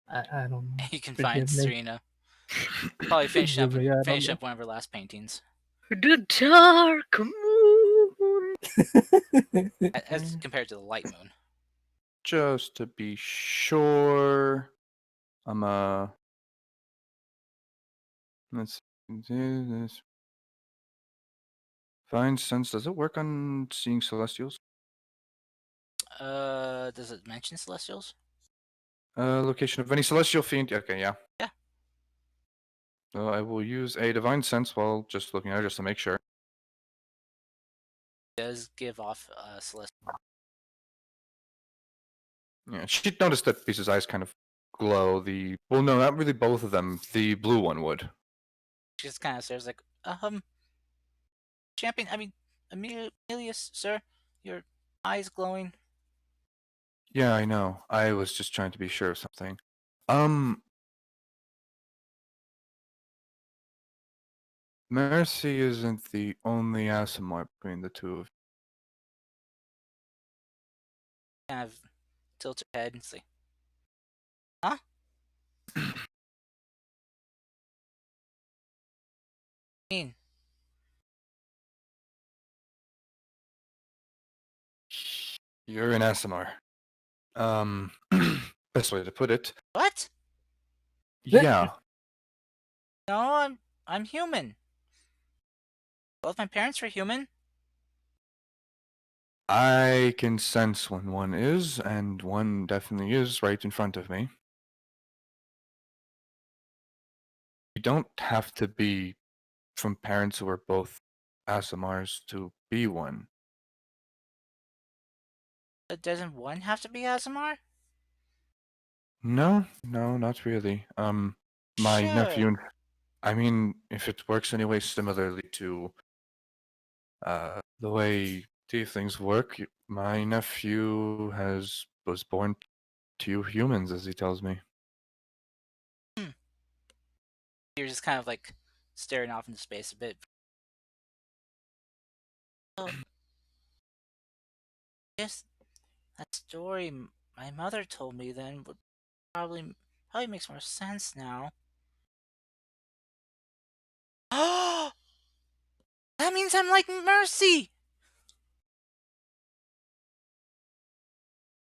I don't know. You can Forgive find me. Serena. Probably finish Forgive me, I don't know. up one of her last paintings. The Dark Moon. As compared to the light moon. Just to be sure, let's do this. Fine sense. Does it work on seeing celestials? Does it mention celestials? Location of any celestial fiend. Okay, yeah. Yeah. So I will use a divine sense while just looking at it just to make sure. It does give off celestial. Yeah, she'd notice that Beast's eyes kind of glow. Well, no, not really both of them. The blue one would. She just kind of stares like, champion. I mean, Emilius, sir, your eyes glowing. Yeah, I know. I was just trying to be sure of something. Mercy isn't the only Asimar between the two of Kind of tilt her head and say, huh? mean, You're an ASMR. Best way to put it. what? Yeah, No, I'm human. Both my parents were human. I can sense when one is, and one definitely is right in front of me. You don't have to be from parents who are both ASMRs to be one. Doesn't one have to be ASMR? No, no, not really. My nephew Should. and I mean, if it works anyway similarly to the way things work, my nephew was born to humans, as he tells me. Hmm. You're just kind of like staring off into space a bit. Oh, yes, that story my mother told me then would probably makes more sense now. Oh, that means I'm like Mercy.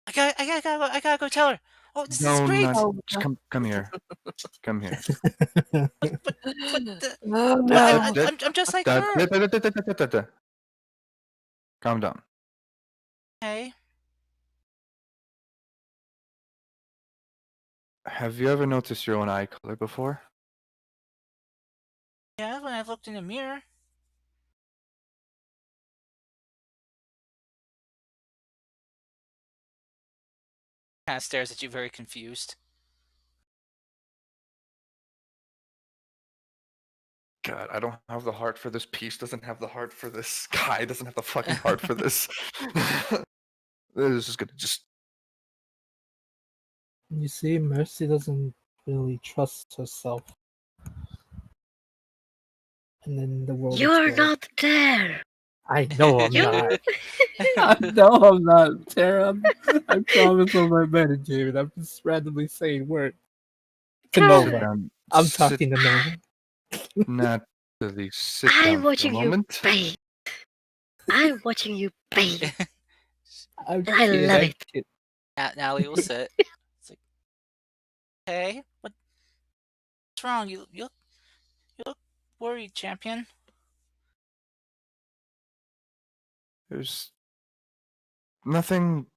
I gotta go tell her. Oh, this is No, great. not. Oh, Just come here. Come here. But the, Oh Da- no. da- I'm just like da- da- her. da- da- da- da- da- da- da. Calm down. Okay. Have you ever noticed your own eye color before? Yeah, when I've looked in the mirror. Kind of stares at you, very confused. God, I don't have the heart for this. Peace doesn't have the heart for this. Guy doesn't have the fucking heart for this. This is gonna just. you see, Mercy doesn't really trust herself. And then the world You're explodes. not there. I know I'm You. not. I know I'm not, Tara. I promise I'm not meditating. I'm just randomly saying words. To Come. Sit Nova. down. I'm Sit, talking to Nova. Natalie, sit I'm down for a watching you moment. bathe. I'm watching you bathe. I'm And I kidding. love I'm it. kidding. Natalie will sit. It's like, hey, what's wrong? You look worried, champion. There's nothing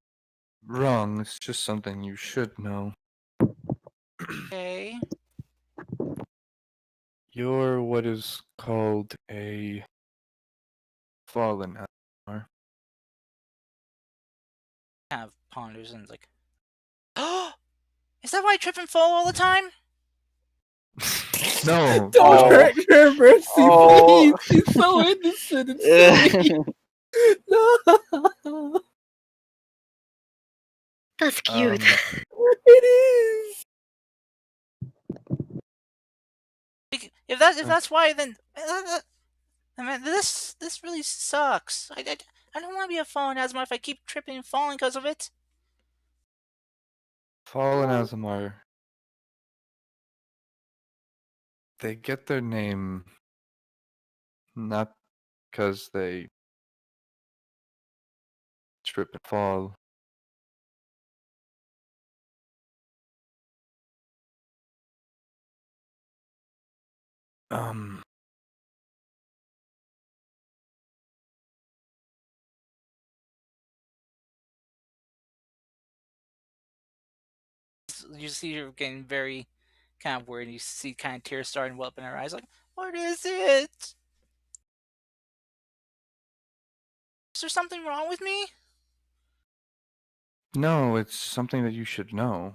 wrong. It's just something you should know. Okay. You're what is called a fallen avatar. Kind of ponders and is like, oh, is that why I trip and fall all the time? No, Don't no. hurt her, Mercy, Oh. please. She's so innocent and silly. No. That's cute. It is. If that's why, then I mean, this really sucks. I don't want to be a fallen asthma if I keep tripping and falling because of it. Fallen Azamar. They get their name not because they trip and fall. Um, You see her getting very kind of worried. You see kind of tears starting to well up in her eyes. Like, what is it? Is there something wrong with me? no, it's something that you should know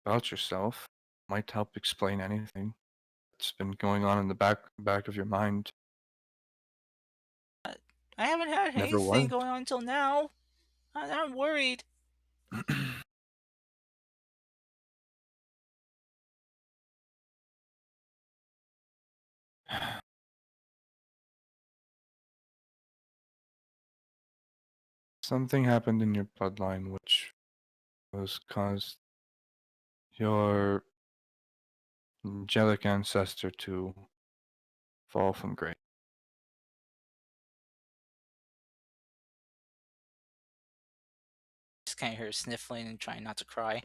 about yourself. Might help explain anything that's been going on in the back of your mind. I haven't had Never anything was. going on until now. I'm worried. Something happened in your bloodline which was caused your angelic ancestor to fall from grace. just kind of hear her sniffling and trying not to cry.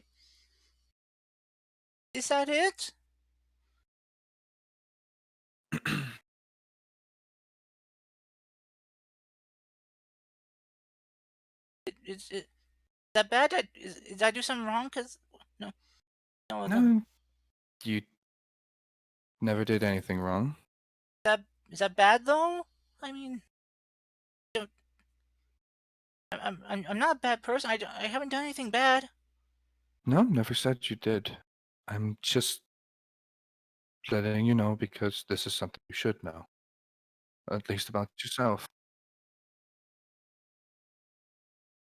Is that it? Is that bad? Did I do something wrong? Cause no, no, No, you never did anything wrong. is that bad though? I mean, you know, I'm not a bad person. I haven't done anything bad. No, never said you did. I'm just letting you know because this is something you should know, at least about yourself.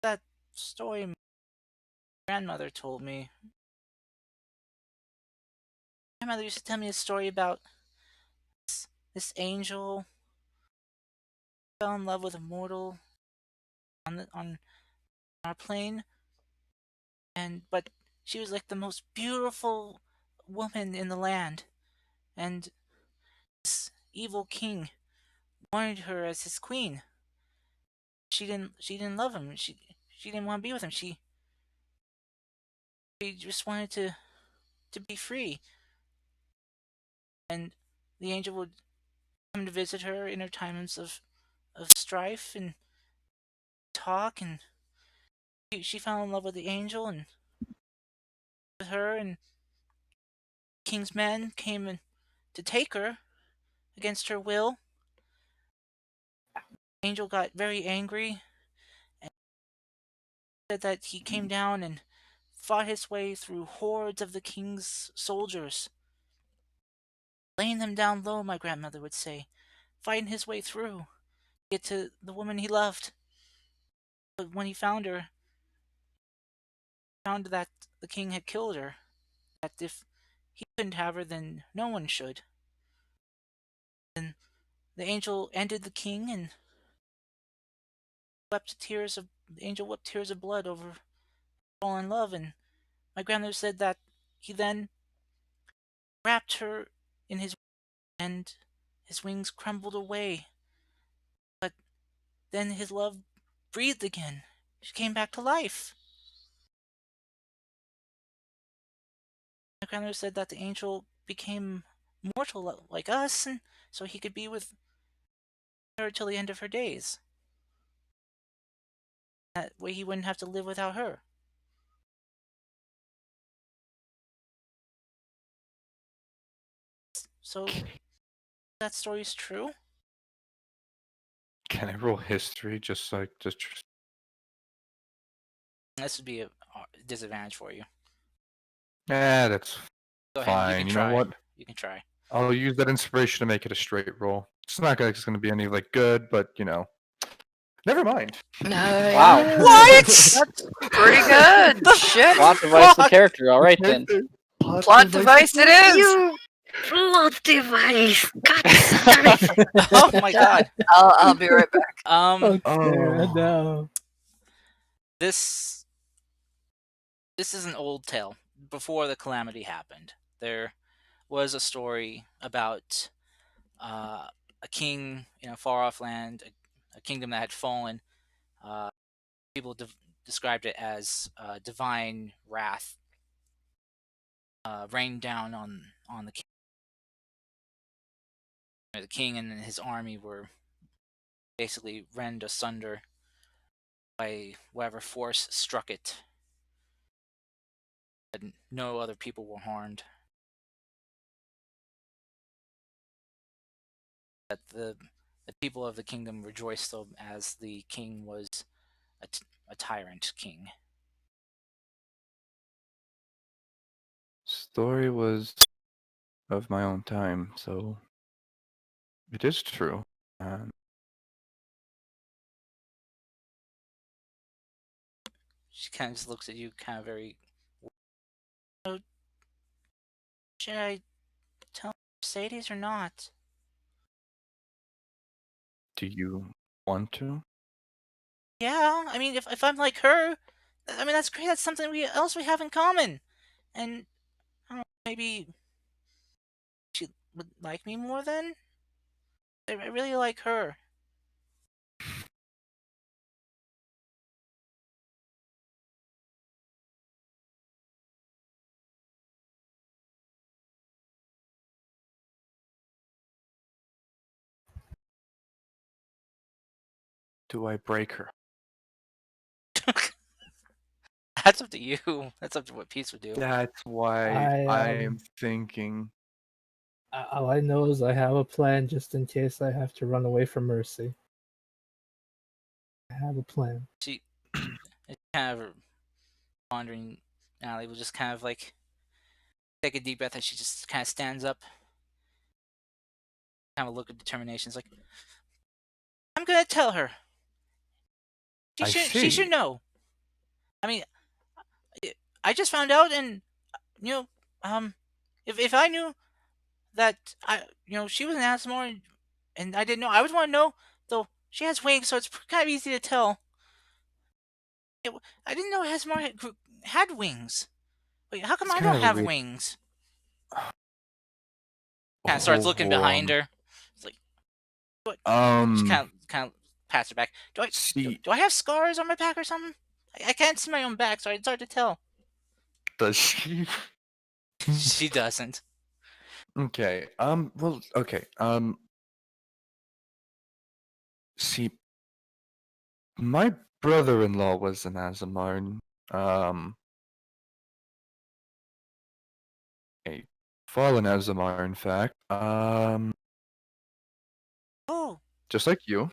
That story my grandmother told me. My grandmother used to tell me a story about this angel fell in love with a mortal on our plane, but she was like the most beautiful woman in the land, and this evil king wanted her as his queen. She didn't love him. She didn't want to be with him. She just wanted to be free. And the angel would come to visit her in her times of strife and talk, and she fell in love with the angel and with her, and king's men came to take her against her will. Angel got very angry and said that he came down and fought his way through hordes of the king's soldiers, laying them down low, my grandmother would say, fighting his way through, to get to the woman he loved. But when he found her, found that the king had killed her, that if he couldn't have her, then no one should. Then the angel ended the king and the angel wept tears of blood over fallen love, and my grandmother said that he then wrapped her in his and his wings crumbled away, but then his love breathed again. She came back to life. My grandmother said that the angel became mortal like us, and so he could be with her till the end of her days. That way he wouldn't have to live without her. So that story's true? Can I roll history just like just? This would be a disadvantage for you. That's Go ahead, you fine. can You know try. what? You can try. I'll use that inspiration to make it a straight roll. It's not like it's going to be any like good, but never mind. Wow. What? That's pretty good. Shit. Plot device the fuck? character. All right then. Plot device it is. You plot device! God damn it! Oh my god. I'll be right back. Okay, Oh. no. This is an old tale. Before the calamity happened, there was a story about a king in a far off land, a kingdom that had fallen. Uh, people described it as divine wrath rained down on the king. The king and his army were basically rend asunder by whatever force struck it. And no other people were harmed. That the people of the kingdom rejoiced though, as the king was a tyrant king. Story was of my own time, so it is true. She kind of just looks at you, kind of very. So, should I tell Mercedes or not? Do you want to? Yeah, I mean, if I'm like her, I mean that's great. That's something else we have in common, and I don't know, maybe she would like me more then. I really like her. do I break her? That's up to you. That's up to what Peace would do. That's why I, I'm thinking. all I know is I have a plan just in case I have to run away from Mercy. I have a plan. She it's kind of wandering. Allie will just kind of like take a deep breath, and she just kind of stands up, kind of a look of determination. It's like, I'm gonna tell her. She I should. She should see. know. I mean, I just found out, and you know, if I knew that she was an Asmore, and I didn't know, I would want to know. Though she has wings, so it's kind of easy to tell. I didn't know Asmore had wings. Wait, how come It's I kind don't of a have weird. wings? Kind of starts looking behind her. It's like she kind of pats her back. See, Do I have scars on my back or something? I can't see my own back, so it's hard to tell. does she? She doesn't. Okay. Well. Okay. See, my brother-in-law was an Azamarn. Um. A fallen Azamar, in fact. Oh, Just like you.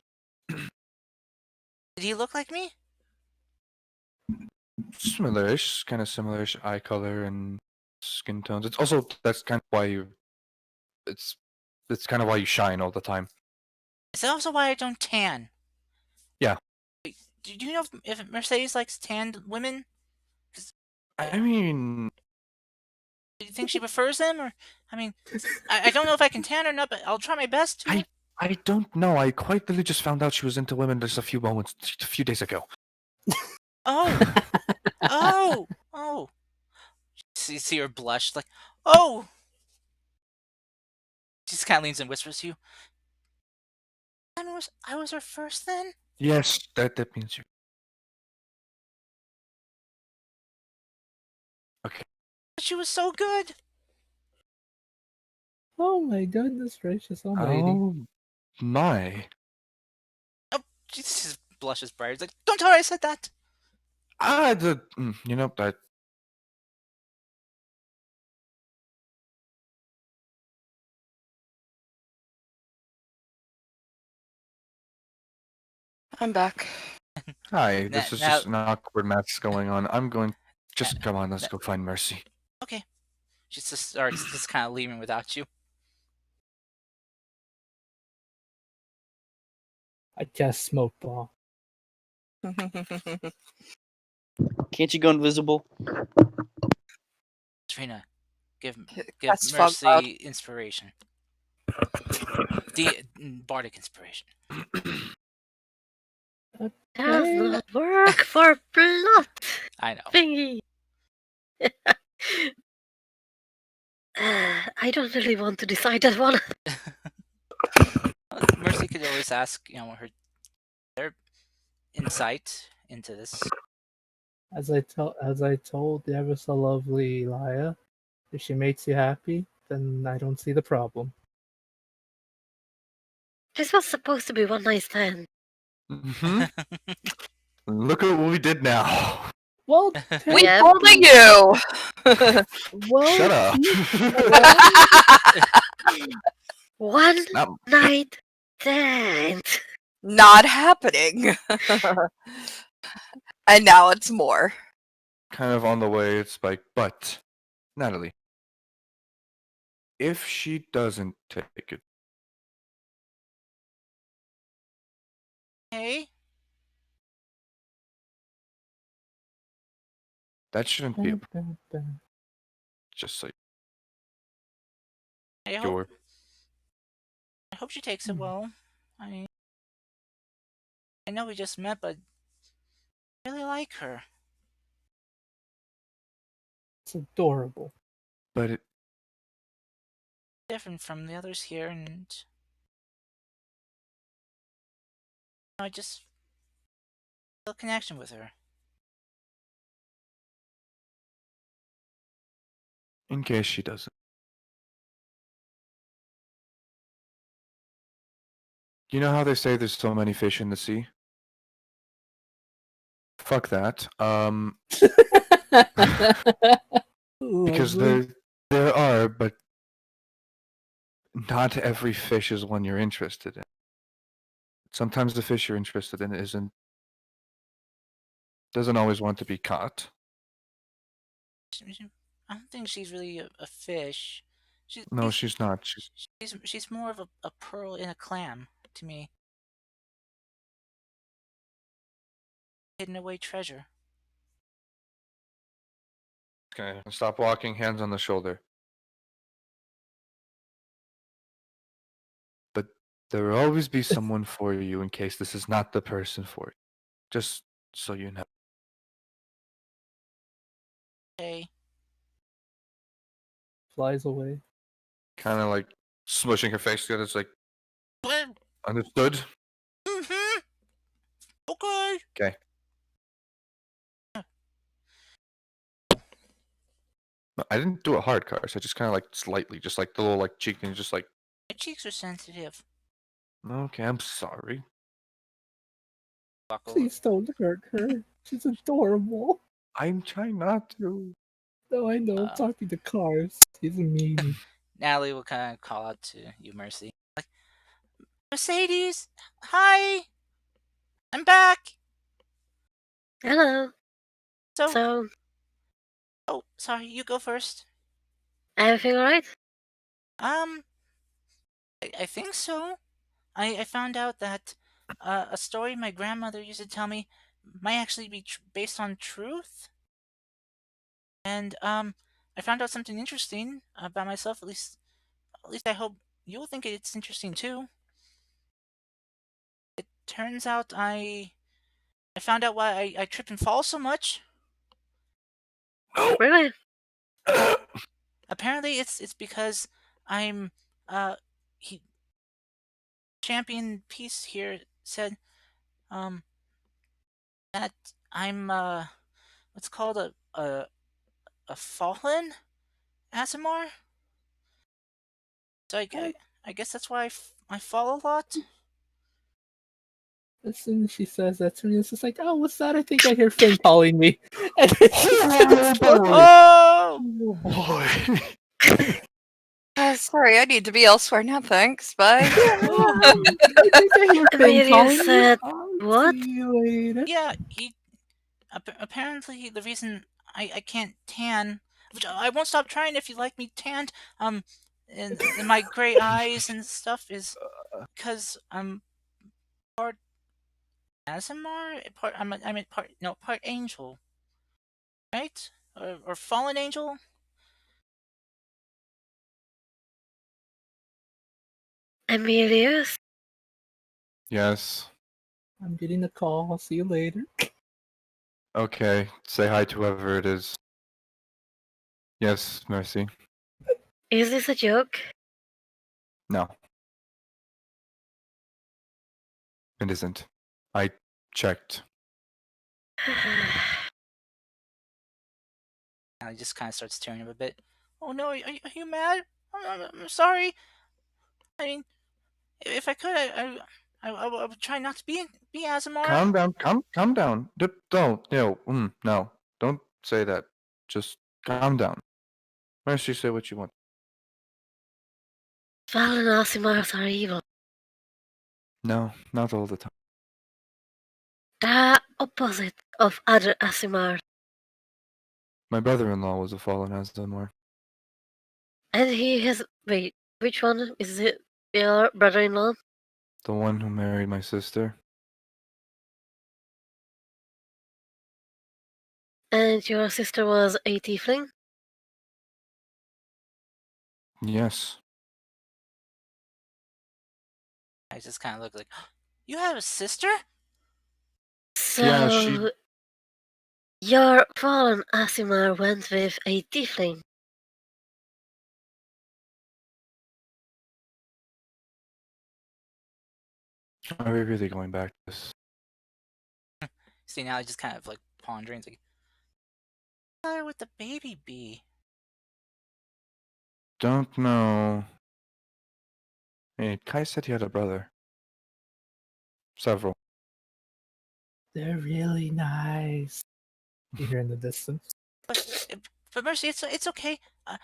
did he look like me? Similarish, kind of similarish eye color and skin tones. It's also that's kind of why you. It's it's kind of why you shine all the time. Is that also why I don't tan? Yeah. Do you know if Mercedes likes tanned women? I mean, Do you think she prefers them, or I mean, I don't know if I can tan or not, but I'll try my best to. I don't know. I quite literally just found out she was into women just a few days ago. Oh, oh. See her blush, like, oh. She just kind of leans and whispers to you. I was her first then? Yes, that means you. Okay. But she was so good. Oh my goodness gracious almighty. Oh my. Oh, she just blushes bright. It's like, don't tell her I said that. You know that. I'm back. Hi, this is Now, just an awkward mess going on. I'm going. Just uh, come on, let's go find Mercy. okay. She just starts just kind of leaving without you. I cast smoke bomb. Can't you go invisible? Trina, give Cast fog cloud. Mercy inspiration. Bardic inspiration. Does not work for plot I know. thingy. I don't really want to decide that one. Mercy could always ask, her their insight into this. As I told the ever so lovely Elia, if she makes you happy, then I don't see the problem. This was supposed to be one night stand. Hmm. Look at what we did now. Well, We Yeah. told you. well, Shut up. One Not- night stand. Not happening. And now it's more. kind of on the way. It's like, but Natalie, if she doesn't take it, Hey, that shouldn't be just like I hope your. I hope she takes it well. I know we just met, but I really like her. It's adorable. But it, Different from the others here, and I just feel a connection with her. in case she doesn't, you know how they say there's so many fish in the sea? fuck that. Because Lovely. there are, but not every fish is one you're interested in. Sometimes the fish you're interested in doesn't always want to be caught. I don't think she's really a fish. No, she's not. She's more of a pearl in a clam to me. Hidden away treasure. Okay, stop walking, hands on the shoulder. But there will always be someone for you in case this is not the person for you. Just so you know. Hey. Flies away. Kind of like smushing her face together. It's like, What? understood? Mm-hmm. Okay. Okay. No, I didn't do it hard, Cars. I just kind of like slightly, just like the little like cheek and just like. My cheeks are sensitive. Okay, I'm sorry. Walk over. Please don't hurt her. She's adorable. I'm trying not to. No, I know. I'm talking to Cars. He's a meanie. Natalie will kind of call out to you, Mercy. Like, Mercedes, hi, I'm back. Hello. So, So, oh, sorry, you go first. everything alright? I think so. I found out that a story my grandmother used to tell me might actually be based on truth. And I found out something interesting about myself. At least I hope you'll think it's interesting too. It turns out I found out why I trip and fall so much. Really? Apparently, it's because I'm he champion piece here said um that I'm what's called a fallen Asimar. So I guess that's why I fall a lot. As soon as she says that to me, it's just like, oh, what's that? I think I hear Finn calling me. And then she starts Oh! Oh boy. Sorry, I need to be elsewhere now. Thanks. Bye. I think I hear Finn Amelia calling said, me. I'll what? see you later. Yeah, he apparently the reason I can't tan, which I won't stop trying if you like me tanned, in my gray eyes and stuff is because I'm part Asimar, I mean part no part angel, right? Or fallen angel. Amelius? Yes. I'm getting a call. I'll see you later. Okay. Say hi to whoever it is. Yes, Mercy. Is this a joke? No. It isn't. I checked. And he just kind of starts tearing him a bit. Oh no, are you mad? I'm sorry. I mean, if I could, I would try not to be Asimar. Calm down. Calm down. Don't. No. Don't say that. Just calm down. Mercy, say what you want. Fallen Asimars are evil. No, not all the time. The opposite of other Asimars. My brother-in-law was a fallen Asdamar. And he has. Wait, which one is it? Your brother-in-law? The one who married my sister. And your sister was a tiefling? Yes. I just kind of look like, you have a sister? So, Yeah, she. your fallen Asimar went with a tiefling. Are we really going back to this? See, now I just kind of like pondering, like, where would the baby be? Don't know. Hey, Kai said he had a brother. Several. They're really nice. You hear in the distance. But Mercy, it's okay.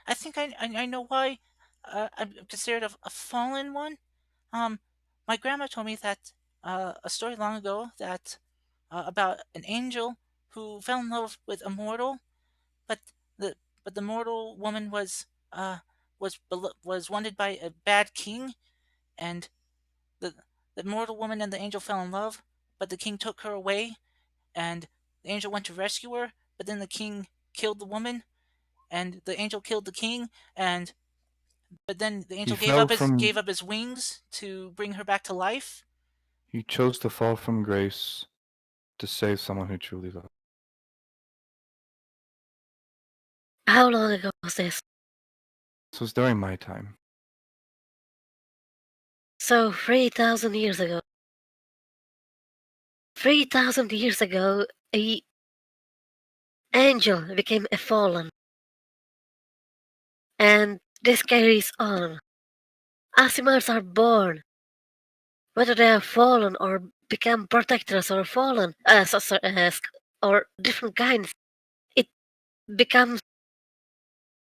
I think I know why. I'm considered a fallen one. Um, my grandma told me that a story long ago that about an angel who fell in love with a mortal, but the but the mortal woman was wanted by a bad king, and the the mortal woman and the angel fell in love, but the king took her away, and the angel went to rescue her, but then the king killed the woman, and the angel killed the king, and but then the He angel fell gave from. up his wings to bring her back to life. He chose to fall from grace to save someone who truly loved. How long ago was this? This was during my time. So 3,000 years ago. 3,000 years ago, a angel became a fallen. And this carries on. Asimars are born. Whether they are fallen or become protectors or fallen, or different kinds, it becomes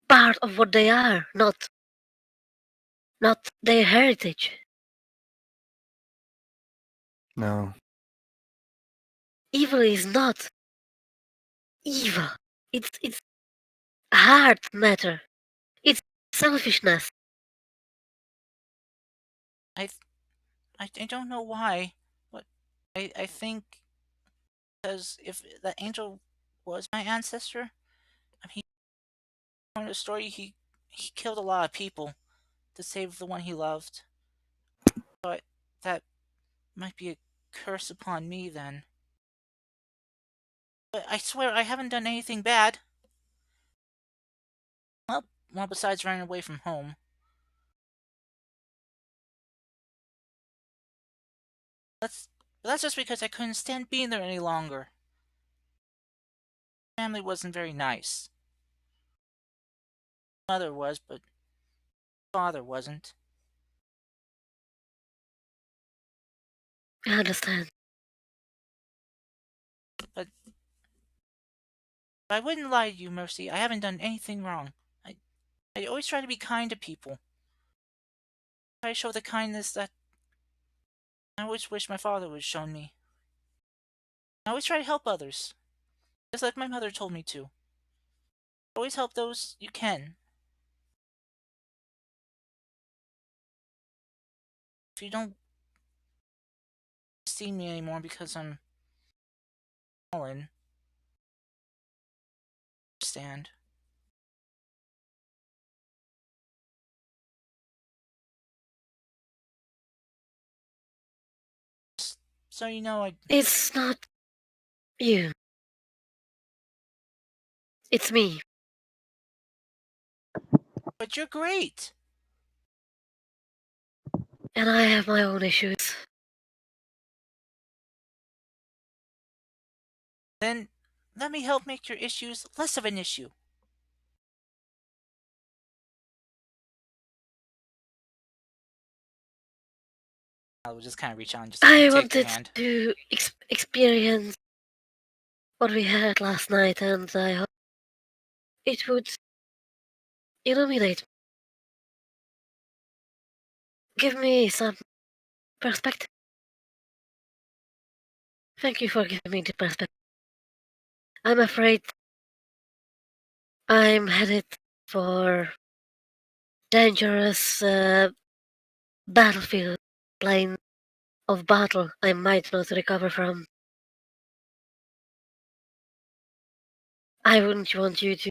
part of what they are, not their heritage. No. Evil is not evil. It's hard matter. It's selfishness. I I don't know why, but I think because if the angel was my ancestor, I mean, in the story he killed a lot of people to save the one he loved. But that might be a curse upon me then. But I swear I haven't done anything bad. Well, besides running away from home. That's that's just because I couldn't stand being there any longer. Family wasn't very nice. Mother was, but father wasn't. I understand. But I wouldn't lie to you, Mercy. I haven't done anything wrong. I always try to be kind to people. I show the kindness that I always wish my father would have shown me. I always try to help others, just like my mother told me to. Always help those you can. If you don't see me anymore because I'm fallen, stand. So you know, It's not you. It's me. but you're great. And I have my own issues. Then let me help make your issues less of an issue. I will just kind of reach out and just I take your wanted hand. to experience what we had last night, and I hope it would illuminate, give me some perspective. Thank you for giving me the perspective. I'm afraid I'm headed for dangerous battlefield, plane of battle I might not recover from. I wouldn't want you to.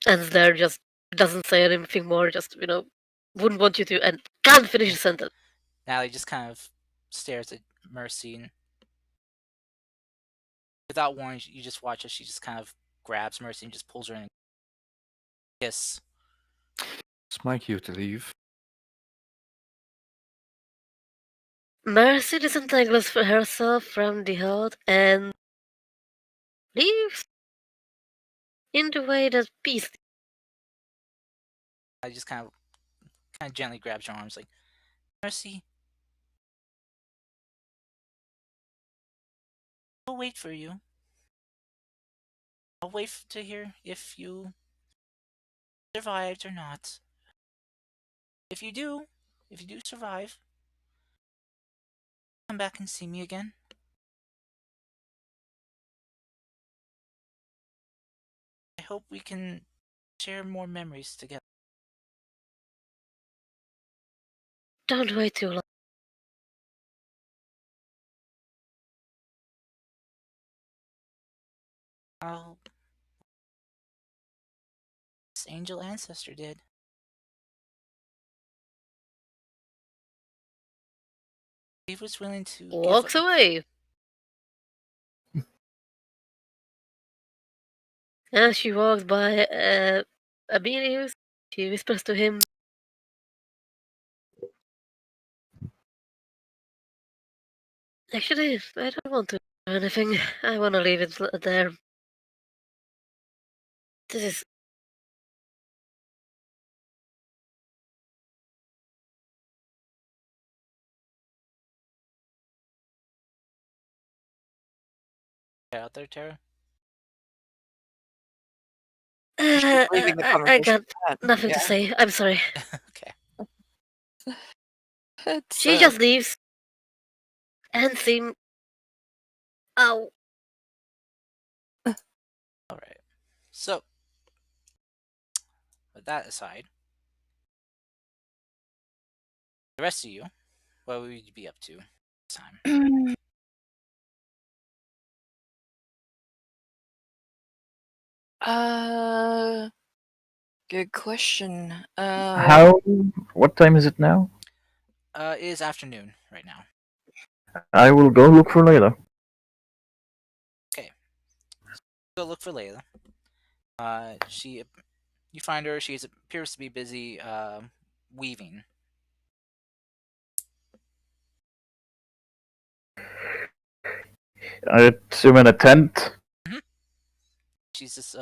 And there just doesn't say anything more, just, wouldn't want you to, and can't finish the sentence. Natalie just kind of stares at Mercy, and without warning, you just watch as she just kind of grabs Mercy and just pulls her in a kiss. It's my cue to leave. Mercy disentangles herself from the hold and leaves in the way that peace. I just kind of gently grabs your arms, like, Mercy. I'll wait for you. I'll wait to hear if you survived or not. If you do survive, come back and see me again. I hope we can share more memories together. Don't wait too long. I'll this angel ancestor did. He was willing to give Walks away. As she walks by Abelius, she whispers to him, "Actually, I don't want to do anything. I want to leave it there. This is out there, Tara. She's leaving the I conversation got with that. nothing Yeah. to say. I'm sorry." Okay. It's She just leaves and seems. Oh, All right. So, with that aside, the rest of you, what would you be up to this time? uh good question. How? What time is it now? It is afternoon right now. I will go look for Layla. Okay. Go look for Layla. She, you find her. She appears to be busy weaving. I assume in a tent. She's just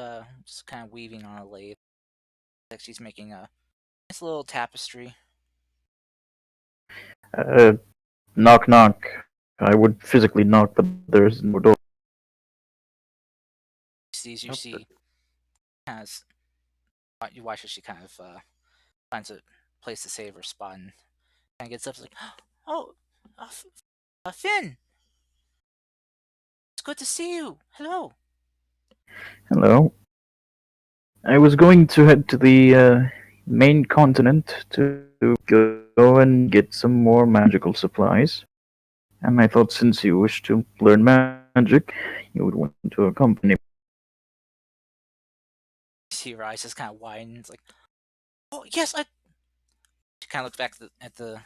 kind of weaving on a lathe. Like she's making a nice little tapestry. Uh, knock knock. I would physically knock, but there's no door. She sees you. Nope. She kind of you watch as she kind of finds a place to save her spot and kind of gets up like, oh, Finn, it's good to see you. Hello. Hello. I was going to head to the main continent to go and get some more magical supplies. And I thought since you wish to learn magic, you would want to accompany me. You see her eyes just kind of widen. It's like, oh yes, I. She kind of looks back at the.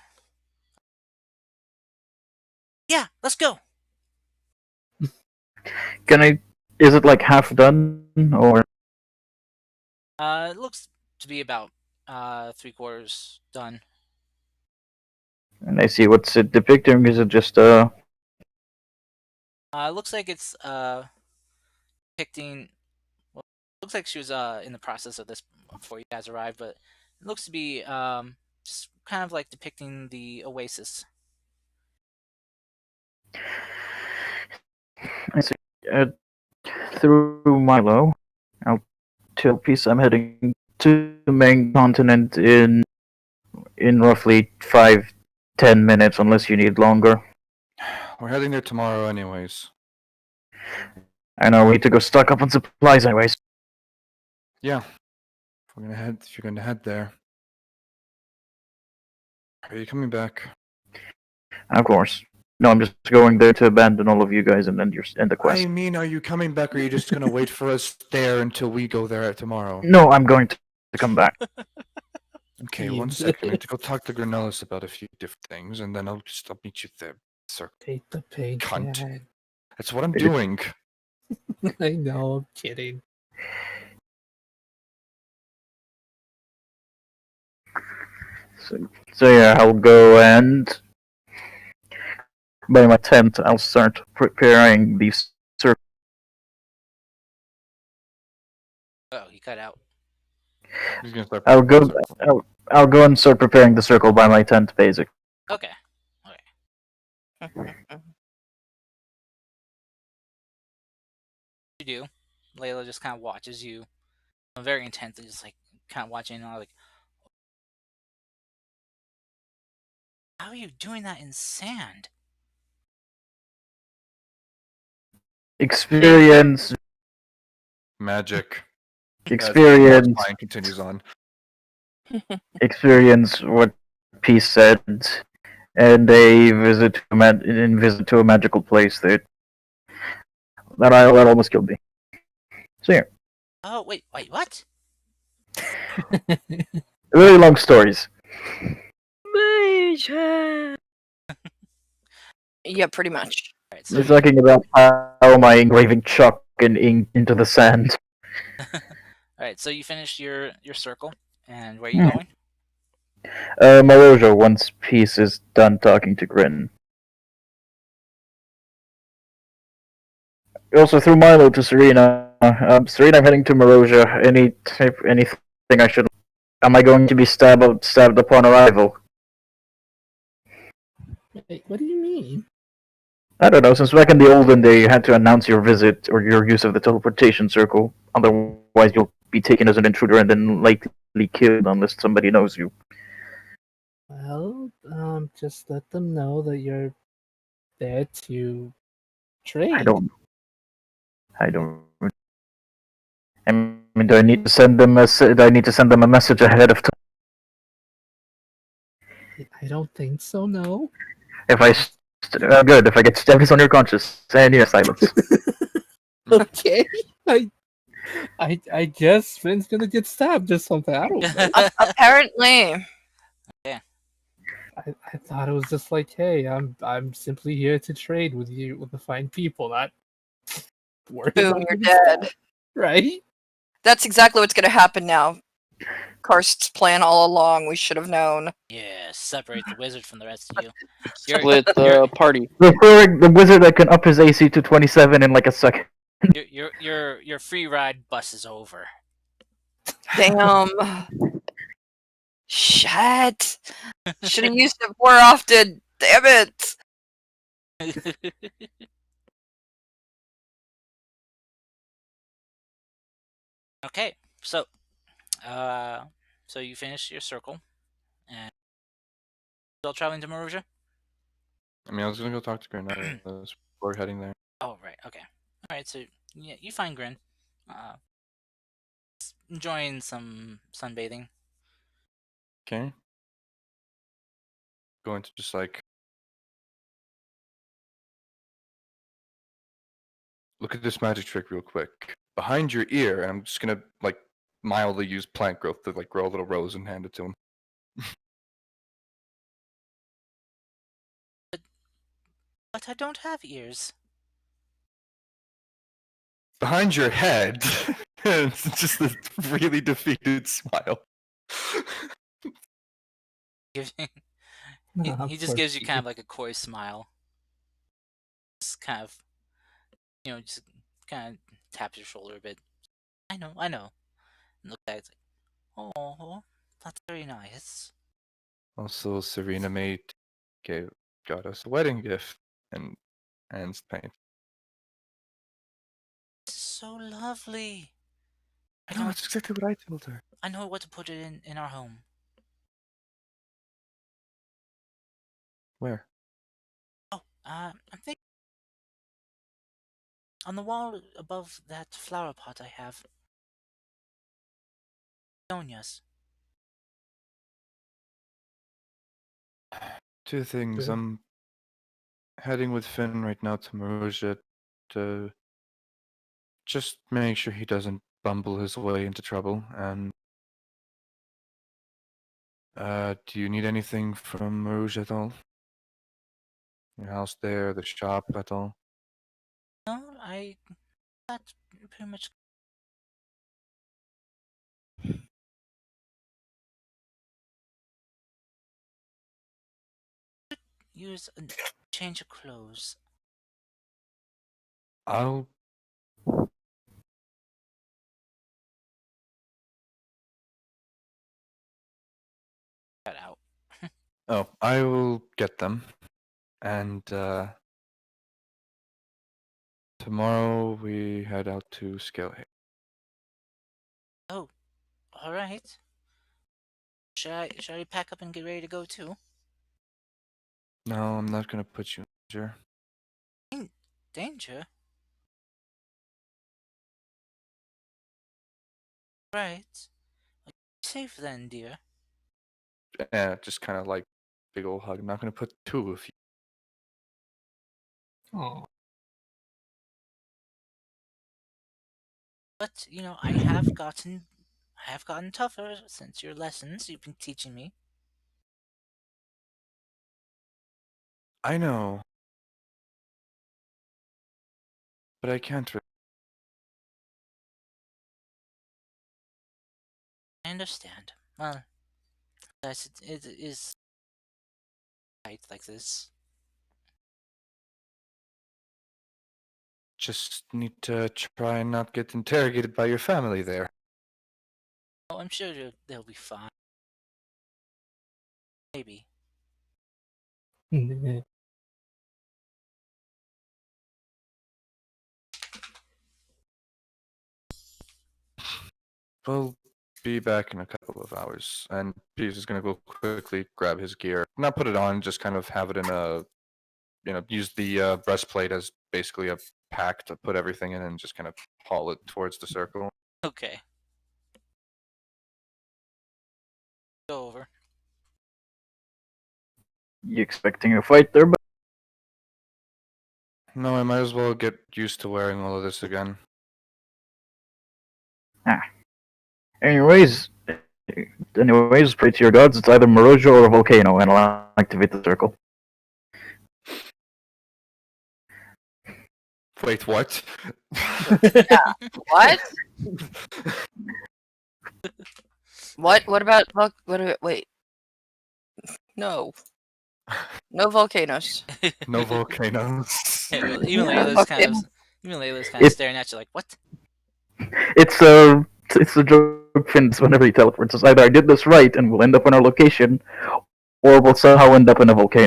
Yeah, let's go. Can I? Is it like half done, or? It looks to be about 3/4 done. And I see what's it depicting. Is it just It looks like it's depicting. Well, looks like she was in the process of this before you guys arrived, but it looks to be just kind of like depicting the oasis. I see. Through Milo, I'll tell Peace I'm heading to the main continent in roughly 5-10 minutes, unless you need longer. We're heading there tomorrow, anyways. I know we need to go stock up on supplies, anyways. Yeah. If you're gonna head there. Are you coming back? Of course. No, I'm just going there to abandon all of you guys and end the quest. I mean, are you coming back, or are you just gonna wait for us there until we go there tomorrow? No, I'm going to come back. Okay, one Thebes. second. I need to go talk to Granelis about a few different things, and then I'll meet you there, sir. Take the pain, Cunt. Dad. That's what I'm doing. I know, I'm kidding. So yeah, I'll go and by my tent, I'll start preparing these circles. Oh, he cut out. He's gonna start. I'll go and start preparing the circle by my tent, basically. Okay. You do. Layla just kind of watches you very intently, just like kind of watching, and like, how are you doing that in sand? Experience, Magic. As experience, Klein continues on. experience what Peace said, and a visit to a magical place that almost killed me. So yeah, Oh, wait, what? really long stories. Major. Yeah, pretty much. All right, so We're talking about how am I engraving chalk and ink into the sand. all right, so you finished your circle, and where are you Hmm. going? Maroja, once Peace is done talking to Grin. Also through Milo to Serena. Serena, I'm heading to Maroja. Anything I should? Am I going to be stabbed upon arrival? Wait, what do you mean? I don't know. Since back in the olden day, you had to announce your visit or your use of the teleportation circle. Otherwise, you'll be taken as an intruder and then likely killed unless somebody knows you. Well, just let them know that you're there to trade. I don't. I don't. I mean, do I need to send them a message ahead of time? I don't think so. No. If I good. If I get stabbed, it's on your conscience. And yes, silence. Okay. I guess Finn's gonna get stabbed or something. I don't know. Apparently. Yeah. I thought it was just like, hey, I'm simply here to trade with you with the fine people, not worried Boom, about you're getting dead. stabbed. Right? That's exactly what's going to happen now. Karst's plan all along. We should have known. Yeah, separate the wizard from the rest of you. Split the party. Referring the wizard that can up his AC to 27 in like a second. Your free ride bus is over. Damn. Shit. Should have used it more often. Damn it. Okay, so so you finish your circle, and still traveling to Maruja. I mean, I was gonna go talk to Granada before heading there. Oh right, okay, all right. So yeah, you find Grin, uh, enjoying some sunbathing. Okay. Going to just like look at this magic trick real quick. Behind your ear, and I'm just gonna like mildly use plant growth to like grow a little rose and hand it to him. But I don't have ears. Behind your head, it's just a really defeated smile. Giving Ah, he just poor gives you kind of Pete. like a coy smile. Just kind of just kind of taps your shoulder a bit. I know. And look at it, it's like, oh, that's very nice. Also, Serena got us a wedding gift and paint. This is so lovely. I know, that's exactly what I told her. I know what to put it in our home. Where? Oh, I'm thinking on the wall above that flower pot I have. Begonias. Two things. Good. I'm heading with Finn right now to Maruja to just make sure he doesn't bumble his way into trouble. And do you need anything from Maruja at all? Your house there, the shop at all? No, that's pretty much use a change of clothes. I'll Cut out. Oh, I will get them. And tomorrow we head out to Scalehaven. Oh, all right. Should I pack up and get ready to go too? No, I'm not gonna put you in danger. Danger? Right. Safe then, dear. Just kind of like big old hug. I'm not gonna put two of you. Oh, But I have gotten tougher since your lessons you've been teaching me. I know, but I can't. I understand. Well, yes, it is right like this. Just need to try and not get interrogated by your family there. Oh, I'm sure they'll be fine. Maybe. We'll be back in a couple of hours, and Peace is gonna go quickly grab his gear. Not put it on, just kind of have it in a, use the breastplate as basically a pack to put everything in, and just kind of haul it towards the circle. Okay. Go over. You expecting a fight there? But No, I might as well get used to wearing all of this again. anyways, pray to your gods. It's either Moroja or a volcano, and I'll activate the circle. Wait, what? What? What about wait? No. No volcanoes. No volcanoes. Yeah, well, even Yeah, Layla's kind volcano. of kind of It- staring at you like, what? It's a joke Fins whenever he teleports. It's either I did this right and we'll end up on our location, or we'll somehow end up in a volcano.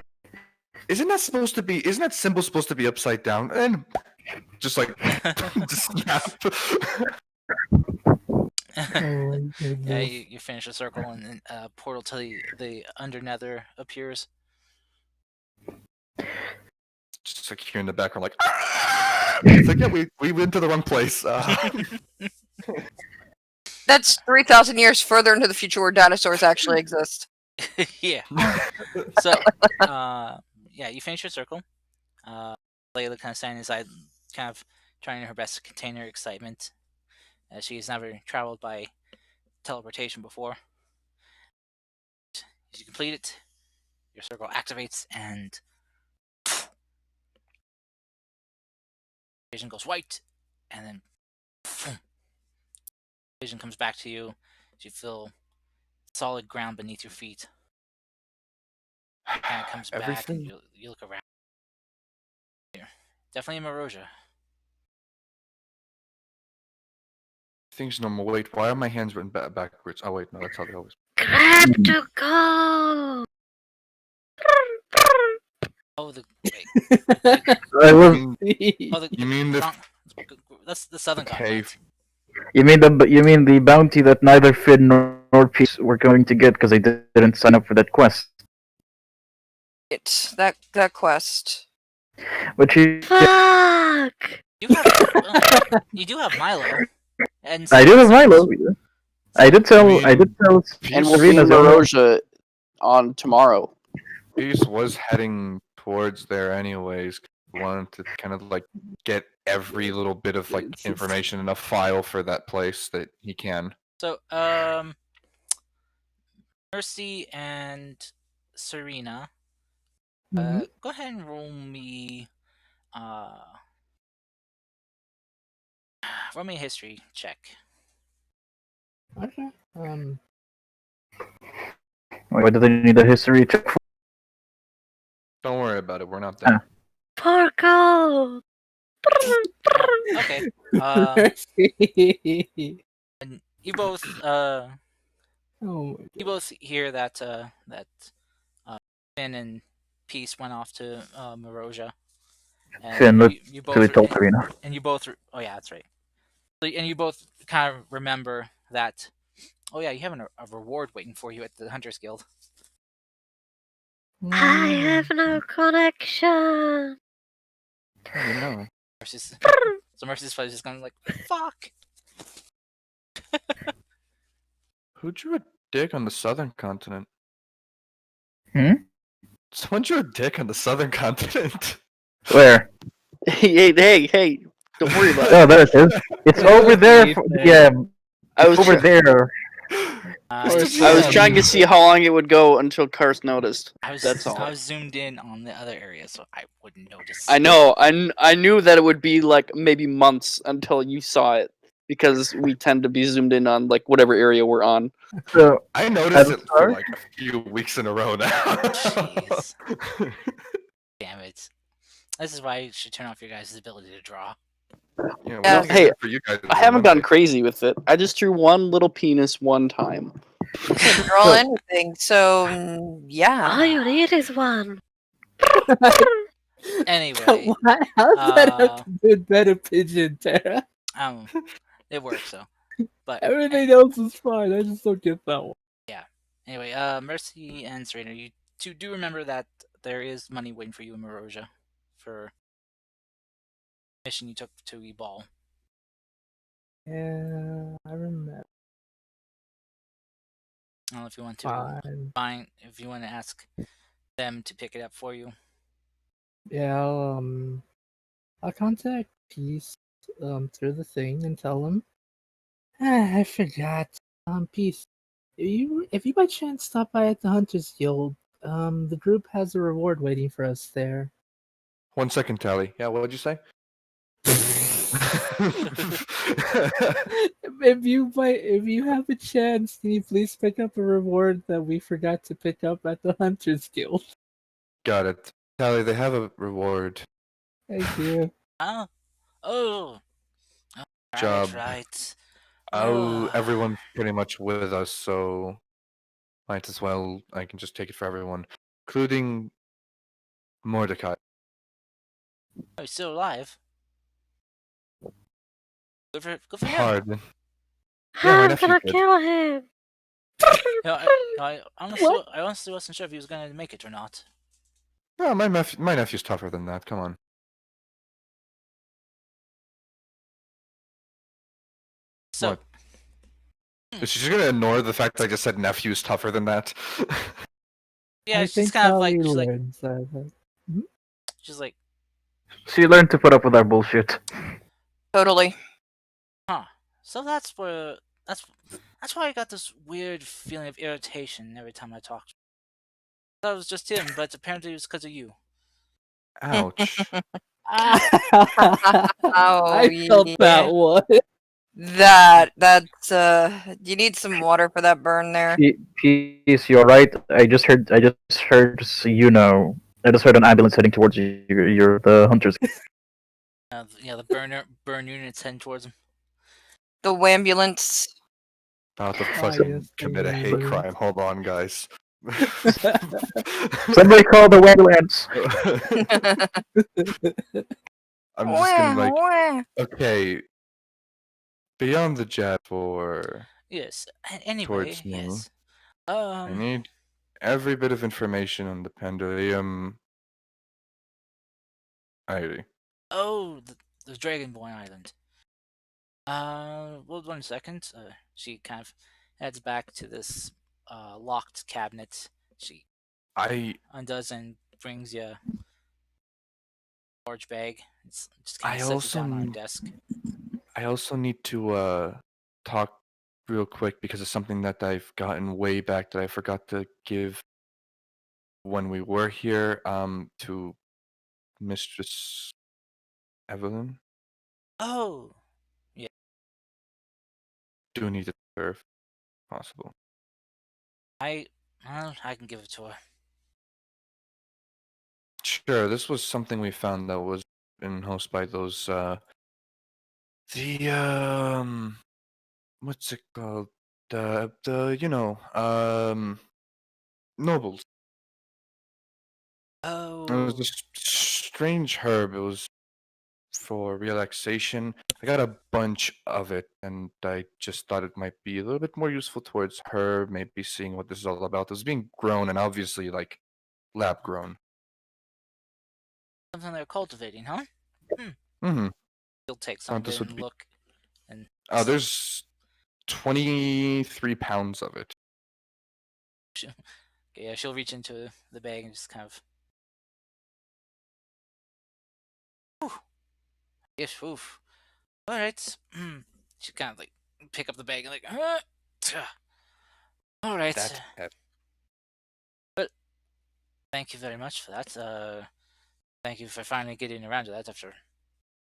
Isn't that symbol supposed to be upside down? And just like, just snap. oh my Yeah, goodness. you finish the circle and then portal to the under nether appears. Just like here in the background, like, "Ah!" It's like, yeah, we went to the wrong place. That's 3,000 years further into the future where dinosaurs actually exist. Yeah. So, yeah, you finish your circle. Layla kind of standing aside, kind of trying her best to contain her excitement, as she has never traveled by teleportation before. As you complete it, your circle activates and vision goes white, and then vision comes back to you as you feel solid ground beneath your feet. Kind of comes back, and Everything. you look around. Here, definitely a Moroja. Things normal. Wait, why are my hands written backwards? Oh wait, no, that's how they always. Grab to go! Oh, the I love. You mean the wrong. That's the southern cave? continent. You mean the bounty that neither Finn nor Peace were going to get because they didn't sign up for that quest. That quest. But you, Fuck! You do have Milo, and I did have Seren's- Milo. I did tell And we'll Peace, be in Serena's owner. Moroja on tomorrow. Peace was heading towards there anyways. Wanted to kind of like get every little bit of like information in a file for that place that he can. So, Mercy and Serena, Mhm. go ahead and roll me, roll me a history check. Okay. Why do they need a history check? Don't worry about it. We're not done. Porco! Okay. And you both, oh my you both hear that Finn and Peace went off to Morosia, and Finn, look you to both the top arena. and you both. Oh yeah, that's right. And you both kind of remember that. Oh yeah, you have a reward waiting for you at the Hunters Guild. I have no connection. How do you know? Mercy's, so Mercy's probably just going like, "Fuck." Who drew a dick on the southern continent? Hmm? Someone drew a dick on the southern continent. Where? Hey! Don't worry about it. Oh, there it is. It's That over would there. be fair. Yeah, I it's was over try- there. Mr. I was GM. trying to see how long it would go until Karst noticed. That's all. I was zoomed in on the other area, so I wouldn't notice. I know. I knew that it would be like maybe months until you saw it because we tend to be zoomed in on like whatever area we're on. So, I noticed I'm it for sorry? like a few weeks in a row now. Jeez. Damn it. This is why you should turn off your guys' ability to draw. Yeah, Yeah. what Hey, for you guys I on haven't gone Monday? crazy with it. I just drew one little penis one time. Couldn't draw anything, so yeah. All you need is one. Anyway, Why? How's that have uh, to do with better pigeon, Tara? it works though. But Everything else is fine. I just don't get that one. anyway, Mercy and Serena, you two do remember that there is money waiting for you in Morosia for mission you took to Ebal. Yeah, I remember. I don't know if you want to Fine. if you want to ask them to pick it up for you. Yeah, I'll contact Peace through the thing and tell him. I forgot. Peace. If you by chance stop by at the Hunters Guild, the group has a reward waiting for us there. 1 second, Tally. Yeah, what would you say? if you have a chance, can you please pick up a reward that we forgot to pick up at the Hunters Guild? Got it. Tally, they have a reward. Thank you. Oh, oh, Job. right. Everyone's pretty much with us, so might as well. I can just take it for everyone, including Mordecai. Oh, he's still alive. Good for him. Hard. Yeah, my I'm nephew gonna did. kill him. I honestly wasn't sure if he was gonna make it or not. No, my nephew's tougher than that. Come on. So, What? Is she just gonna ignore the fact that I just said nephew's tougher than that? yeah, I she's think kind of Callie like learns that. she's like, She learned to put up with our bullshit. Totally. huh. So that's why I got this weird feeling of irritation every time I talked. I thought it was just him, but apparently it was because of you. Ouch. I felt yeah. that one. That's you need some water for that burn there. Peace, you're right. I just heard. So you know. I just heard an ambulance heading towards you. You're the hunters. The burn units heading towards him. The wambulance. About to Oh, fucking yes, commit a hate ambulance. crime. Hold on, guys. Somebody call the ambulance. I'm just gonna like. Wah. Okay. Beyond the jet for Yes. Anyway, towards me. yes. I need every bit of information on the Pendulum Ivy. Oh, the Dragonborn Island. Well, 1 second. She kind of heads back to this locked cabinet. She I undoes and brings you a large bag. It's just kind I of sets it also down on her need- desk. I also need to talk real quick because it's something that I've gotten way back that I forgot to give when we were here to Mistress Evelyn. Oh, Do need to serve possible. I can give it to her. Sure, this was something we found that was in host by those the what's it called? The nobles. It was Oh, this strange herb. It was for relaxation. I got a bunch of it, and I just thought it might be a little bit more useful towards her, maybe seeing what this is all about. It was being grown and obviously like lab grown. something they're cultivating, huh? Hmm. Mm-hmm. He'll take some Thought of this it would and be. look and Oh, there's 23 pounds of it. yeah, she'll reach into the bag and just kind of. Whew, yes, oof. All right. She kind of like pick up the bag and like, all right. That's heavy. But thank you very much for that. Thank you for finally getting around to that after a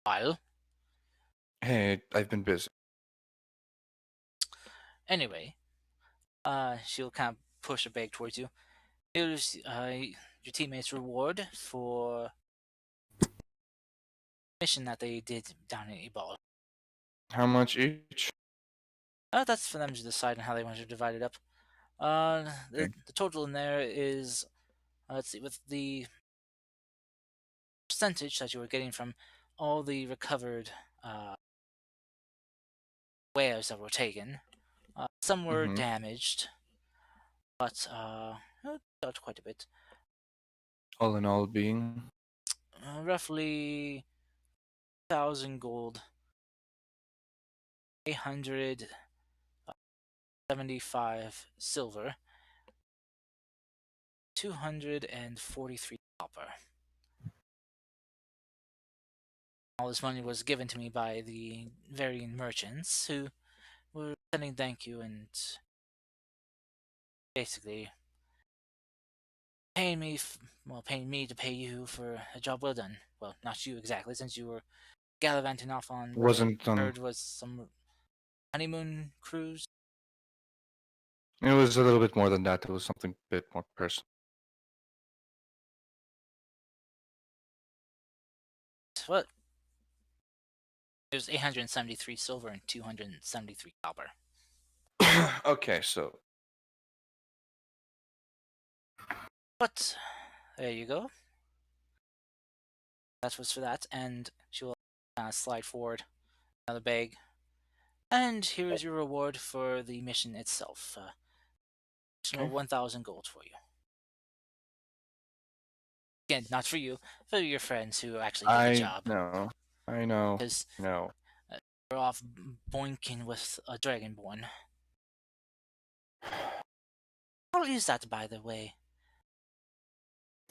while. Hey, I've been busy. Anyway, she'll kind of push a bag towards you. Here's your teammate's reward for mission that they did down in Ebola. How much each? That's for them to decide on how they want to divide it up. Okay. The total in there is let's see, with the percentage that you were getting from all the recovered wares that were taken. Some were Mm-hmm. damaged, but got quite a bit. All in all, being Roughly 1,000 gold, 875 silver, 243 copper. All this money was given to me by the varying merchants who were sending thank you and basically paying me to pay you for a job well done. Well, not you exactly, since you were gallivanting off on what I wasn't heard was some honeymoon cruise. It was a little bit more than that. It was something a bit more personal. What? It was 873 silver and 273 copper. Okay, so But there you go. That was for that, and she will slide forward another bag. And here is your reward for the mission itself. Additional okay. 1,000 gold for you. Again, not for you, for your friends who actually did the I job. know. I know. Because No. we're off boinking with a dragonborn. How is that, by the way?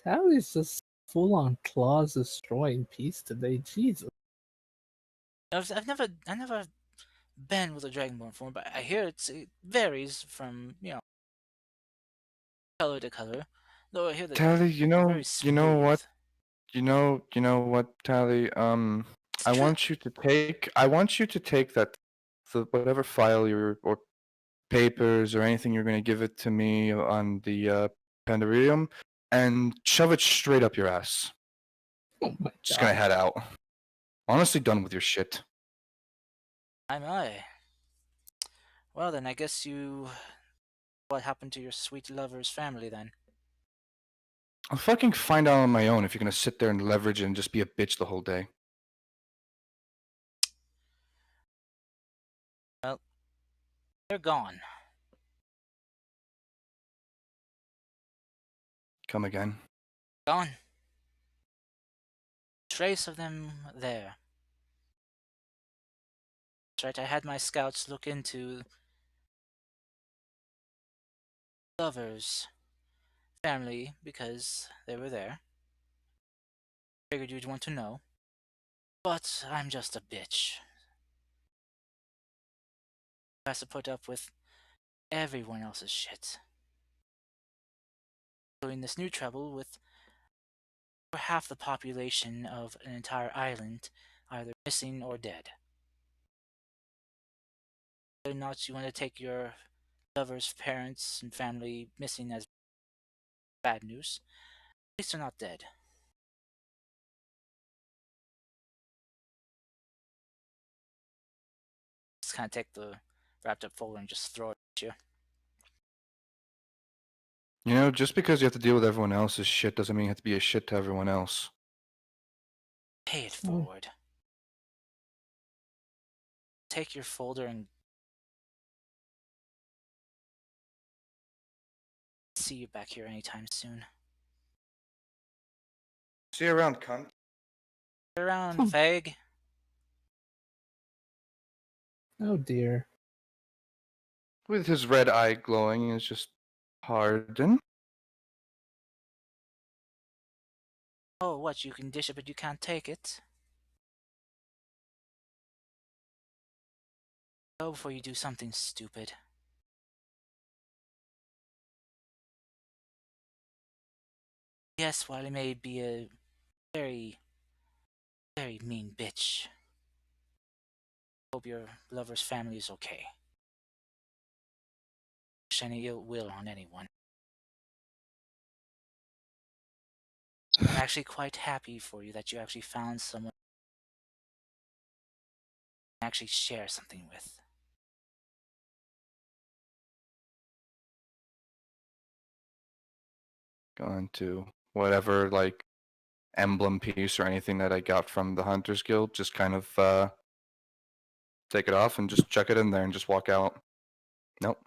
Tally's just full on claws destroying peace today. Jesus. I've never been with a dragonborn before, but I hear it varies from color to color. Though I hear that Tally, they're very you know smooth. what? You know what, Tally? It's true. I want you to take the whatever file or papers or anything you're going to give it to me on the Pandarium and shove it straight up your ass. Oh my Just gonna god. head out. Honestly, done with your shit. I. Well then, I guess you. What happened to your sweet lover's family then? I'll fucking find out on my own if you're gonna sit there and leverage and just be a bitch the whole day. Well, they're gone. Come again. Gone. Trace of them there. That's right. I had my scouts look into lover's family because they were there. Figured you'd want to know. But I'm just a bitch. Has to put up with everyone else's shit. Doing this new trouble with over half the population of an entire island either missing or dead. Whether or not you want to take your lover's parents and family missing as bad news, at least they're not dead. Just kind of take the wrapped up folder and just throw it at you. You know, just because you have to deal with everyone else's shit doesn't mean you have to be a shit to everyone else. Pay it Oh. forward. Take your folder and see you back here anytime soon. See you around, cunt. Around, Hmm. fag. Oh dear. With his red eye glowing, is just pardon. Oh, what? You can dish it, but you can't take it? Go before you do something stupid. Yes, while he may be a very, very mean bitch. Hope your lover's family is okay. Wish any ill will on anyone. I'm actually quite happy for you that you actually found someone to actually share something with. Going to whatever, like, emblem piece or anything that I got from the Hunters Guild, just kind of take it off and just chuck it in there and just walk out. Nope.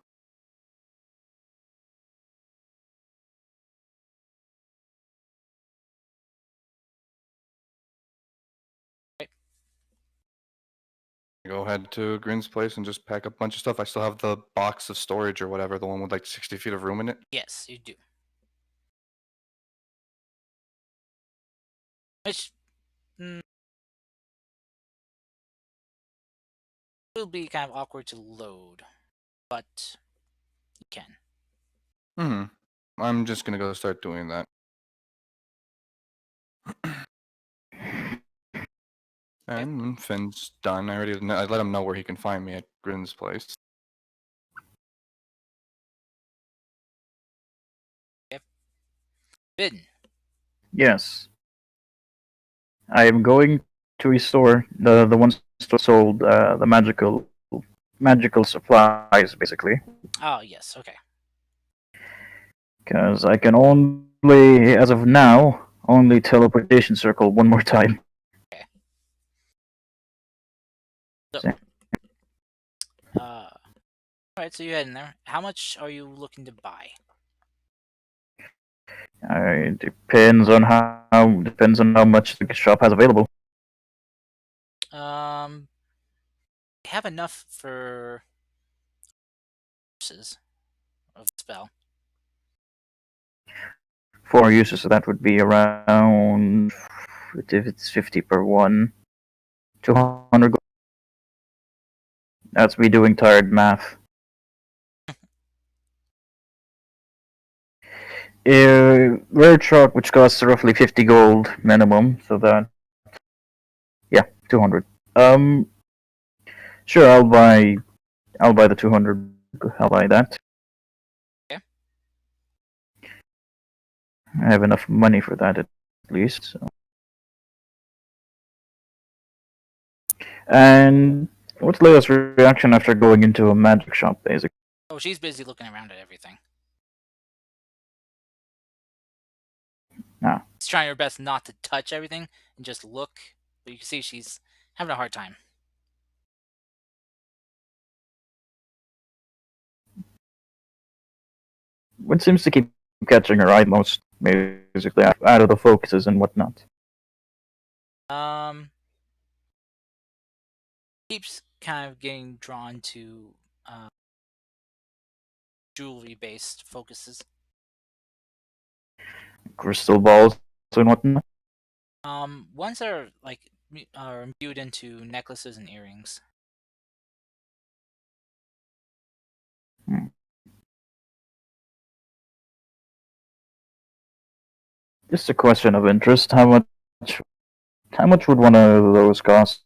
Go ahead to Grin's place and just pack up a bunch of stuff. I still have the box of storage or whatever, the one with like 60 feet of room in it. Yes, you do. Which will be kind of awkward to load, but you can. I'm just gonna go start doing that. And when Finn's done, I let him know where he can find me at Grin's place. Bidden. Yes. I am going to restore the one store sold the magical supplies basically, Oh, yes, okay. because I can only, as of now, only teleportation circle one more time. Okay. So, alright, so you head in there. How much are you looking to buy? Depends on how much the shop has available. I have enough for uses of the spell. 4 uses, so that would be around, if it's 50 per one, 200 gold. That's me doing tired math. Rare chalk, which costs roughly 50 gold minimum, so that, yeah, 200. Sure, I'll buy the 200. I'll buy that. Okay. I have enough money for that at least. So. And what's Leia's reaction after going into a magic shop, basically? Oh, she's busy looking around at everything. Ah. She's trying her best not to touch everything and just look, but you can see she's having a hard time. What seems to keep catching her eye most, basically, out of the focuses and whatnot? Keeps kind of getting drawn to jewelry-based focuses. Crystal balls and whatnot? Ones that are like are imbued into necklaces and earrings. Hmm. Just a question of interest. How much would one of those cost?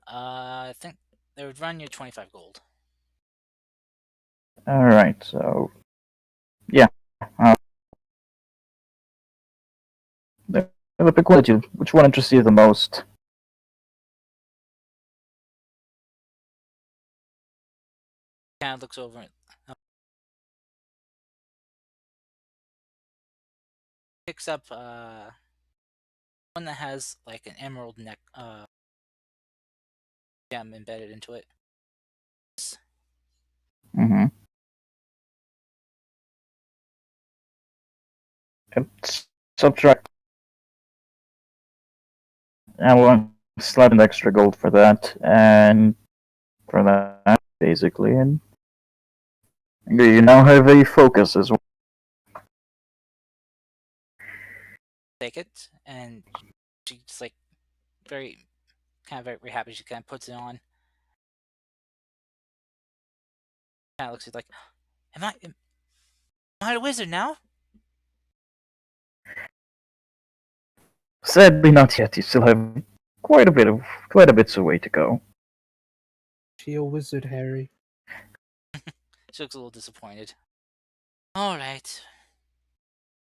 I think they would run you 25 gold. Alright, so yeah. The pick one, which one interests you the most? Kind of looks over it. picks up one that has like an emerald neck gem embedded into it. Mm-hmm. Subtract. I will slap an extra gold for that, and for that, basically, and you now have a focus as well. Take it, and she's like very very happy. She kind of puts it on. Kind of looks at like, am I a wizard now? Sadly, not yet. You still have quite a bit of way to go. She a wizard, Harry. She looks a little disappointed. All right.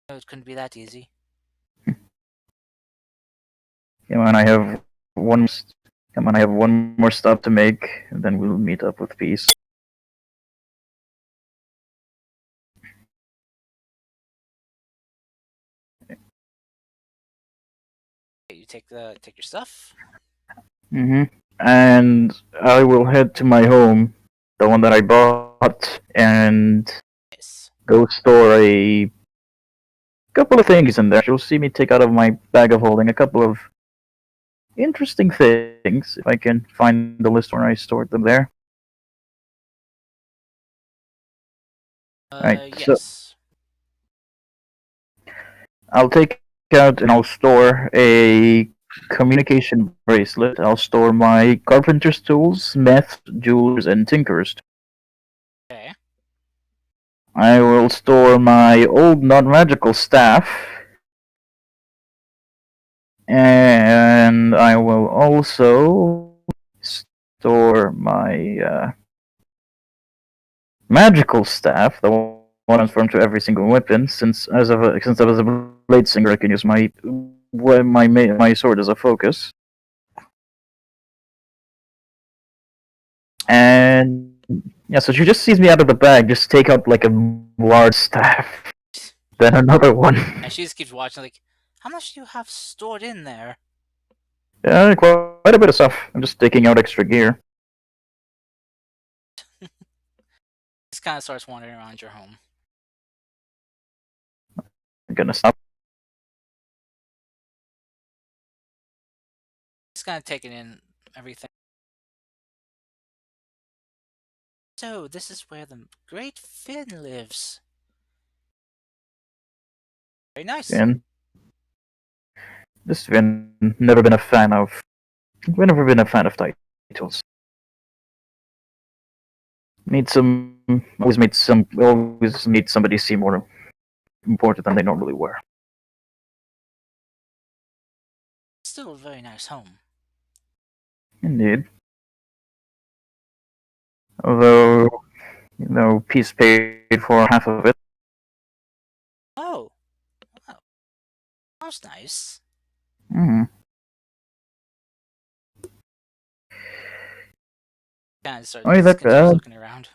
No, it couldn't be that easy. Come on, I have one. Come on, I have one more stop to make, and then we'll meet up with peace. Okay, you take your stuff. Mm-hmm. And I will head to my home, the one that I bought, and Yes. go store a couple of things in there. You'll see me take out of my bag of holding a couple of interesting things, if I can find the list where I stored them there. Right, so Yes. I'll take out and I'll store a communication bracelet. I'll store my carpenter's tools, smith, jewelers, and tinkerers. Okay. I will store my old non-magical staff, and I will also store my magical staff, the one transformed to every single weapon. Since I was a blade singer, I can use my sword as a focus. And yeah, so she just sees me out of the bag, just take out like a large staff, then another one. And she just keeps watching, like, how much do you have stored in there? Yeah, quite a bit of stuff. I'm just taking out extra gear. Just kind of starts wandering around your home. I'm gonna stop. Just kind of taking in everything. So, this is where the great Finn lives. Very nice. And this Vin never been a fan of. We've never been a fan of titles. Always made somebody seem more important than they normally were. Still a very nice home. Indeed. Although, Peace paid for half of it. Oh, wow. That was nice. Mm-hmm. Kind of starts Oh, that continues looking around.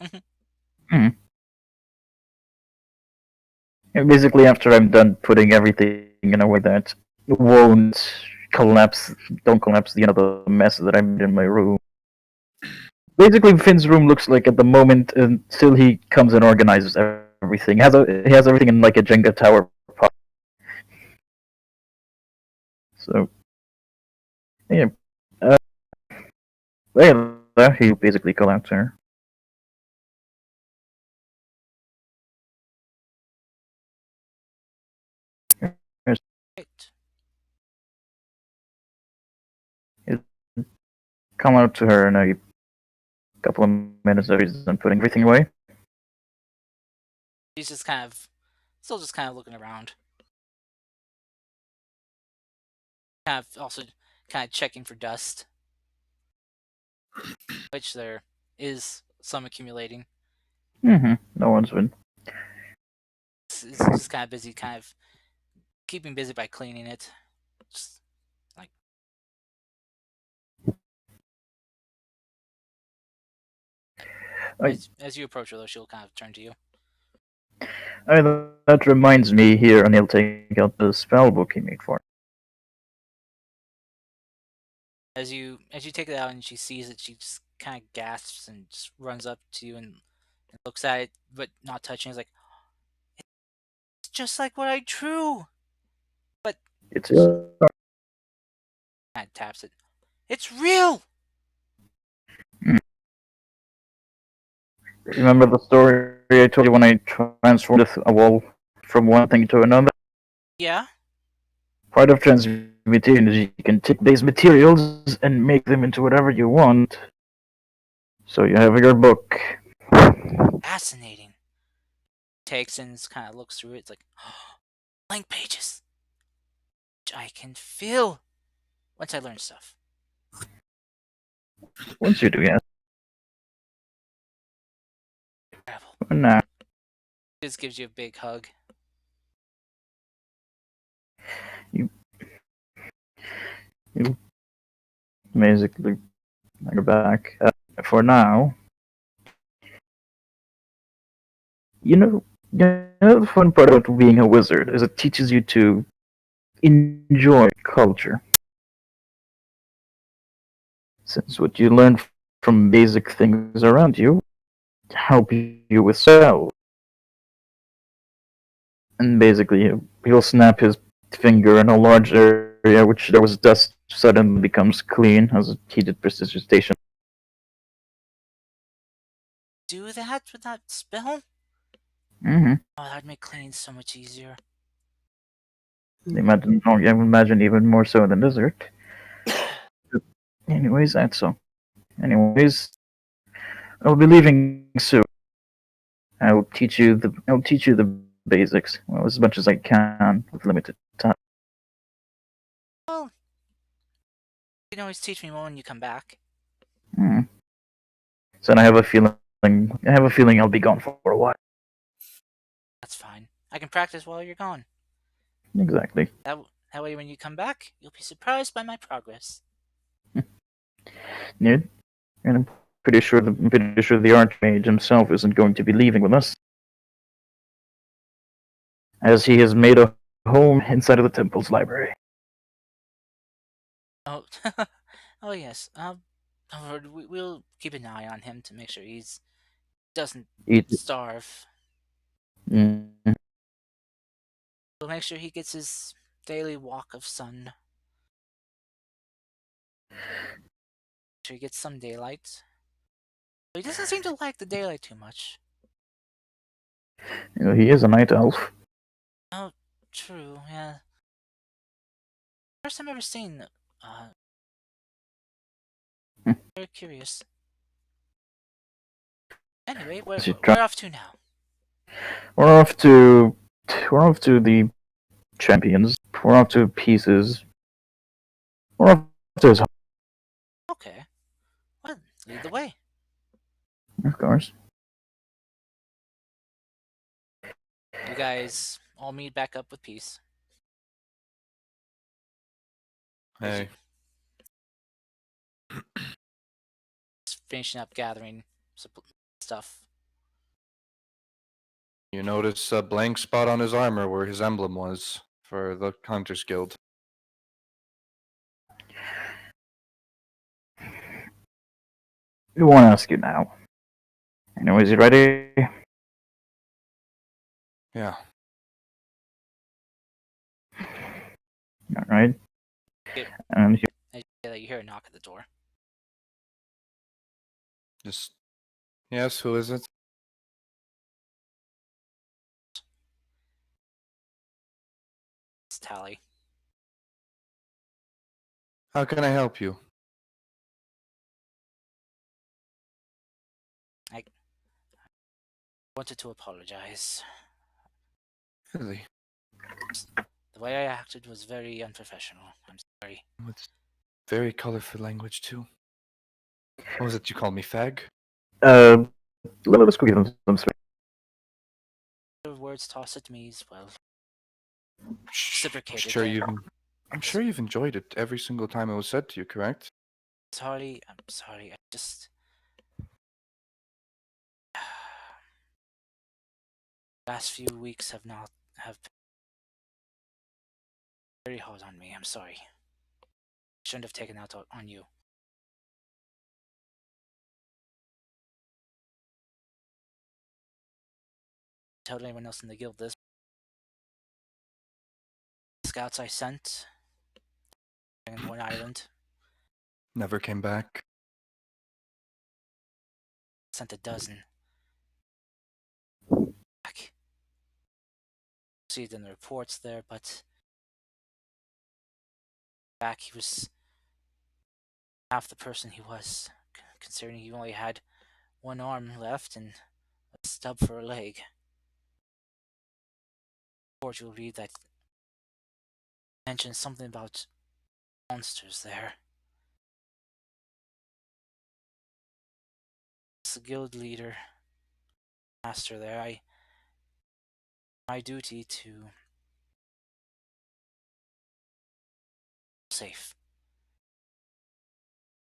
Basically, after I'm done putting everything in a way that won't collapse, don't collapse, the mess that I made in my room. Basically, Finn's room looks like at the moment until he comes and organizes everything. He has everything in like a Jenga tower. So, yeah. There, he basically collapsed her. Right. Come out to her in a couple of minutes after he's done putting everything away. He's just kind of, still just kind of looking around. Kind of also kind of checking for dust, which there is some accumulating. Mm-hmm. No one's been. It's just kind of busy, kind of keeping busy by cleaning it. Just like as you approach her, though, she'll kind of turn to you. Either that reminds me here, and he'll take out the spell book he made for As you take it out and she sees it, she just kind of gasps and just runs up to you and looks at it, but not touching. It's like, it's just like what I drew. But It's she kind of taps it. It's real. Remember the story I told you when I transformed a wall from one thing to another? Yeah. Part of transmutation is you can take these materials and make them into whatever you want. So you have your book. Fascinating. Takes and kind of looks through it. It's like blank pages, which I can feel once I learn stuff. Once you do, yes. Incredible. For now, Just gives you a big hug. you basically you're back. For now, the fun part about being a wizard is it teaches you to enjoy culture. Since what you learn from basic things around you help you with spells. And basically, he'll snap his finger in a large area which there was dust suddenly becomes clean as a heated precipitation. Do that with that spell? Mm-hmm. Oh, that'd make cleaning so much easier. I imagine even more so than dessert. Anyways, that's so. Anyways, I'll be leaving soon. I'll teach you the basics, well, as much as I can with limited time. Well, you can always teach me more when you come back. Hmm. So I have a feeling I'll be gone for a while. That's fine. I can practice while you're gone. Exactly. That way, when you come back, you'll be surprised by my progress. Yeah, and I'm pretty sure the Archmage himself isn't going to be leaving with us, as he has made a home inside of the temple's library. Oh, oh yes. We'll keep an eye on him to make sure he's doesn't He, starve. mm, We'll make sure he gets his daily walk of sun. Sure he gets some daylight. But he doesn't seem to like the daylight too much. he is a night elf. Oh, true. Yeah. First time ever seen. Hmm. Very curious. Anyway, As you we're off to now. We're off to the champions. We're off to pieces. We're off to his home, Okay. Well, lead the way. of course. You guys all meet back up with peace. Hey, Just finishing up gathering stuff. you notice a blank spot on his armor where his emblem was for the Hunters Guild. We won't ask you now. Anyways, you ready? Yeah. Alright. Yep. And You hear a knock at the door. Just yes. Who is it? It's Tally. How can I help you? I wanted to apologize. Really? The way I acted was very unprofessional. I'm sorry. It's very colorful language too. What was it you called me, fag? let us give them some space. The words tossed at me as well. Shh, Reciprocated. I'm sure you've enjoyed it every single time it was said to you, correct? Sorry. I'm sorry. I just. last few weeks have been very hard on me. I'm sorry. Shouldn't have taken out on you. Tell anyone else in the guild this. Scouts I sent in one island. Never came back. Sent a dozen back. See it in the reports there, but back he was half the person he was, considering he only had one arm left and a stub for a leg. Report you'll read that mentions something about monsters there. As a guild leader, master there, my duty to safe.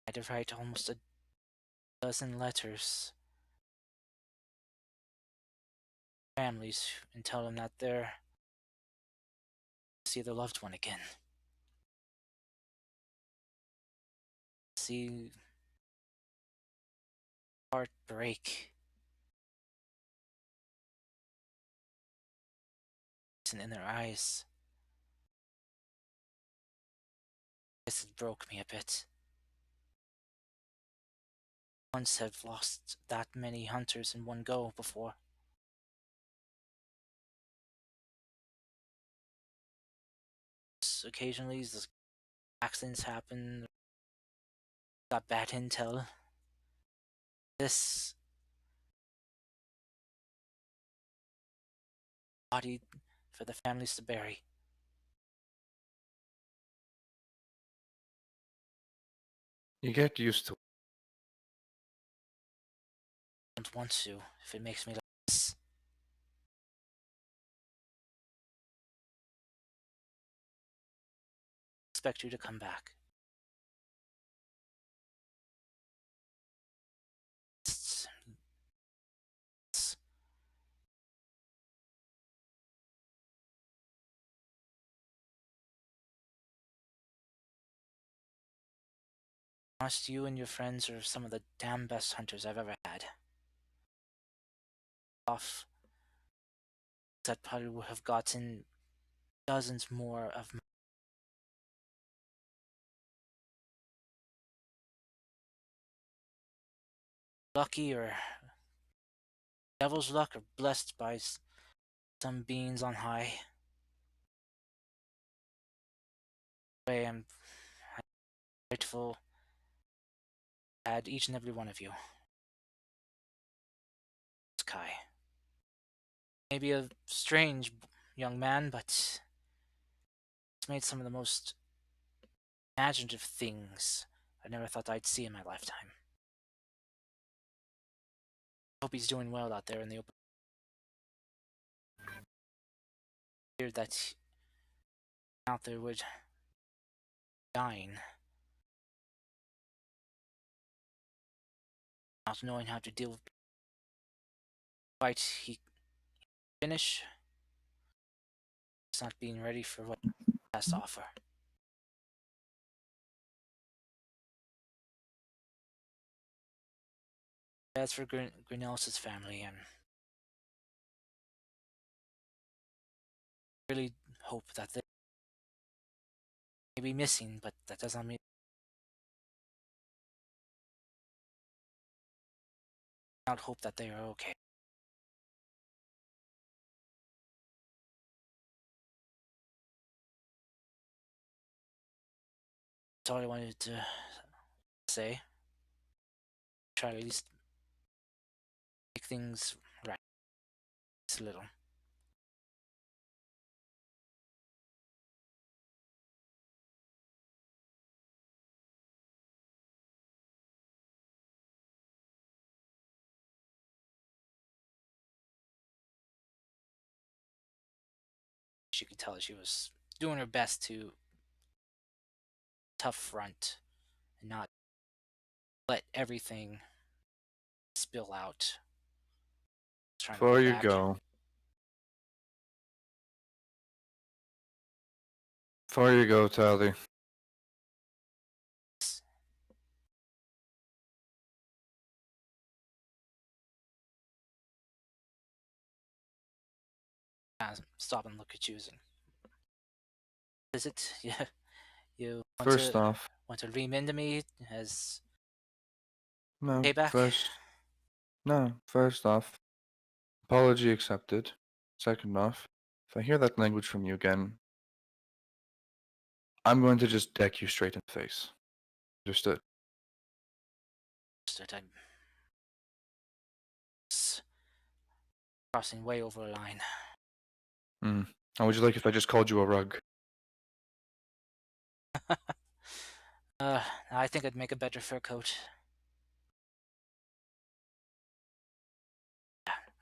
I had to write almost a dozen letters to families and tell them that they're see their loved one again. See heart break in their eyes. I guess it broke me a bit. Once have lost that many hunters in one go before. Occasionally, the accidents happen. Got bad intel. This body for the families to bury. You get used to it. I don't want to if it makes me like this. Expect you to come back. Honest, you and your friends are some of the damn best hunters I've ever had. Off that probably would have gotten dozens more of my lucky or devil's luck or blessed by some beings on high. I'm grateful I had each and every one of you. Sky. Maybe a strange young man, but it's made some of the most imaginative things I never thought I'd see in my lifetime. Hope he's doing well out there in the open. Feared that out there would dying, not knowing how to deal with fight he finish, just not being ready for what he has to offer. As for Grinnell's family, I really hope that they may be missing, but that does not mean not hope that they are okay. That's all I wanted to say. Try to at least make things right. Just a little. She could tell she was doing her best to tough front and not let everything spill out. Trying to Before hold you back. go, Before you go, Tally, Stop and look at you. Is it? Yeah. You first off, want to ream into me as no, payback? first off, apology accepted. Second off, if I hear that language from you again, I'm going to just deck you straight in the face. Understood? Understood. I'm crossing way over a line. How would you like if I just called you a rug? I think I'd make a better fur coat.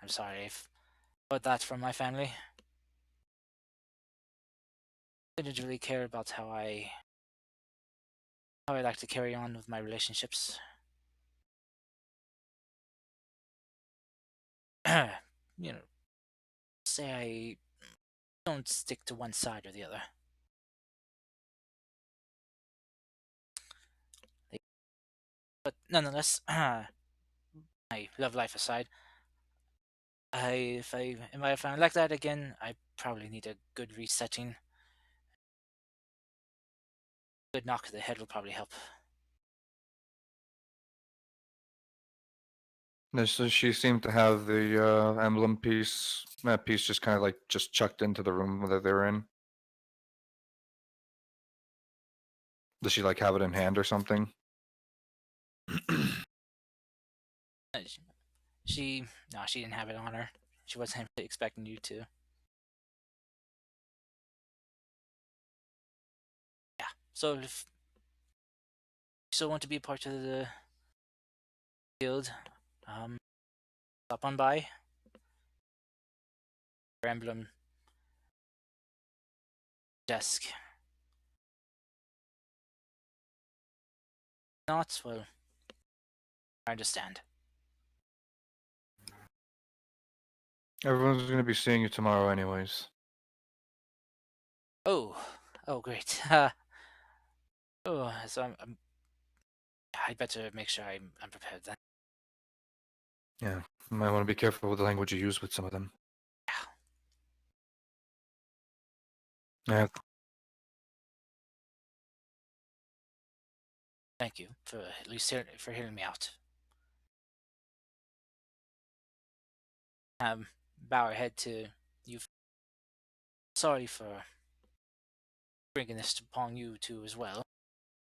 I'm sorry but that's from my family. I didn't really care about how I like to carry on with my relationships. You know, say I don't stick to one side or the other. But nonetheless, my love life aside, if I like that again, I probably need a good resetting. Good knock to the head will probably help. So she seemed to have the emblem piece, that piece just kind of like just chucked into the room that they're in. Does she like have it in hand or something? She no, she didn't have it on her. She wasn't expecting you to. Yeah. So if you still want to be part of the guild, stop on by. Your emblem desk. Not well. I understand. Everyone's going to be seeing you tomorrow, anyways. Oh, great. So I'd better make sure I'm prepared then. Yeah, you might want to be careful with the language you use with some of them. Yeah, Thank you for at least for hearing me out. Bow our head to you. Sorry for bringing this upon you too as well.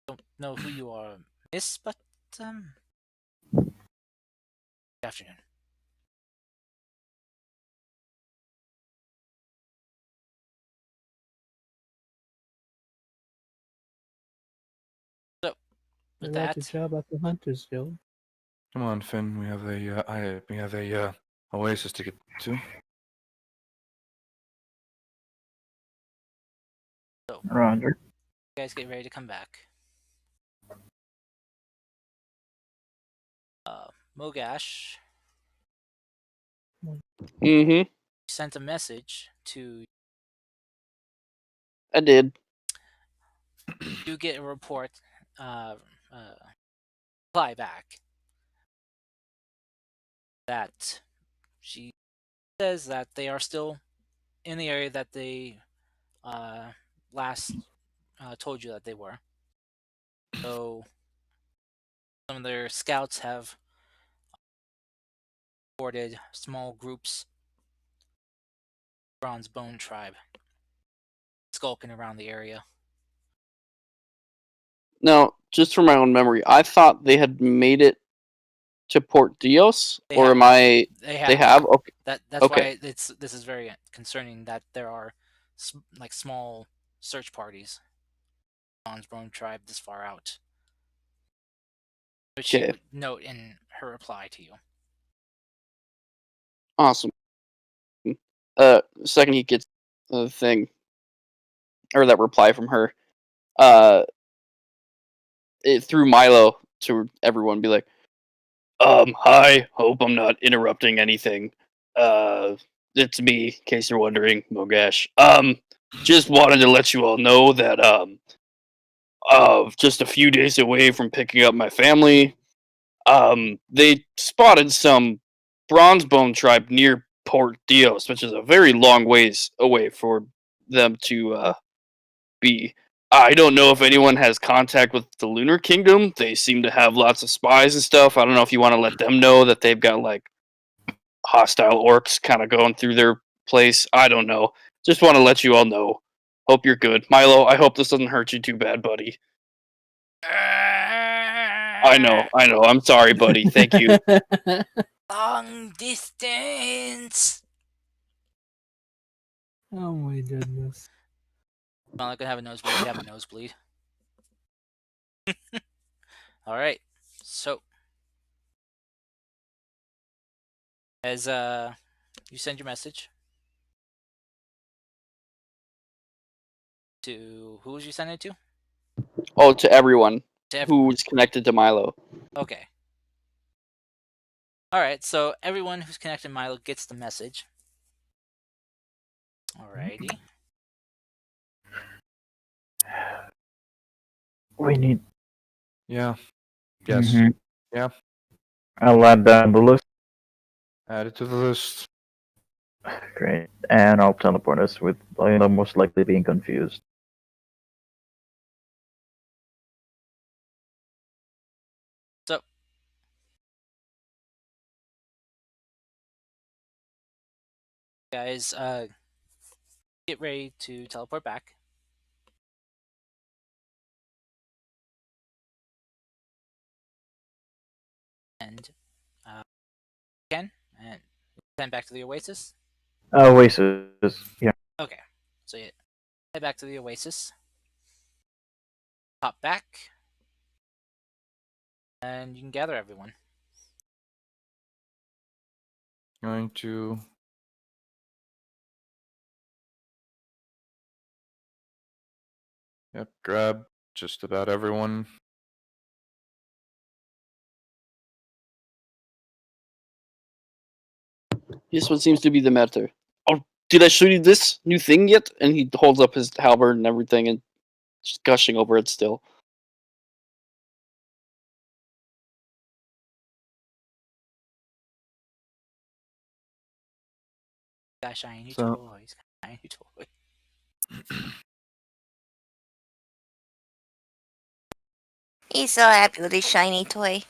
Don't know who you are, miss, but good afternoon. So, I with like your that, job at the Hunters Guild. come on, Finn. We have a oasis to get to. so Roger. you guys get ready to come back. Mogash Mm-hmm. sent a message to I did. you. Get a report, uh, uh, reply back that she says that they are still in the area that they uh, last told you that they were. So some of their scouts have reported small groups Bronze Bone tribe skulking around the area. Now, just from my own memory, I thought they had made it to Port Dios, They or have. am I? They They have. have. Okay. That's Okay. why this is very concerning that there are like small search parties Bronze Bone tribe this far out, which she Okay. would note in her reply to you. Awesome. Second he gets the thing or that reply from her, uh, it through Milo to everyone, be like, hi. Hope I'm not interrupting anything. Uh, it's me, in case you're wondering, Mogash. Just wanted to let you all know that just a few days away from picking up my family, they spotted some Bronzebone tribe near Port Dios, which is a very long ways away for them to be. I don't know if anyone has contact with the Lunar Kingdom. They seem to have lots of spies and stuff. I don't know if you want to let them know that they've got like hostile orcs kind of going through their place. I don't know. Just want to let you all know. Hope you're good. Milo, I hope this doesn't hurt you too bad, buddy. I know, I know. I'm sorry, buddy. Thank you. Long distance. Oh my goodness. Well, I could have a nosebleed. You have a nosebleed. All right. So, as you send your message to who was you sending it to? Oh, to everyone To everyone. who's connected to Milo. Okay. All right. So everyone who's connected to Milo gets the message. Alrighty. We need. Yeah. Yes. Mhm. Yeah. I'll add that on the list. Add it to the list. Great. And I'll teleport us with most likely being confused. So, guys, get ready to teleport back. And again, and head back to the Oasis. Oasis. Yeah. Okay. So you head back to the Oasis. Hop back. And you can gather everyone. Going to grab just about everyone. This one seems to be the matter. Oh, did I show you this new thing yet? And he holds up his halberd and everything and just gushing over it still. Got shiny So- toys. Shiny toys. He's so happy with his shiny toy.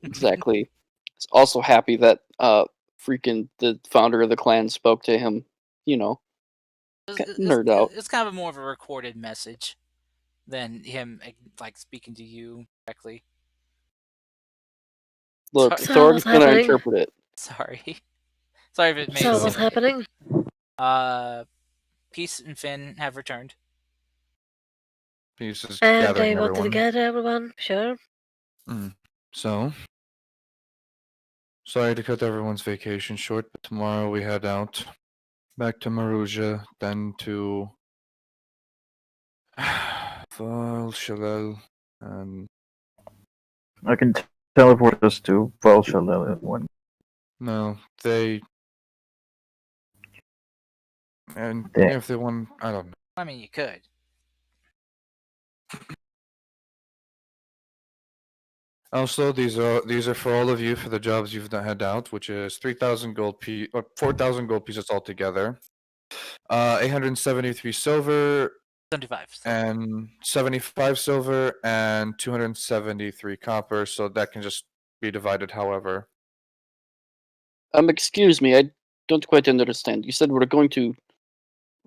Exactly. He's also happy that freaking the founder of the clan spoke to him. You know, nerd out. It's kind of more of a recorded message than him like speaking to you directly. Look, So- Thorg's what's gonna happening? interpret it. Sorry. Sorry if it made So it what's seem- happening? Peace and Finn have returned. Pieces And gathering they wanted to everyone. gather everyone, sure. So, sorry to cut everyone's vacation short, but tomorrow we head out back to Maruja, then to Val Shalel, and I can teleport us to Valshalla in one. no, they and Yeah. if they want, I don't know. I mean, you could. Also, these are for all of you for the jobs you've had out, which is 3,000 gold or 4,000 gold pieces altogether. 873 silver 75. and 75 silver and 273 copper, so that can just be divided however. Excuse me, I don't quite understand. You said we're going to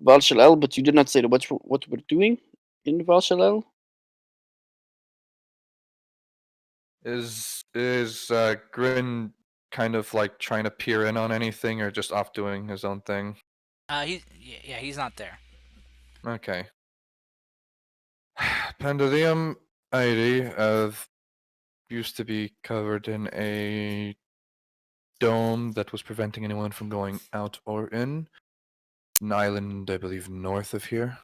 Valshalel, but you did not say what we're doing in Valshalel. Is Grin kind of like trying to peer in on anything or just off doing his own thing? He's not there. Okay. Pandalium 80 used to be covered in a dome that was preventing anyone from going out or in. An island, I believe, north of here,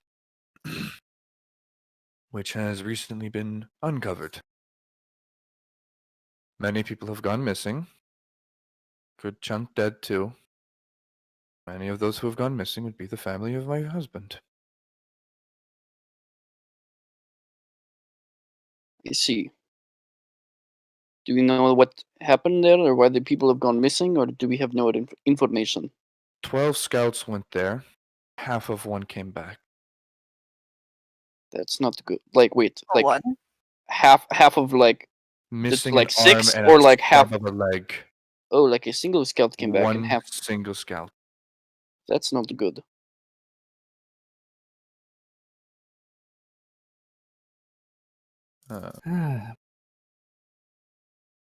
which has recently been uncovered. Many people have gone missing. Good chunk dead too. Many of those who have gone missing would be the family of my husband. I see. Do we know what happened there, or why the people have gone missing, or do we have no information? 12 scouts went there. Half of one came back. That's not good. Like, wait, For like one. half of like Missing like an arm 6, and a or like stub half? of a leg. Oh, like a single scout came back and One half. single scout. That's not good. Ah,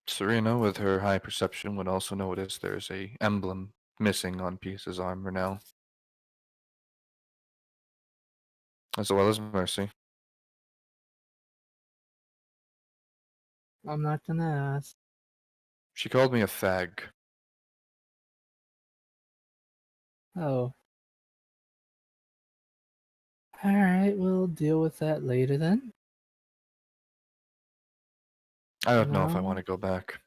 Serena, with her high perception, would also notice there's a emblem missing on Peace's armor now, as well as Mercy. I'm not gonna ask. She called me a fag. Oh. Alright, we'll deal with that later then. I don't know if I No, want to go back.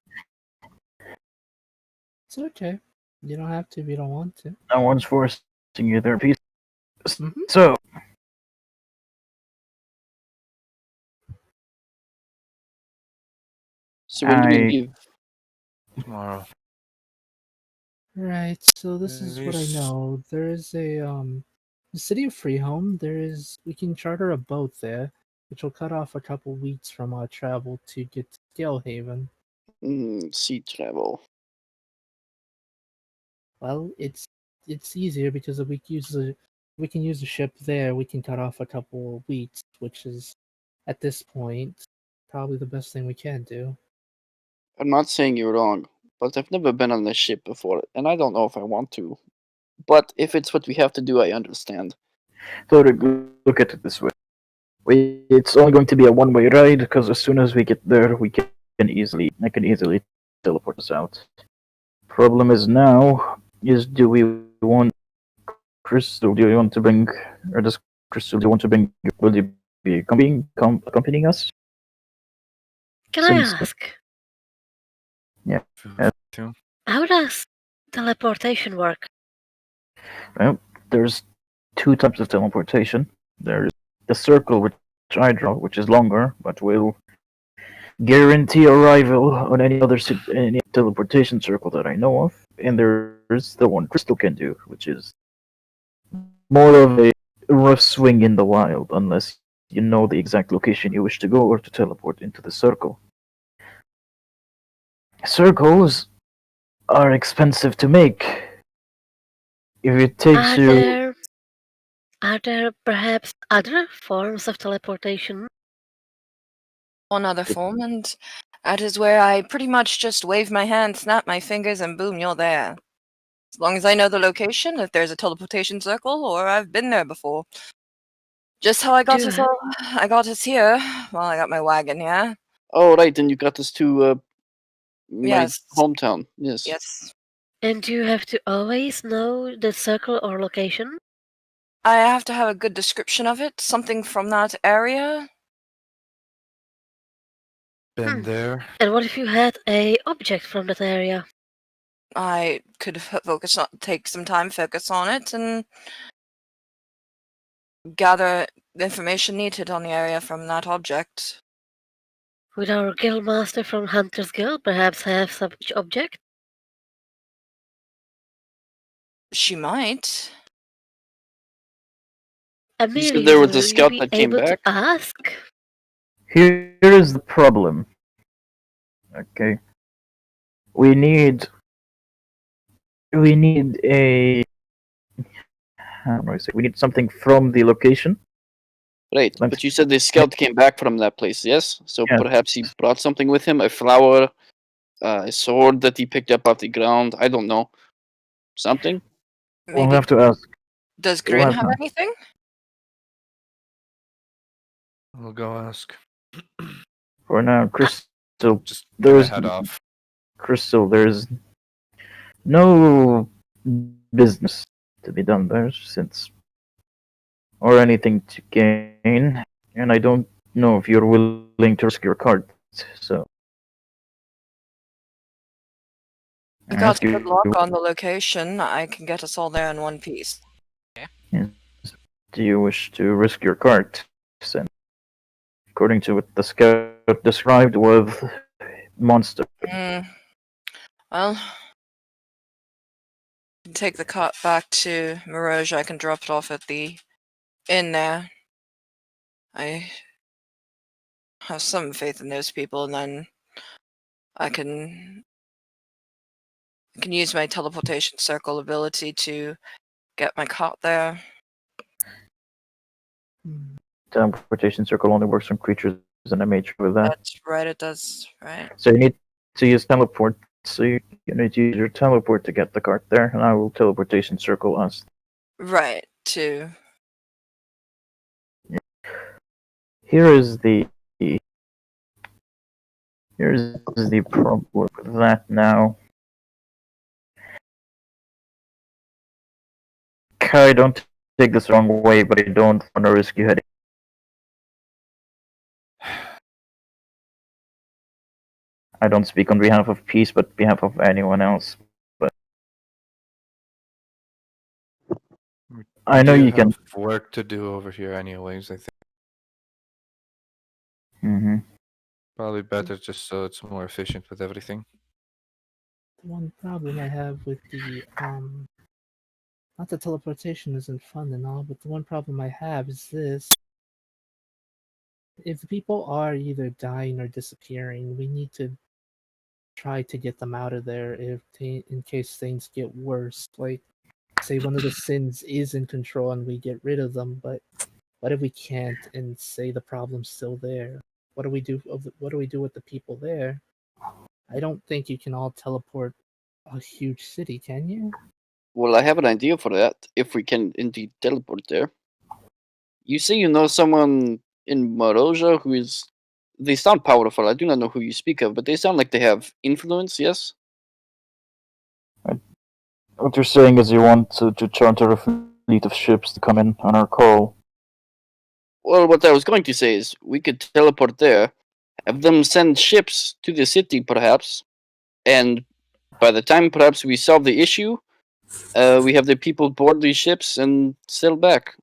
it's okay. You don't have to if you don't want to. No one's forcing you there, Peace. Mhm. So, So when do we I leave? Tomorrow. Right, so this is what I This- know. There is the city of Freehome, we can charter a boat there, which will cut off a couple weeks from our travel to get to Scalehaven. Sea travel. Well, it's easier because if we can use the ship there, we can cut off a couple weeks, which is at this point probably the best thing we can do. I'm not saying you're wrong, but I've never been on a ship before, and I don't know if I want to. But if it's what we have to do, I understand. so to look at it this way. It's only going to be a one-way ride because as soon as we get there, I can easily teleport us out. Problem is now is do we want Crystal? Do you want to bring, or does Crystal do you want to bring? Will you be accompanying us? Can I Since ask, yeah, Too. how does teleportation work? well, there's two types of teleportation. There's the circle which I draw, which is longer, but will guarantee arrival on any teleportation circle that I know of. And there's the one Crystal can do, which is more of a rough swing in the wild, unless you know the exact location you wish to go or to teleport into the circle. Circles are expensive to make. If it takes Are you, there perhaps other forms of teleportation? One other form, and that is where I pretty much just wave my hand, snap my fingers, and boom, you're there. As long as I know the location, if there's a teleportation circle, or I've been there before. Just how I got Do us all, I got us here. Well, I got my wagon here. Oh, right, and you got us to my Yes. hometown. Yes. Yes. And do you have to always know the circle or location? I have to have a good description of it, something from that area. Been there. And what if you had a object from that area? I could take some time, focus on it, and gather the information needed on the area from that object. Would our guildmaster from Hunter's Guild perhaps have such object? She might. You said there Amelia, was a will you scout be that came able to back? ask? here is the problem. Okay, we need a how do I say? We need something from the location. Right, Let's- but you said the scout came back from that place, yes? So Yes. perhaps he brought something with him, a flower, a sword that he picked up off the ground. I don't know. Something? Maybe. We'll have to ask. Does we'll Grin have have to- anything? We'll go ask. For now, Crystal. Just There's head off. Crystal. There's no business to be done there since, or anything to gain, and I don't know if you're willing to risk your card. So We I got ask good you, luck on the location. I can get us all there in one piece. do you wish to risk your cart? And according to what the scout described with monster. Well, can take the cart back to Mirage. I can drop it off at the inn there. I have some faith in those people, and then I can use my teleportation circle ability to get my cart there. Hmm. Teleportation circle only works on creatures, and I made sure with that. That's right, it does, right? So you need to use teleport. So you need to use your teleport to get the cart there, and I will teleportation circle us. Right, too. Here is the problem with that now. Kai, don't take this the wrong way, but I don't want to risk you heading. I don't speak on behalf of peace, but behalf of anyone else. But I know do you can. have work to do over here, anyways. I think Mm-hmm. probably better just so it's more efficient with everything. The one problem I have with the not that teleportation isn't fun and all, but the one problem I have is this. If the people are either dying or disappearing, we need to try to get them out of there in case things get worse. Like, say one of the sins is in control and we get rid of them, but what if we can't and say the problem's still there? What do we do? What do we do with the people there? I don't think you can all teleport a huge city, can you? Well, I have an idea for that, if we can indeed teleport there. You say you know someone in Moroja who is. They sound powerful. I do not know who you speak of, but they sound like they have influence, yes? What you're saying is you want to charter a fleet of ships to come in on our call. Well, what I was going to say is we could teleport there, have them send ships to the city, perhaps, and by the time perhaps we solve the issue, we have the people board these ships and sail back.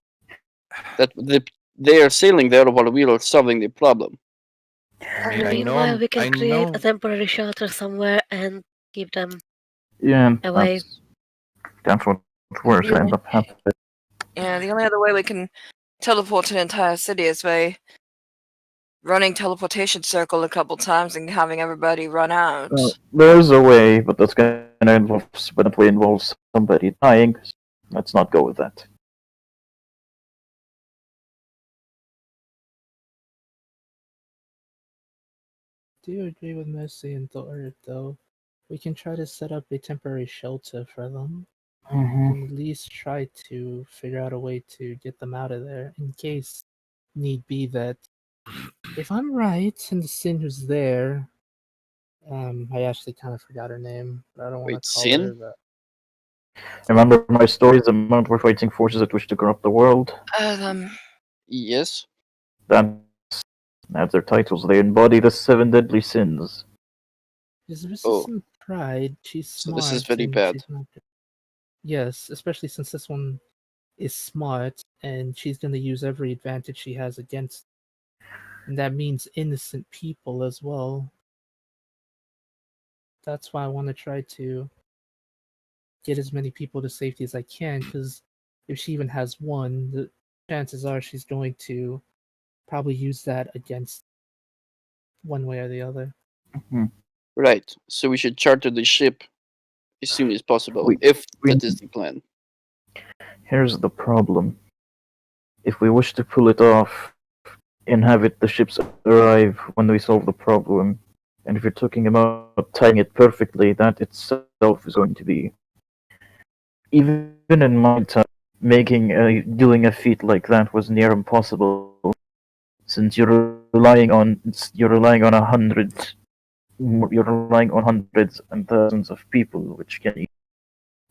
They are sailing there while we are solving the problem. I And mean, meanwhile, we I can create a know. temporary shelter somewhere and keep them Yeah, away. that's what worse Yeah. end up happening. Yeah, the only other way we can teleport an entire city is by running teleportation circle a couple times and having everybody run out. There's a way, but that's gonna involve somebody dying. Let's not go with that. Do you agree with Mercy and Thor, though? We can try to set up a temporary shelter for them. Mm-hmm. And at least try to figure out a way to get them out of there in case need be that if I'm right and the Sin who's there, I actually kind of forgot her name, but I don't want to Wait, call her Sin? that. Remember my stories about we're fighting forces that wish to corrupt the world? Yes. That's their titles. They embody the seven deadly sins. She's Oh, resistant pride. She's so this is smart very and bad. she's not. Yes, especially since this one is smart and she's going to use every advantage she has against. And that means innocent people as well. That's why I want to try to get as many people to safety as I can, because if she even has one, the chances are she's going to probably use that against one way or the other. Mm-hmm. Right. So we should charter the ship as soon as possible, We, if we, that is the plan. here's the problem. If we wish to pull it off and have the ships arrive when we solve the problem, and if you're talking about tying it perfectly, that itself is going to be, even in my time, doing a feat like that was near impossible, since you're relying on hundreds and thousands of people, which can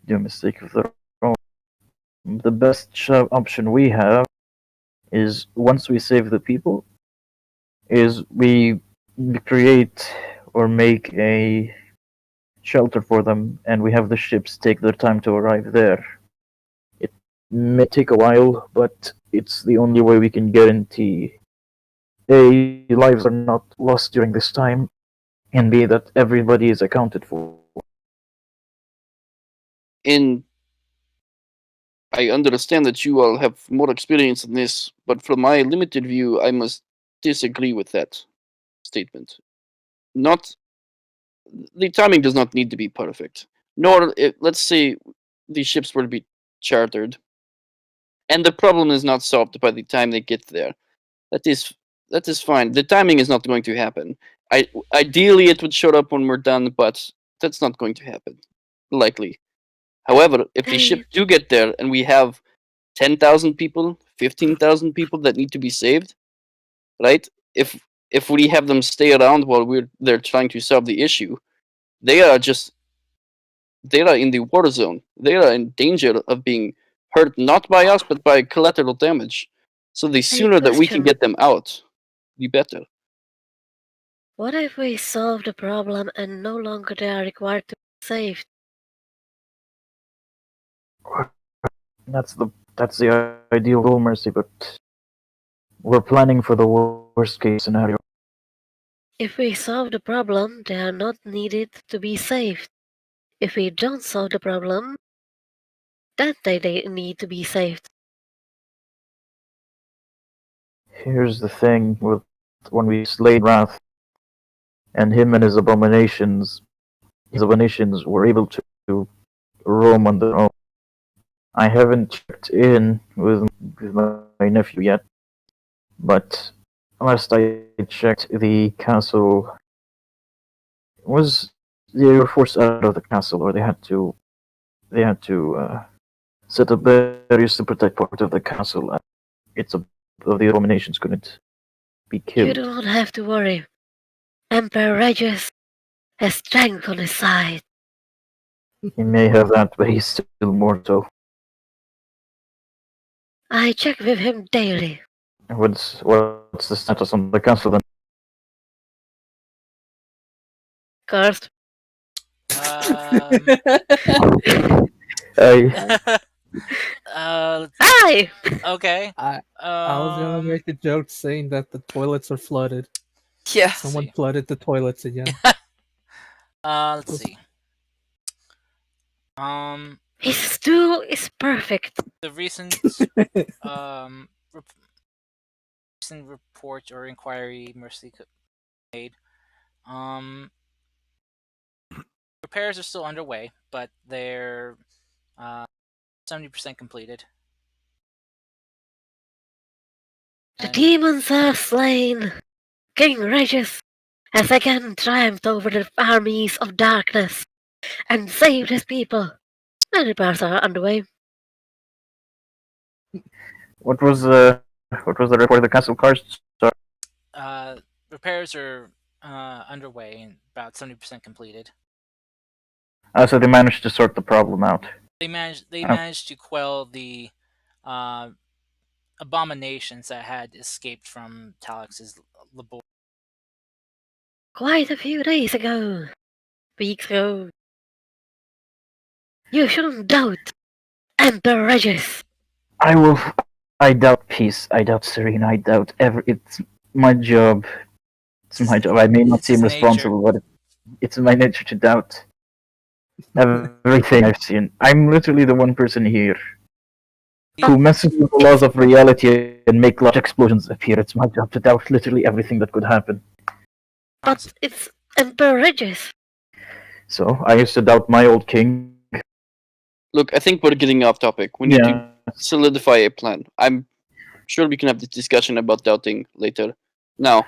do a mistake of their own. The best option we have is once we save the people, is we create or make a shelter for them, and we have the ships take their time to arrive there. It may take a while, but it's the only way we can guarantee A, lives are not lost during this time, and B, that everybody is accounted for. In I understand that you all have more experience in this, but from my limited view, I must disagree with that statement. Not the timing does not need to be perfect. Nor, let's say, these ships were to be chartered, and the problem is not solved by the time they get there. That is that is fine. The timing is not going to happen. Ideally, it would show up when we're done, but that's not going to happen. Likely. However, if the ship Dave, do get there and we have 10,000 people, 15,000 people that need to be saved, right? If we have them stay around while they're trying to solve the issue, they are just they are in the war zone. They are in danger of being hurt not by us but by collateral damage. So the hey, sooner that we can question. get them out, the better. What if we solve the problem and no longer they are required to be saved? That's the ideal goal, Mercy, but we're planning for the worst case scenario. If we solve the problem, they are not needed to be saved. If we don't solve the problem, then they need to be saved. Here's the thing with when we slayed Wrath and him and his abominations were able to roam on their own. I haven't checked in with my nephew yet, but last I checked, the castle was they were forced out of the castle, or they had to set up barriers to protect part of the castle. And it's of the abominations couldn't be You do killed. not have to worry. Emperor Regis has strength on his side. He may have that, but he's still mortal. I check with him daily. What's the status on the castle then? Cursed. Um, I Hi! okay. I was gonna make a joke saying that the toilets are flooded. Yeah. Someone see. flooded the toilets again. Let's see. His stew is perfect. The um rep- recent report or inquiry Mercy made. Um, repairs are still underway, but they're 70% completed. The And demons are slain. King Regis has again triumphed over the armies of darkness and saved his people. And repairs are underway. what was the report of the castle cars? Sorry. repairs are underway and about 70% completed. So they managed to sort the problem out. They Oh, managed to quell the uh, abominations that had escaped from Talix's laboratory. Quite a few days ago. Weeks ago. You shouldn't doubt Emperor Regis. I will. I doubt peace. I doubt Serene. I doubt ever. It's my job. It's my job. I may not It's his seem nature. responsible, but it's my nature to doubt everything I've seen. I'm literally the one person here who messes with the laws of reality and make large explosions appear. It's my job to doubt literally everything that could happen. But it's Emperor Regis. So I used to doubt my old king. Look, I think we're getting off topic. We need to Yeah. solidify a plan. I'm sure we can have this discussion about doubting later. Now,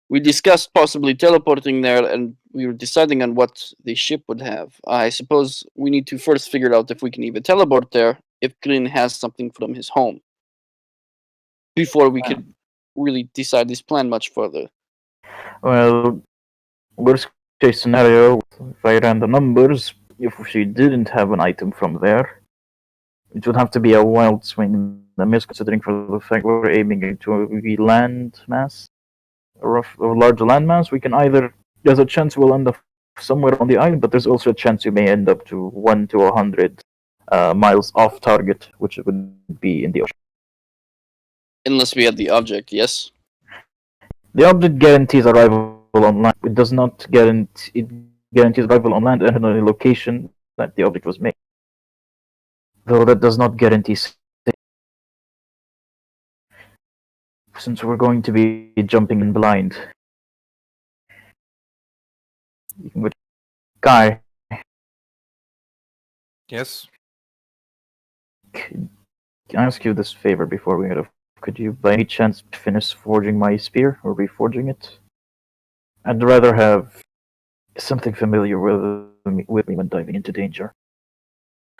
we discussed possibly teleporting there, and we were deciding on what the ship would have. I suppose we need to first figure out if we can even teleport there, if Grin has something from his home, before we could really decide this plan much further. Well, worst case scenario, if I ran the numbers, if she didn't have an item from there, it would have to be a wild swing and a miss, considering for the fact we're aiming into a land mass, a larger land mass. We can either there's a chance we'll end up somewhere on the island, but there's also a chance you may end up to 1 to 100 miles off target, which would be in the ocean. Unless we had the object, yes? The object guarantees arrival on land. It does not guarantee. It guarantees arrival on land and on a location that the object was made. Though that does not guarantee safety. Since we're going to be jumping in blind, you can go. Guy, Yes. can I ask you this favor before we head off? Could you, by any chance, finish forging my spear or reforging it? I'd rather have something familiar with me when diving into danger.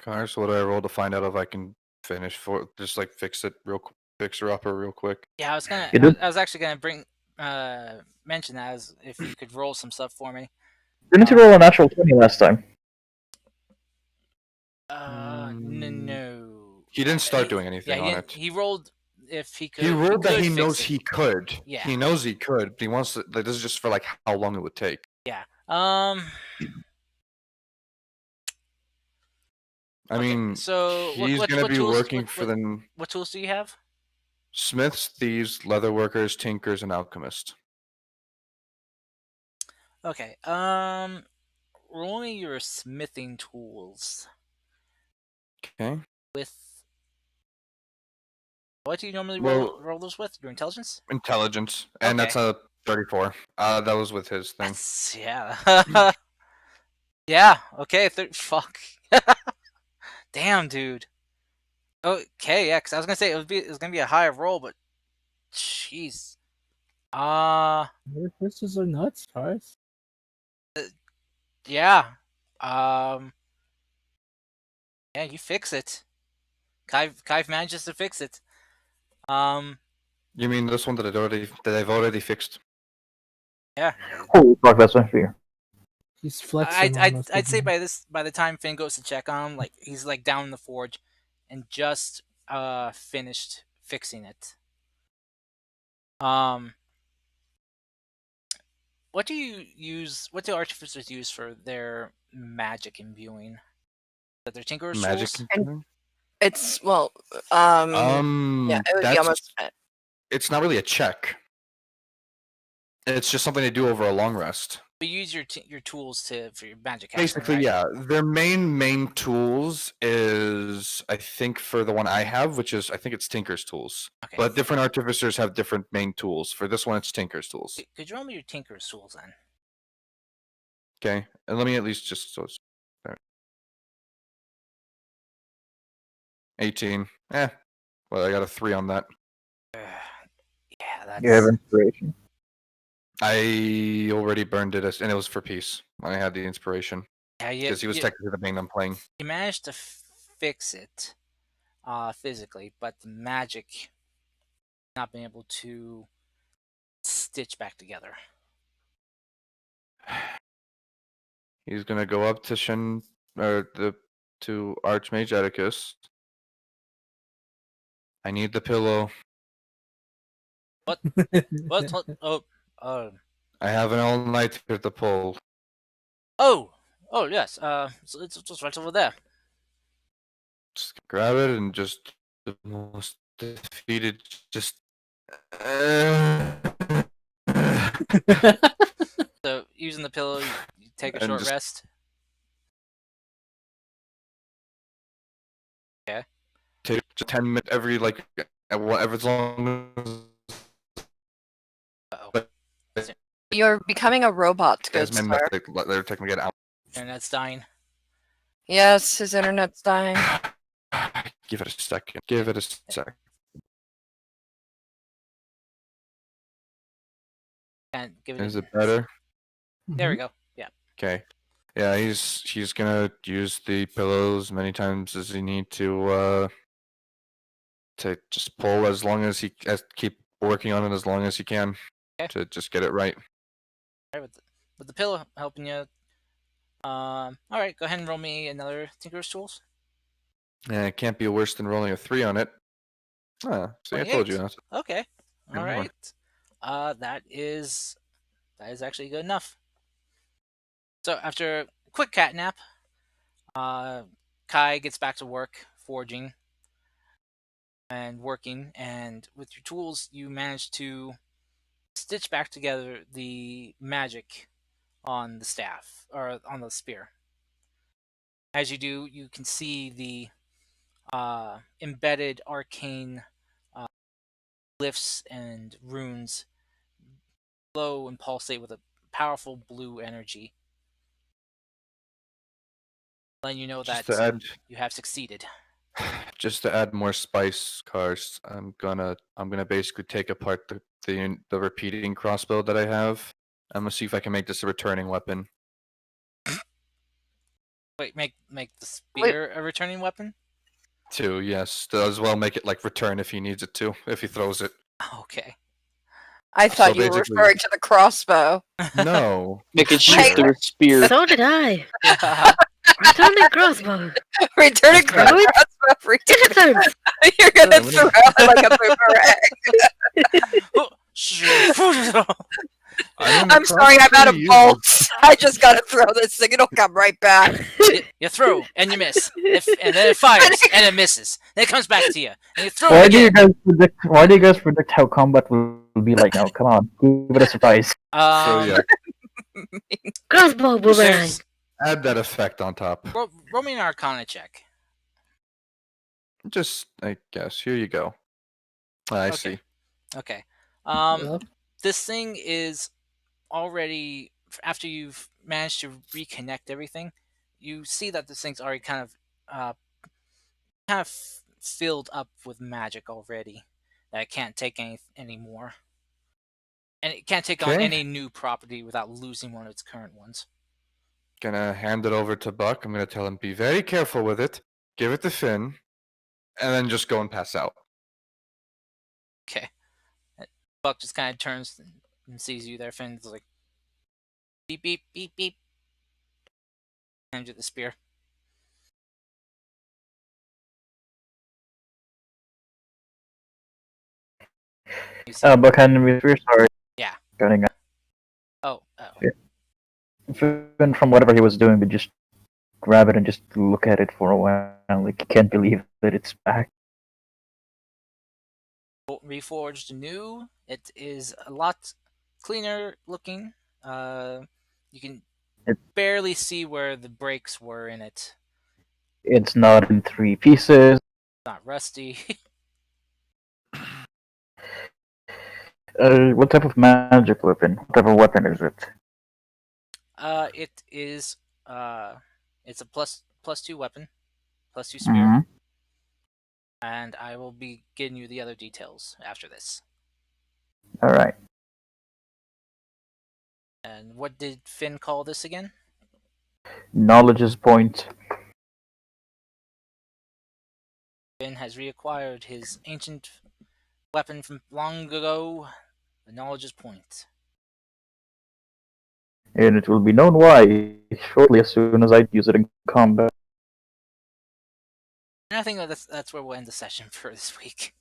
Okay, so what do I roll to find out if I can finish for just like fix it fix her up real quick? Yeah, I was gonna. You I, did? I was actually gonna mention that as if you could roll some stuff for me. Didn't you roll a natural 20 last time? No. He didn't start doing anything he on didn't. it. He rolled if he could. He rolled that could he fix knows it. he could. Yeah. He knows he could, but he wants to. Like, this is just for like how long it would take. Yeah. I Okay, mean, so he's gonna be tools? working for the What tools do you have? smiths, thieves, leatherworkers, tinkers, and alchemists. Okay. Roll me your smithing tools Okay. with. What do you normally Well, roll those with? Your intelligence? intelligence, and Okay. that's a 34. That was with his thing. That's, yeah. Yeah. Okay. Fuck. Damn, dude. Okay. Yeah. Because I was gonna say it was gonna be a higher roll, but jeez. Your horses are nuts, guys. Yeah. Um. Yeah. You fix it. Kai manages to fix it. You mean this one that I've already fixed? Yeah. Holy fuck, that's my fear. He's flexing on us. I'd say again. by the time Finn goes to check on him, like he's like down in the forge, and just finished fixing it. What do you use? What do artificers use for their magic imbuing? That their tinkerer's Magic. tools? It's well, yeah, it would be That's almost. it's not really a check. It's just something they do over a long rest. You use your tools for your magic casting, Basically, right? yeah. Their main tools is I think for the one I have, which is I think it's Tinker's tools. Okay. But different artificers have different main tools. For this one, it's Tinker's tools. Could you roll me your tinkerer's tools then? Okay, and let me at least just so it's 18. Well, I got a 3 on that. Yeah, that's. You have inspiration. I already burned it, and it was for peace. I had the inspiration Yeah, because he was technically the main I'm playing. You managed to fix it, physically, but the magic not being able to stitch back together. He's gonna go up to to Archmage Atticus. I need the pillow. What? Oh. I have an all-nighter to pull. Oh. Oh yes. So it's just right over there. Just grab it and just the most defeated. Just. So using the pillow, you take a And short just- rest. Okay. Take just 10 minutes every like whatever as long Uh-oh. You're becoming a robot, good as my sir. they're technically out. Internet's dying. Yes, his internet's dying. Give it a second. Give it a sec. And give it. Is it better? There we go. Yeah. Okay. Yeah, he's gonna use the pillows many times as he need to just pull as long as keep working on it as long as he can to just get it right. All right, with the pillow helping you. All right, go ahead and roll me another Tinker's Tools. Yeah, it can't be worse than rolling a 3 on it. See, I told you 28. that. Okay. Good All lord. right. That is actually good enough. So after a quick cat nap, Kai gets back to work, forging and working, and with your tools, you manage to stitch back together the magic on the staff or on the spear. As you do, you can see the embedded arcane glyphs and runes glow and pulsate with a powerful blue energy, letting you know Just to that add, you have succeeded. just to add more spice, cars. I'm gonna basically take apart the repeating crossbow that I have. I'm gonna see if I can make this a returning weapon. Wait, make the Wait. spear a returning weapon? Too, yes. To as well make it like return if he needs it to, if he throws it. Okay. I So thought you were basically- referring to the crossbow. No. Make it Spear. shoot through a spear. So did I. Yeah. Returning crossbow. Returning That's right. crossbow. It returns. You're gonna Yeah, throw it like a boomerang. I mean, the I'm sorry, I'm crossbow's out of pretty useful. bolts. I just gotta throw this thing. It'll come right back. You throw and you miss, and then it fires and it misses. Then it comes back to you, and you throw Why it do you again. guys predict? Why do you guys predict how combat will be like now? Come on, give it a surprise. So yeah, Crossbow boomerang. there's- add that effect on top. roll me an Arcana check. Just, I guess. Here you go. I Okay. see. Okay. Yeah. This thing is already, after you've managed to reconnect everything, you see that this thing's already kind of filled up with magic already. That it can't take any more, and it can't take on Okay. any new property without losing one of its current ones. Gonna hand it over to Buck. I'm gonna tell him be very careful with it. Give it to Finn, and then just go and pass out. Okay. Buck just kind of turns and sees you there. Finn's like, beep beep beep beep. Hands you the spear. You see? But can we? We're sorry. Yeah. Cutting out. Oh. Even from whatever he was doing, we just grab it and just look at it for a while. Like, you can't believe that it's back. Reforged new. It is a lot cleaner looking. You can It- barely see where the breaks were in it. It's not in 3 pieces. Not rusty. What type of magic weapon? What type of weapon is it? It is it's a plus 2 weapon, +2 spear, Mhm. and I will be getting you the other details after this. All right. And what did Finn call this again? Knowledge's point. Finn has reacquired his ancient weapon from long ago, the Knowledge's Point. And it will be known why shortly as soon as I use it in combat. And I think that's where we'll end the session for this week.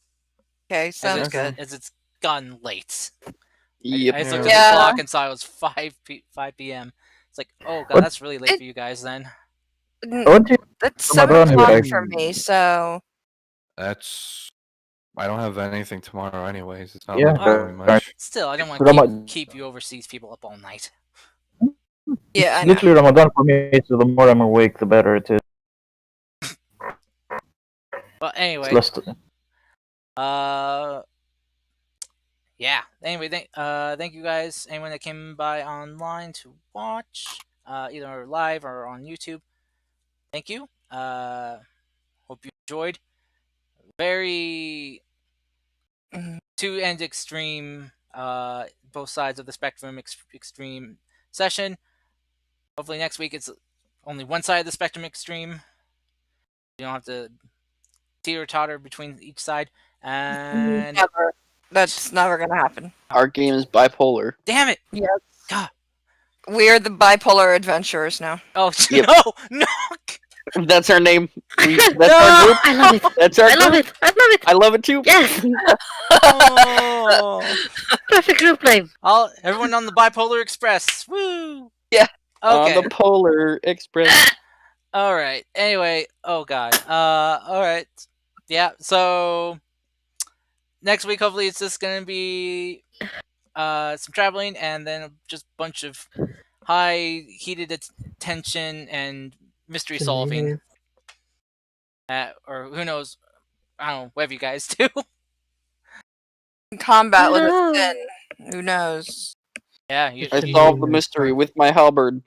Okay, As sounds it's, good. as it's gotten late. Yep. I just looked at Yeah. the clock and saw it was 5 p.m. It's like, oh god, What? that's really late for you guys then. What do you That's Ramadan 7 o'clock today? for me, so That's. I don't have anything tomorrow, anyways. It's not Yeah, looking really fair. much. Still, I don't want Rama- to keep you overseas people up all night. yeah, I It's know. literally Ramadan for me, so the more I'm awake, the better it is. But It's anyway, less yeah. Anyway, thank you guys, anyone that came by online to watch, either live or on YouTube. Thank you. Hope you enjoyed. Very Mhm. two-end extreme, both sides of the spectrum extreme session. Hopefully next week it's only one side of the spectrum extreme. You don't have to teeter-totter between each side. And Never. That's never gonna happen. Our game is bipolar. damn it! Yes. God. We're the bipolar adventurers now. Oh Yep. no! That's our name. That's No! our group. I love it. That's our I love group. it. I love it. I love it too. Yes. Oh. Perfect group name. Everyone on the Bipolar Express. Woo! Yeah. Okay. On the Polar Express. All right. Anyway, oh god. All right. Yeah. So next week, hopefully, it's just gonna be some traveling, and then just a bunch of high heated tension and mystery solving. Or who knows? I don't know. Whatever you guys do. Combat with a No. sin. Who knows? Yeah, I Shenanigans solved the mystery part. with my halberd.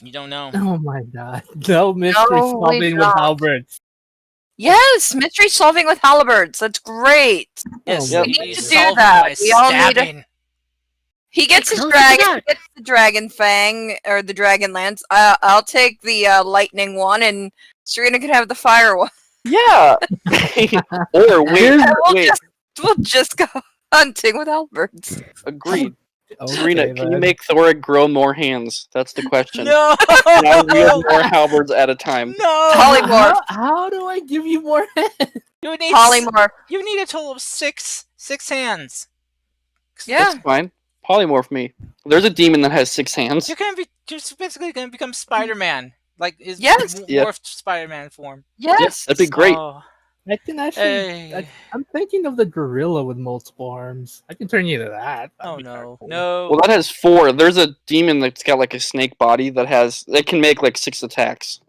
you don't know. Oh my god. No mystery No, we solving with don't. halberds. Yes, mystery solving with halberds. That's great. Yes, Oh Yep. We my need to god. do solve them that. by We all need to. stabbing. He gets his Close to the dragon. He dark. gets the dragon fang or the dragon lance. I'll take the lightning one, and Serena can have the fire one. Yeah. Or wait, And wait. we'll just go hunting with halberds. Agreed. Okay, Serena, can you then. make Thoric grow more hands? That's the question. No. Can I wield more halberds at a time? No. Polymorph. How do I give you more hands? You would need Polymorph. You need a total of six hands. Yeah. That's fine. Polymorph me. There's a demon that has 6 hands. You're basically gonna become Spider-Man, like his Yes. Yep. morphed Spider-Man form. Yes. That'd be great. Oh, I can actually. hey. I'm thinking of the gorilla with multiple arms. I can turn you into that. That'd Oh be kinda no, cool. no. Well, that has 4. There's a demon that's got like a snake body that can make like 6 attacks.